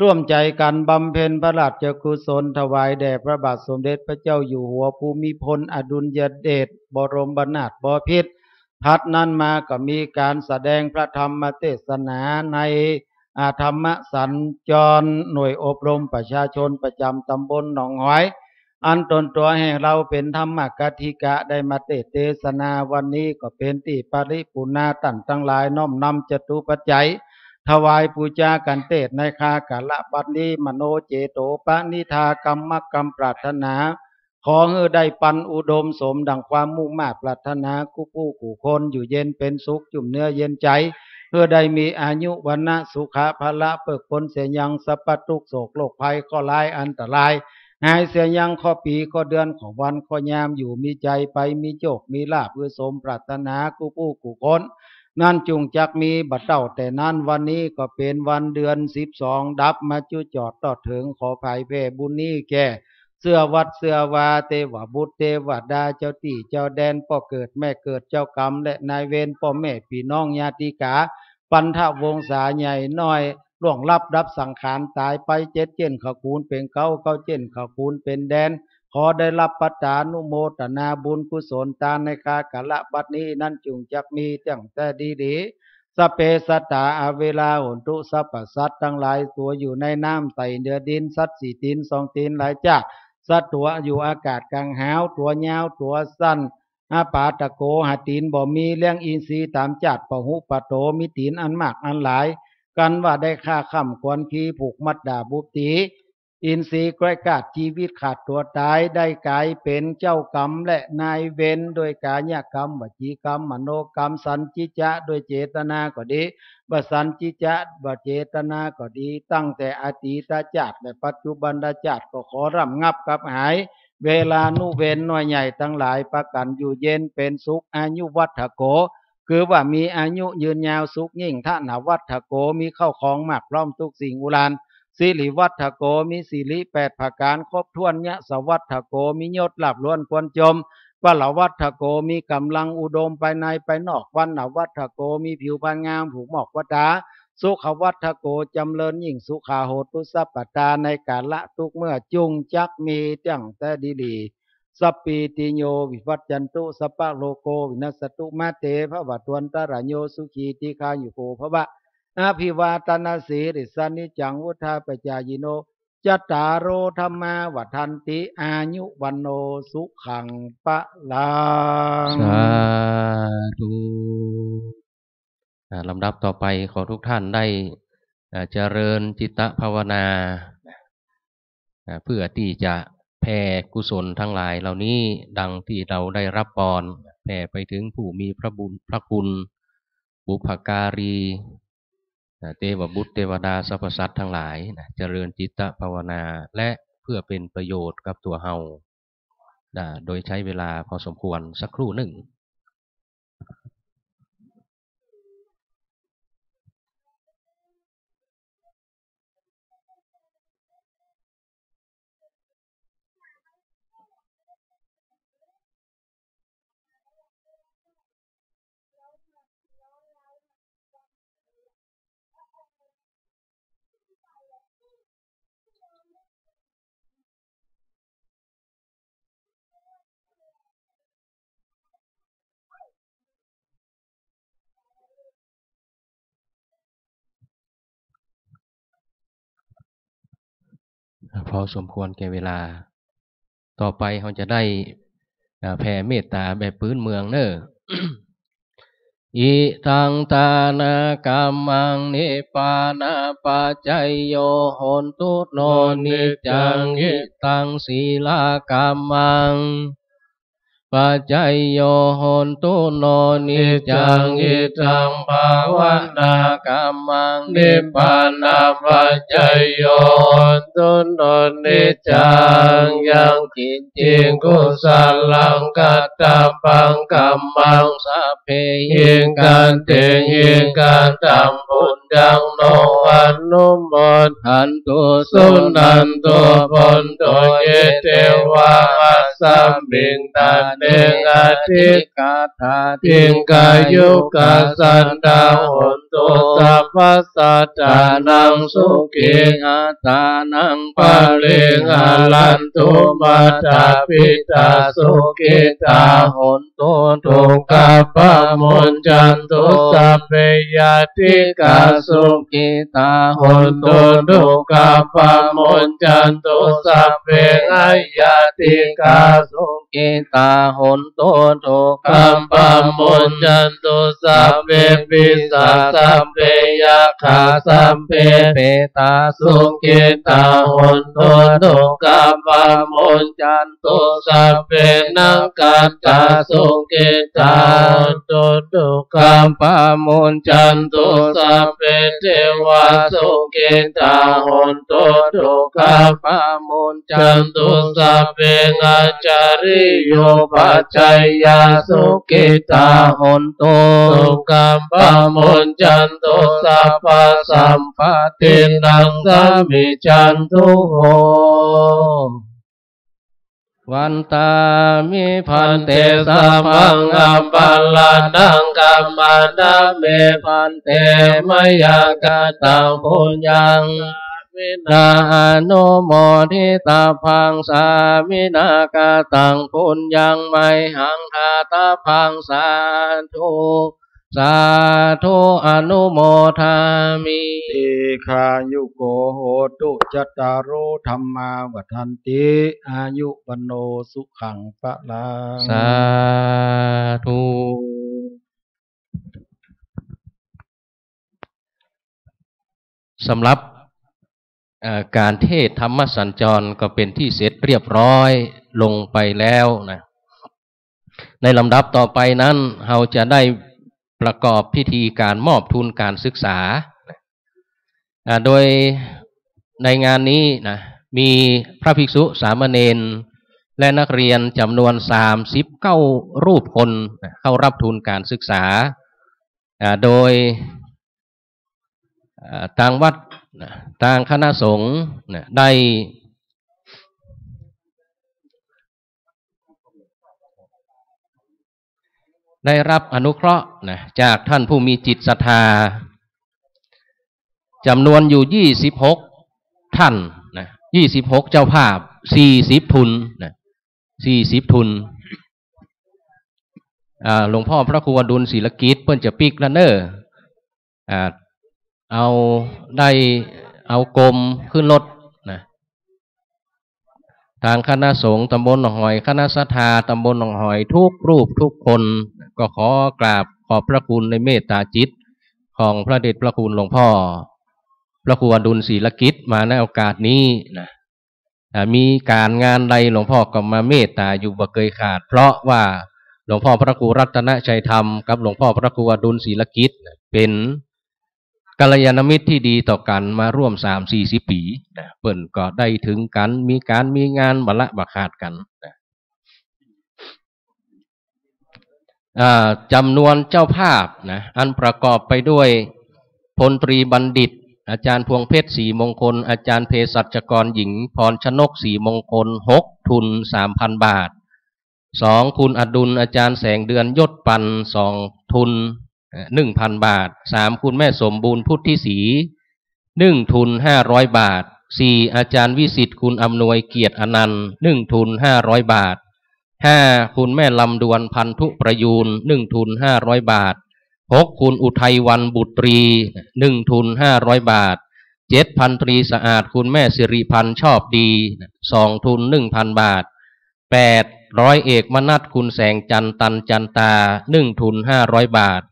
ร่วมใจกันบำเพ็ญพระราชกุศลถวายแด่พระบาทสมเด็จพระเจ้าอยู่หัวภูมิพลอดุลยเดชบรมนาถบพิตรพัดนั้นมาก็มีการแสดงพระธรรมเทศนาในธรรมสัญจรหน่วยอบรมประชาชนประจำตำบลหนองหอยอันตนตัวแห่งเราเป็นธรรมกถิกะได้มาเทศนาวันนี้ก็เป็นที่ปริปุณาตั้นทั้งหลายน้อมนำจตุปัจจัยถวายปูจากันเทศในคากาละบัดนี้มโนเจโตปณิธากรรมกรรมปรารถนาขอให้ได้ปันอุดมสมดังความมุ่งมา่ปรารถนาคู่ผู้คู่คนอยู่เย็นเป็นสุขจุ่มเนื้อเย็นใจเพื่อได้มีอายุวันนะสุขะพละเปิกพ้นเสียยังสัพพทุกโศกโรคภัยข้อร้ายอันตรายหายเสียยังข้อปีข้อเดือนข้อวันข้อยามอยู่มีใจไปมีโจกมีลาภเพื่อสมปรารถนาคู่ผู้คู่คนนั่นจุงจักมีบัดเต่าแต่นั้นวันนี้ก็เป็นวันเดือน12ดับมาจุจอดต่อถึงขอภัยแผ่บุญนี้แก่เสื้อวัดเสื้อวาเทวบุตรเทวดาเจ้าที่เจ้าแดนพ่อเกิดแม่เกิดเจ้ากรรมและนายเวรพ่อแม่พี่น้องญาติกาปันทวงศาใหญ่น้อยล่วงลับดับสังขารตายไป7 เจ็ดขคูณเป็นเก้าเจ็ดขคูณเป็นแดน ขอได้รับปัจจานุโมทนาบุญกุศลตามในกาลละบัดนี้นั้นจุงจักมีตั้งแต่ดีสเปสัตตาอเวลาหุนทุสัพพสัตทั้งหลายตัวอยู่ในน้ำไต่เดือดินสัตว์สี่ตีนสองตีนหลายจากสัตว์ตัวอยู่อากาศกลางหาวตัวยาวตัวสั้นอาปาตะโกหาตีนบ่มีเลี้ยงอินทรีย์ตามจัดปะหุปะโตมีตีนอันมากอันหลายกันว่าได้ฆ่าค่ำควรคีผูกมัดดาบุตีอินทรีย์ใกล้กาดชีวิตขาดตัวตายได้กลายเป็นเจ้ากรรมและนายเวรโดยกายกรรมวจีกรรมมโนกรรมสันจิจะโดยเจตนาก็ดีบสันจิจะบเจตนาก็ดีตั้งแต่อดีตชาติและปัจจุบันชาติก็ขอรำงับกับหายเวลานุเวนน้อยใหญ่ทั้งหลายประกันอยู่เย็นเป็นสุขอายุวัฏโกคือว่ามีอายุยืนยาวสุขยิ่งท่านวัฏโกมีเข้าของมากพร้อมทุกสิ่งอุรานสิริวัฏโกมีสิริ8ประการครบถ้วนยะสวัฏโกมียศลาภล้วนควรชมปะละวัฏโกมีกำลังอุดมไปในไปนอกวันวัฏโกมีผิวพรรณงามผูกหมอกวัฏฏาสุขวัฏโกจำเริญยิ่งสุขาโหตุสัพพตาในกาละทุกเมื่อจุงจักมีตั้งแต่ดีสัพปีติโยวิวัจจันตุสัพพะโลโกวินัสตุมาเตภวตวันตรโยสุขีติคายุโกภวะอภิวาตนาสีริสานิจังวุธาปจายโนจัตตารโอธรรมาวัฏันติอายุวันโนสุขังปะลังสาธุลำดับต่อไปขอทุกท่านได้เจริญจิตตภาวนาเพื่อที่จะแผ่กุศลทั้งหลายเหล่านี้ดังที่เราได้รับพรแผ่ไปถึงผู้มีพระบุญพระคุณบุพการีเทวบุตรเทวดาสรรพสัตว์ทั้งหลายเจริญจิตตภาวนาและเพื่อเป็นประโยชน์กับตัวเฮาโดยใช้เวลาพอสมควรสักครู่หนึ่งพอสมควรแก่เวลาต่อไปเราจะได้แผ่เมตตาแบบพื้นเมืองเนอะ อิทังตานากรรมังนิพพานาปัจจยโยโหนตุโนนิจังอิทังศีลากรรมังปัจจยโยโหนตุโนนิจังอิทังภาวนากรรมังนิพพานาปัจจยโยโหนตุโนนิจังยังกิจจิกุสลังกัตตปังกัมมังสัพเพหิกันเตหิกันตัมปุญญังโนอนุโมทันตุสุนันตุปนโตเยเทวะสัมมิงตันเนงอธิกาธาทิงกายุกาสันดาหนตุสัพพสัตตานังสุขิอาตานังปะเลงาลันตุมาตาปิตาสุขิตาหนตุทุกขปะมุญจันตุสัพเพยติกาสุขิตาหนตุทุกขปะมุญจันตุสัพเพยติกาสุขิตาหนตุทุกขปะมุญจันตุสัพเพปิสาสัพเพยาคาสัพเพเปตาสุขิตาหนตุทุกขปะมุญจันตุสัพเพนังกัตตาสุขิตาหนตุทุกขปะมุญจันตุสัพเพเทวาสุขิตาหนตุทุกขปะมุญจันตุสัพเพอาจาริโยปัจจยาสุขิตาหนตุทุกขปะมุญจันตุสัพพสัมปตินังสามิจันตุโหวันตามิพันเตสัพพังอัปปะลานังกัมมันดาเมพันเตมยังกตังปุญญัง มินาอนุโมทิตาพังสามินากาตังปุญญังไมหังทาตาพังสาธุสาธุอนุโมทามิติขายุโกโหตุจัตตารโอธรรมาวัฏันติอายุวันโนสุขังปะลังสาธุสำหรับการเทศธรรมสัญจรก็เป็นที่เสร็จเรียบร้อยลงไปแล้วนะในลำดับต่อไปนั้นเราจะได้ประกอบพิธีการมอบทุนการศึกษาโดยในงานนี้นะมีพระภิกษุสามเณรและนักเรียนจำนวน39รูปคนเข้ารับทุนการศึกษาโดยทางวัดทางคณะสงฆ์ได้รับอนุเคราะห์จากท่านผู้มีจิตศรัทธาจำนวนอยู่26ท่าน26เจ้าภาพ40ทุน40ทุนหลวงพ่อพระครูอดุลศิลกิจเพิ่นจะปิกแล้วเน้อเอากรมขึ้นรถนะทางคณะสงฆ์ตำบลหนองหอยคณะศรัทธาตำบลหนองหอยทุกรูปทุกคนก็ขอกราบขอบพระคุณในเมตตาจิตของพระเดชพระคุณหลวงพ่อพระครูอดุลศิลกิจมาในโอกาสนี้นะมีการงานใดหลวงพ่อก็มาเมตตาอยู่บ่เคยขาดเพราะว่าหลวงพ่อพระครูรัตนชัยธรรมกับหลวงพ่อพระครูอดุลศิลกิจเป็นกัลยาณมิตรที่ดีต่อกันมาร่วม 3-40 ปีเปิ้นก็ได้ถึงกันมีงานบ่ละบ่ขาดกันจำนวนเจ้าภาพอันประกอบไปด้วยพลตรีบัณฑิตอาจารย์พวงเพชรศรีมงคลอาจารย์เภสัชกรหญิงพรชนกศรีมงคล6ทุน 3,000 บาท2คุณอดุลอาจารย์แสงเดือนยศปัน2ทุน1,000 บาท3คุณแม่สมบูรณ์พุทธิศรี1ทุน500 บาท4อาจารย์วิสิทธิ์คุณอำนวยเกียรติอนันต์1ทุน500 บาท5คุณแม่ลำดวนพันธุประยูน1ทุน500 บาท6คุณอุทัยวันบุตรี1ทุน500 บาท7พันตรีสะอาดคุณแม่สิริพันธ์ชอบดี2ทุน 1,000 บาท8ร้อยเอกมนัสคุณแสงจันตันจันตา1ทุน500 บาท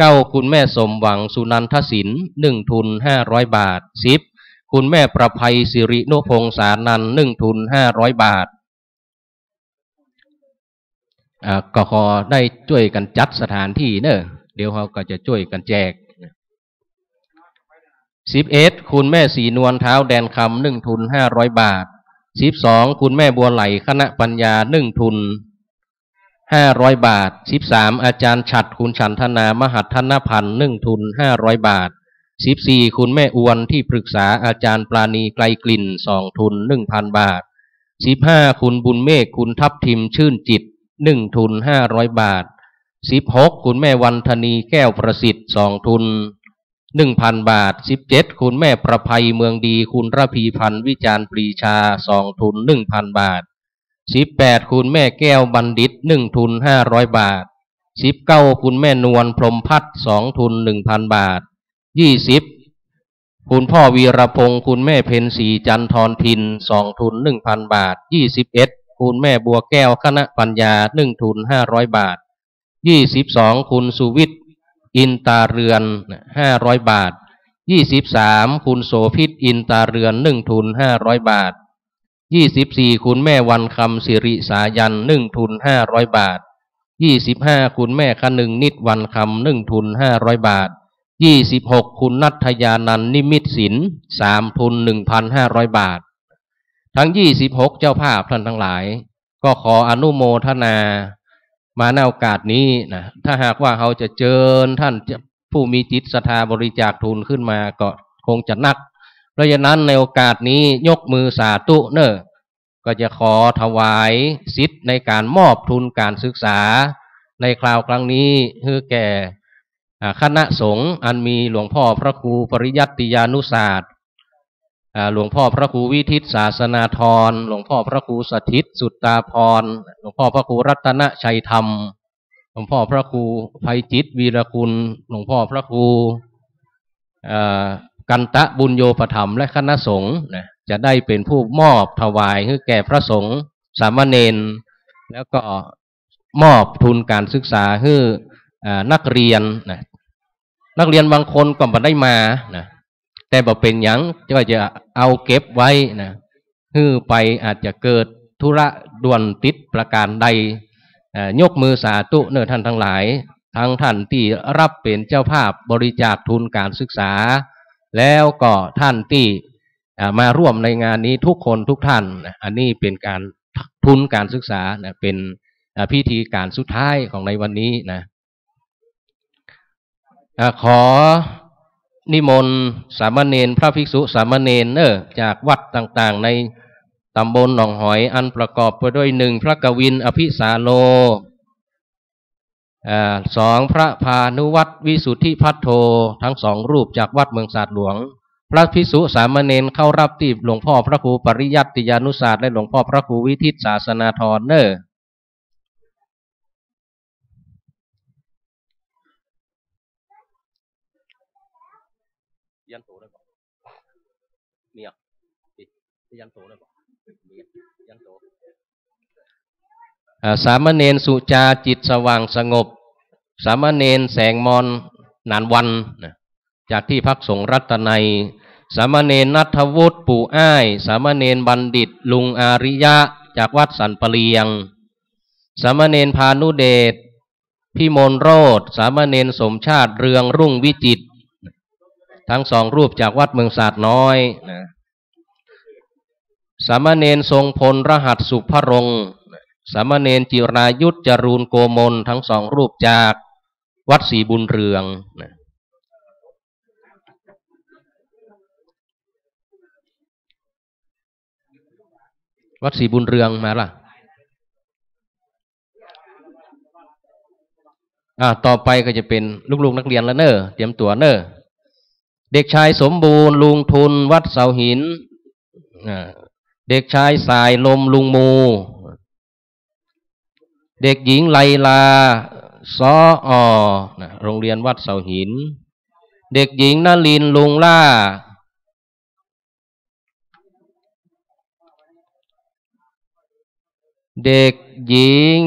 9คุณแม่สมหวังสุนันทศิลป์1ทุน500 บาท10คุณแม่ประภัยสิรินุพงษานันท์1ทุน500 บาทก็ขอได้ช่วยกันจัดสถานที่เนอะเดี๋ยวเขาก็จะช่วยกันแจก11คุณแม่สีนวลเท้าแดนคำ1ทุน500 บาท12คุณแม่บัวไหลคณะปัญญา1ทุน500 บาท13อาจารย์ฉัตรคุณฉันทนามหัฒนพันธ์1ทุน500 บาท14คุณแม่อวนที่ปรึกษาอาจารย์ปราณีไกลกลิ่น2ทุน 1,000 บาท15คุณบุญเมฆคุณทับทิมชื่นจิต1ทุน500 บาท16คุณแม่วันธนีแก้วประสิทธิ์2ทุน 1,000 บาท17คุณแม่ประภัยเมืองดีคุณระพีพันธ์วิจารณ์ปรีชา2ทุน 1,000 บาท18คุณแม่แก้วบัณฑิต1ทุน500 บาท19คุณแม่นวลพรหมพัฒน์2ทุน 1,000 บาท20คุณพ่อวีรพงศ์คุณแม่เพ็ญศรีจันทรพิน2ทุน 1,000 บาท21คุณแม่บัวแก้วคณะปัญญา1ทุน500 บาท22คุณสุวิทย์อินตาเรือน500 บาท23คุณโสภิตอินตาเรือน1ทุน500 บาท24คุณแม่วันคำสิริสายัน1ทุน500 บาท25คุณแม่คนึงนิดวันคำ1ทุน500 บาท26คุณนัทยานันท์นิมิตศิลป์3ทุน 1,500 บาททั้ง26เจ้าภาพท่านทั้งหลายก็ขออนุโมทนามาในโอกาสนี้นะถ้าหากว่าเขาจะเชิญท่านผู้มีจิตศรัทธาบริจาคทุนขึ้นมาก็คงจะนักเพราะฉะนั้นในโอกาสนี้ยกมือสาธุเนอะก็จะขอถวายสิทธิ์ในการมอบทุนการศึกษาในคราวครั้งนี้คือแก่คณะสงฆ์อันมีหลวงพ่อพระครูปริยัติยานุศาสตร์ หลวงพ่อพระครูวิทิตศาสนาธรหลวงพ่อพระครูสถิตสุตตาพรหลวงพ่อพระครูรัตนชัยธรรมหลวงพ่อพระครูไพจิตวีรคุณหลวงพ่อพระครูกันตะบุญโยปถัมภ์และคณะสงฆ์นะจะได้เป็นผู้มอบถวายให้แก่พระสงฆ์สามเณรแล้วก็มอบทุนการศึกษาให้นักเรียนนะนักเรียนบางคนก็ไม่ได้มานะแต่บ่เป็นหยังจะเอาเก็บไว้นะฮื้อไปอาจจะเกิดธุระด่วนติดประการใดยกมือสาธุเนื้อท่านทั้งหลายทั้งท่านที่รับเป็นเจ้าภาพบริจาคทุนการศึกษาแล้วก็ท่านที่มาร่วมในงานนี้ทุกคนทุกท่านอันนี้เป็นการทุนการศึกษานะเป็นพิธีการสุดท้ายของในวันนี้นะขอนิมนต์สามเณรพระภิกษุสามเณรจากวัดต่างๆในตำบลหนองหอยอันประกอบไปด้วย1พระกวินอภิสาโล2พระพานุวัตรวิสุทธิพัทโททั้ง2รูปจากวัดเมืองศาสตร์หลวงพระภิกษุสามเณรเข้ารับที่หลวงพ่อพระครูปริยัติยานุศาสตร์และหลวงพ่อพระครูวิทิตศาสนาธรยันโตได้บอกเมียยันโตได้บอกยันโตสามเณรสุจาจิตสว่างสงบสามเณรแสงมอนนานวันจากที่พักสงฆ์รัตนัยสามเณรณัฐวุฒิปู่อ้ายสามเณรบัณฑิตลุงอาริยะจากวัดสันปะเลียงสามเณรพานุเดชพิมลโรธสามเณรสมชาติเรืองรุ่งวิจิตรทั้ง2รูปจากวัดเมืองศาสตร์น้อยสามเณรทรงพลรหัสสุภรงค์สามเณรจิรายุทธจรูนโกมลทั้ง2รูปจากวัดศรีบุญเรืองวัดศรีบุญเรืองมาล่ะต่อไปก็จะเป็นลูกๆนักเรียนแล้วเนอะเตรียมตัวเนอะเด็กชายสมบูรณ์ลุงทุนวัดเสาหินเด็กชายสายลมลุงมูเด็กหญิงไลลาซ้อโรงเรียนวัดเสาหินเด็กหญิงนลินลุงล่าเด็กหญิง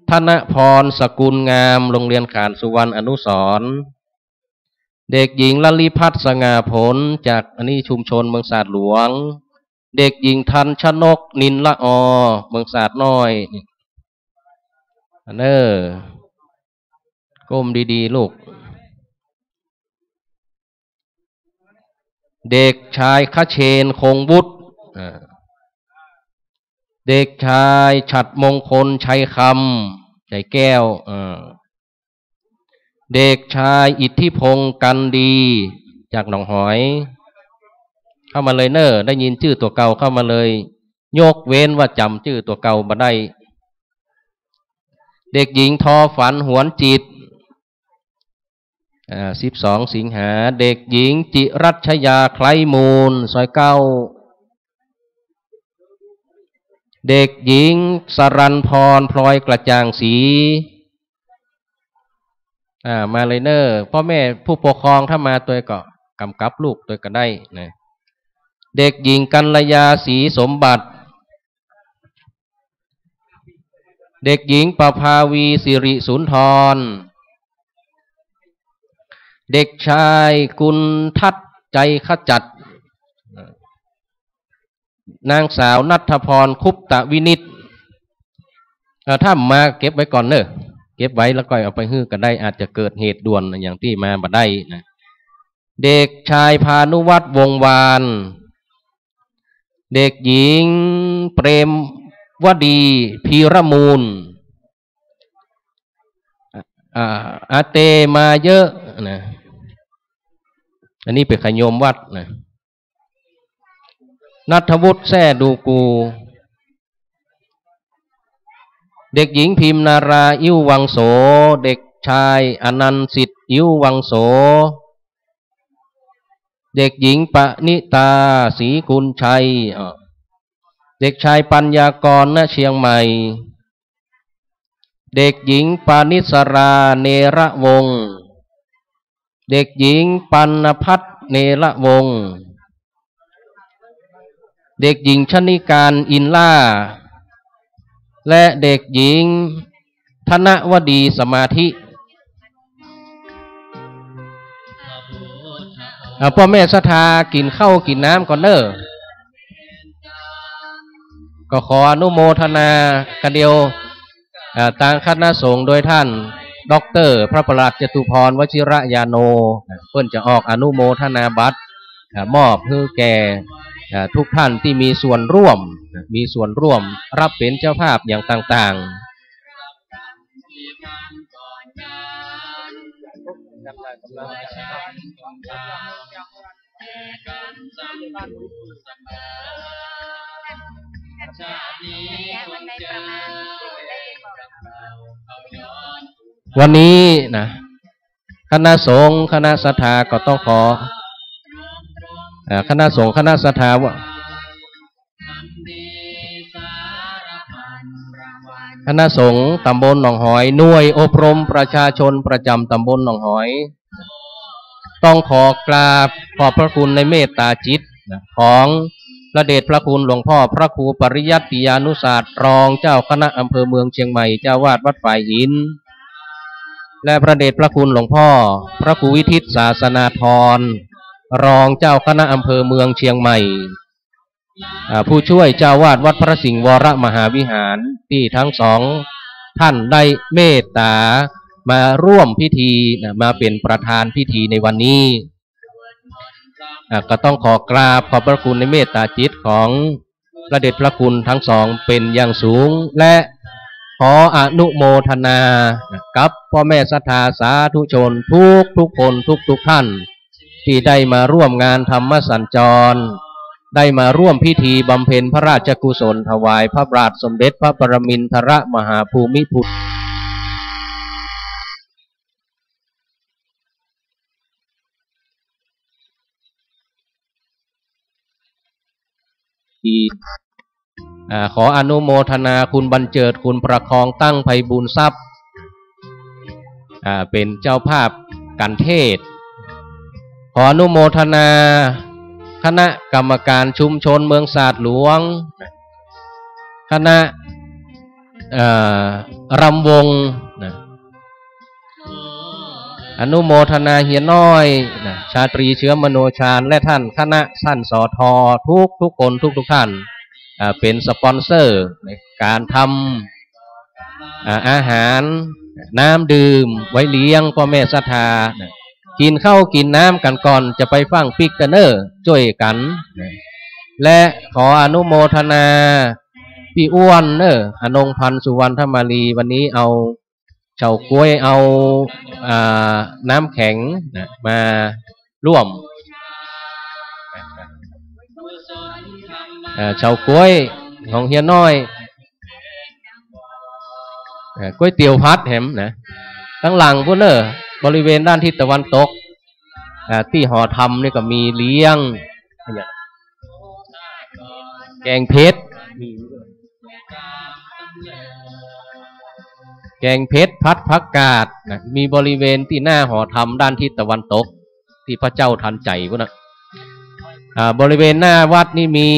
ธนพรสกุลงามโรงเรียนขานสุวรรณอนุสรณ์เด็กหญิงลลิพัฒน์สง่าผลจากอันนี้ชุมชนเมืองศาสตร์หลวงเด็กหญิงทันชนกนินละอเมืองศาสตร์น้อยก้มดีๆลูกเด็กชายคเชนคงวุฒิเด็กชายฉัตรมงคลชัยคำใจแก้วเด็กชายอิทธิพงศ์กันดีจากหนองหอยเข้ามาเลยได้ยินชื่อตัวเก่าเข้ามาเลยยกเว้นว่าจำชื่อตัวเก่ามาได้เด็กหญิงทอฝันหวนจิต12 สิงหาเด็กหญิงจิรัชยาไคล้มูลซอยเก้าเด็กหญิงสรัญพรพลอยกระจ่างสีมาเลยพ่อแม่ผู้ปกครองถ้ามาตัวก็กำกับลูกตัวก็ได้นะเด็กหญิงกัลยาศรีสมบัติเด็กหญิงประภาวีสิริสุนทรเด็กชายกุลทัศน์ใจขจัดนางสาวณัฐพรคุปตะวินิตถ้ามาเก็บไว้ก่อนเก็บไว้แล้วก็เอาไปฮื้อกันได้อาจจะเกิดเหตุด่วนอย่างที่มาบ่ได้นะเด็กชายพานุวัฒน์วงวานเด็กหญิงเปรมวดีพีรมูลอาเตมาเยอะนะอันนี้เป็นขยมวัดนะณัฐวุฒิแซ่ดูกูเด็กหญิงพิมนาราอิ้ววังโสเด็กชายอนันต์สิทธิ์อิ้ววังโส เด็กหญิงปณิตาศรีกุลชัยเด็กชายปัญญากรณเชียงใหม่เด็กหญิงปานิสราเนระวงศ์เด็กหญิงปัณพัฒน์เนระวงศ์เด็กหญิงชนิการอินล่าและเด็กหญิงธนวดีสมาธิพ่อแม่ศรัทธากินข้าวกินน้ำก่อนเด้อก็ขออนุโมทนากันเดียวทางคณะสงฆ์โดยท่านดร.พระประหลัดจตุพรวชิระยาโนเพิ่นจะออกอนุโมทนาบัตรมอบเพื่อแก่ทุกท่านที่มีส่วนร่วมรับเป็นเจ้าภาพอย่างต่างๆวันนี้นะคณะสงฆ์คณะศรัทธาก็ต้องขอคณะสงฆ์คณะศรัทธาว่าคณะสงฆ์ตำบลหนองหอยหน่วยอบรมประชาชนประจำตำบลหนองหอยต้องขอกราบขอบพระคุณในเมตตาจิตของพระเดชพระคุณหลวงพ่อพระครูปริยัติยานุศาสตร์รองเจ้าคณะอำเภอเมืองเชียงใหม่เจ้าวาดวัดฝ่ายหินและพระเดชพระคุณหลวงพ่อพระครูวิทิตศาสนาธรรองเจ้าคณะอำเภอเมืองเชียงใหม่ผู้ช่วยเจ้าวาดวัดพระสิงห์วรมหาวิหารที่ทั้งสองท่านได้เมตตามาร่วมพิธีมาเป็นประธานพิธีในวันนี้ก็ต้องขอกราบขอบพระคุณในเมตตาจิตของพระเดชพระคุณทั้งสองเป็นอย่างสูงและขออนุโมทนากับพ่อแม่ศรัทธาสาธุชนทุกคนทุกท่านที่ได้มาร่วมงานธรรมสัญจรได้มาร่วมพิธีบำเพ็ญพระราชกุศลถวายพระบาทสมเด็จพระปรมินทรมหาภูมิพลขออนุโมทนาคุณบรรเจิดคุณประคองตั้งไพบูลย์ทรัพย์เป็นเจ้าภาพการเทศขออนุโมทนาคณะกรรมการชุมชนเมืองศาสตร์หลวงคณะรำวงอนุโมทนาเฮียน้อยชาตรีเชื้อมโนชาญและท่านคณะท่านสอทอทุกคนทุกท่านเป็นสปอนเซอร์ในการทำอาหารน้ำดื่มไว้เลี้ยงพ่อแม่ศรัทธากินข้าวกินน้ำกันก่อนจะไปฟังปิกกันเนอร์ช่วยกันและขออนุโมทนาพี่อ้วนอนงพันธ์สุวรรณธมาลีวันนี้เอาเฉาก๊วยเอาน้ำแข็งมาร่วมเฉาก๊วยของเฮียน้อยก๋วยเตี๋ยวพัดแหมนะทั้งหลังพวกบริเวณด้านทิศตะวันตกที่หอธรรมนี่ก็มีเลี้ยงแกงเพชรแกงเพชรพัดผักกาดมีบริเวณที่หน้าหอธรรมด้านทิศตะวันตกที่พระเจ้าทันใจพวกนั้นบริเวณหน้าวัดนี่มี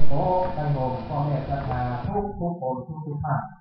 โอ้ท่านโยมพ่อแม่ศรัทธาทุกคนทุกท่าน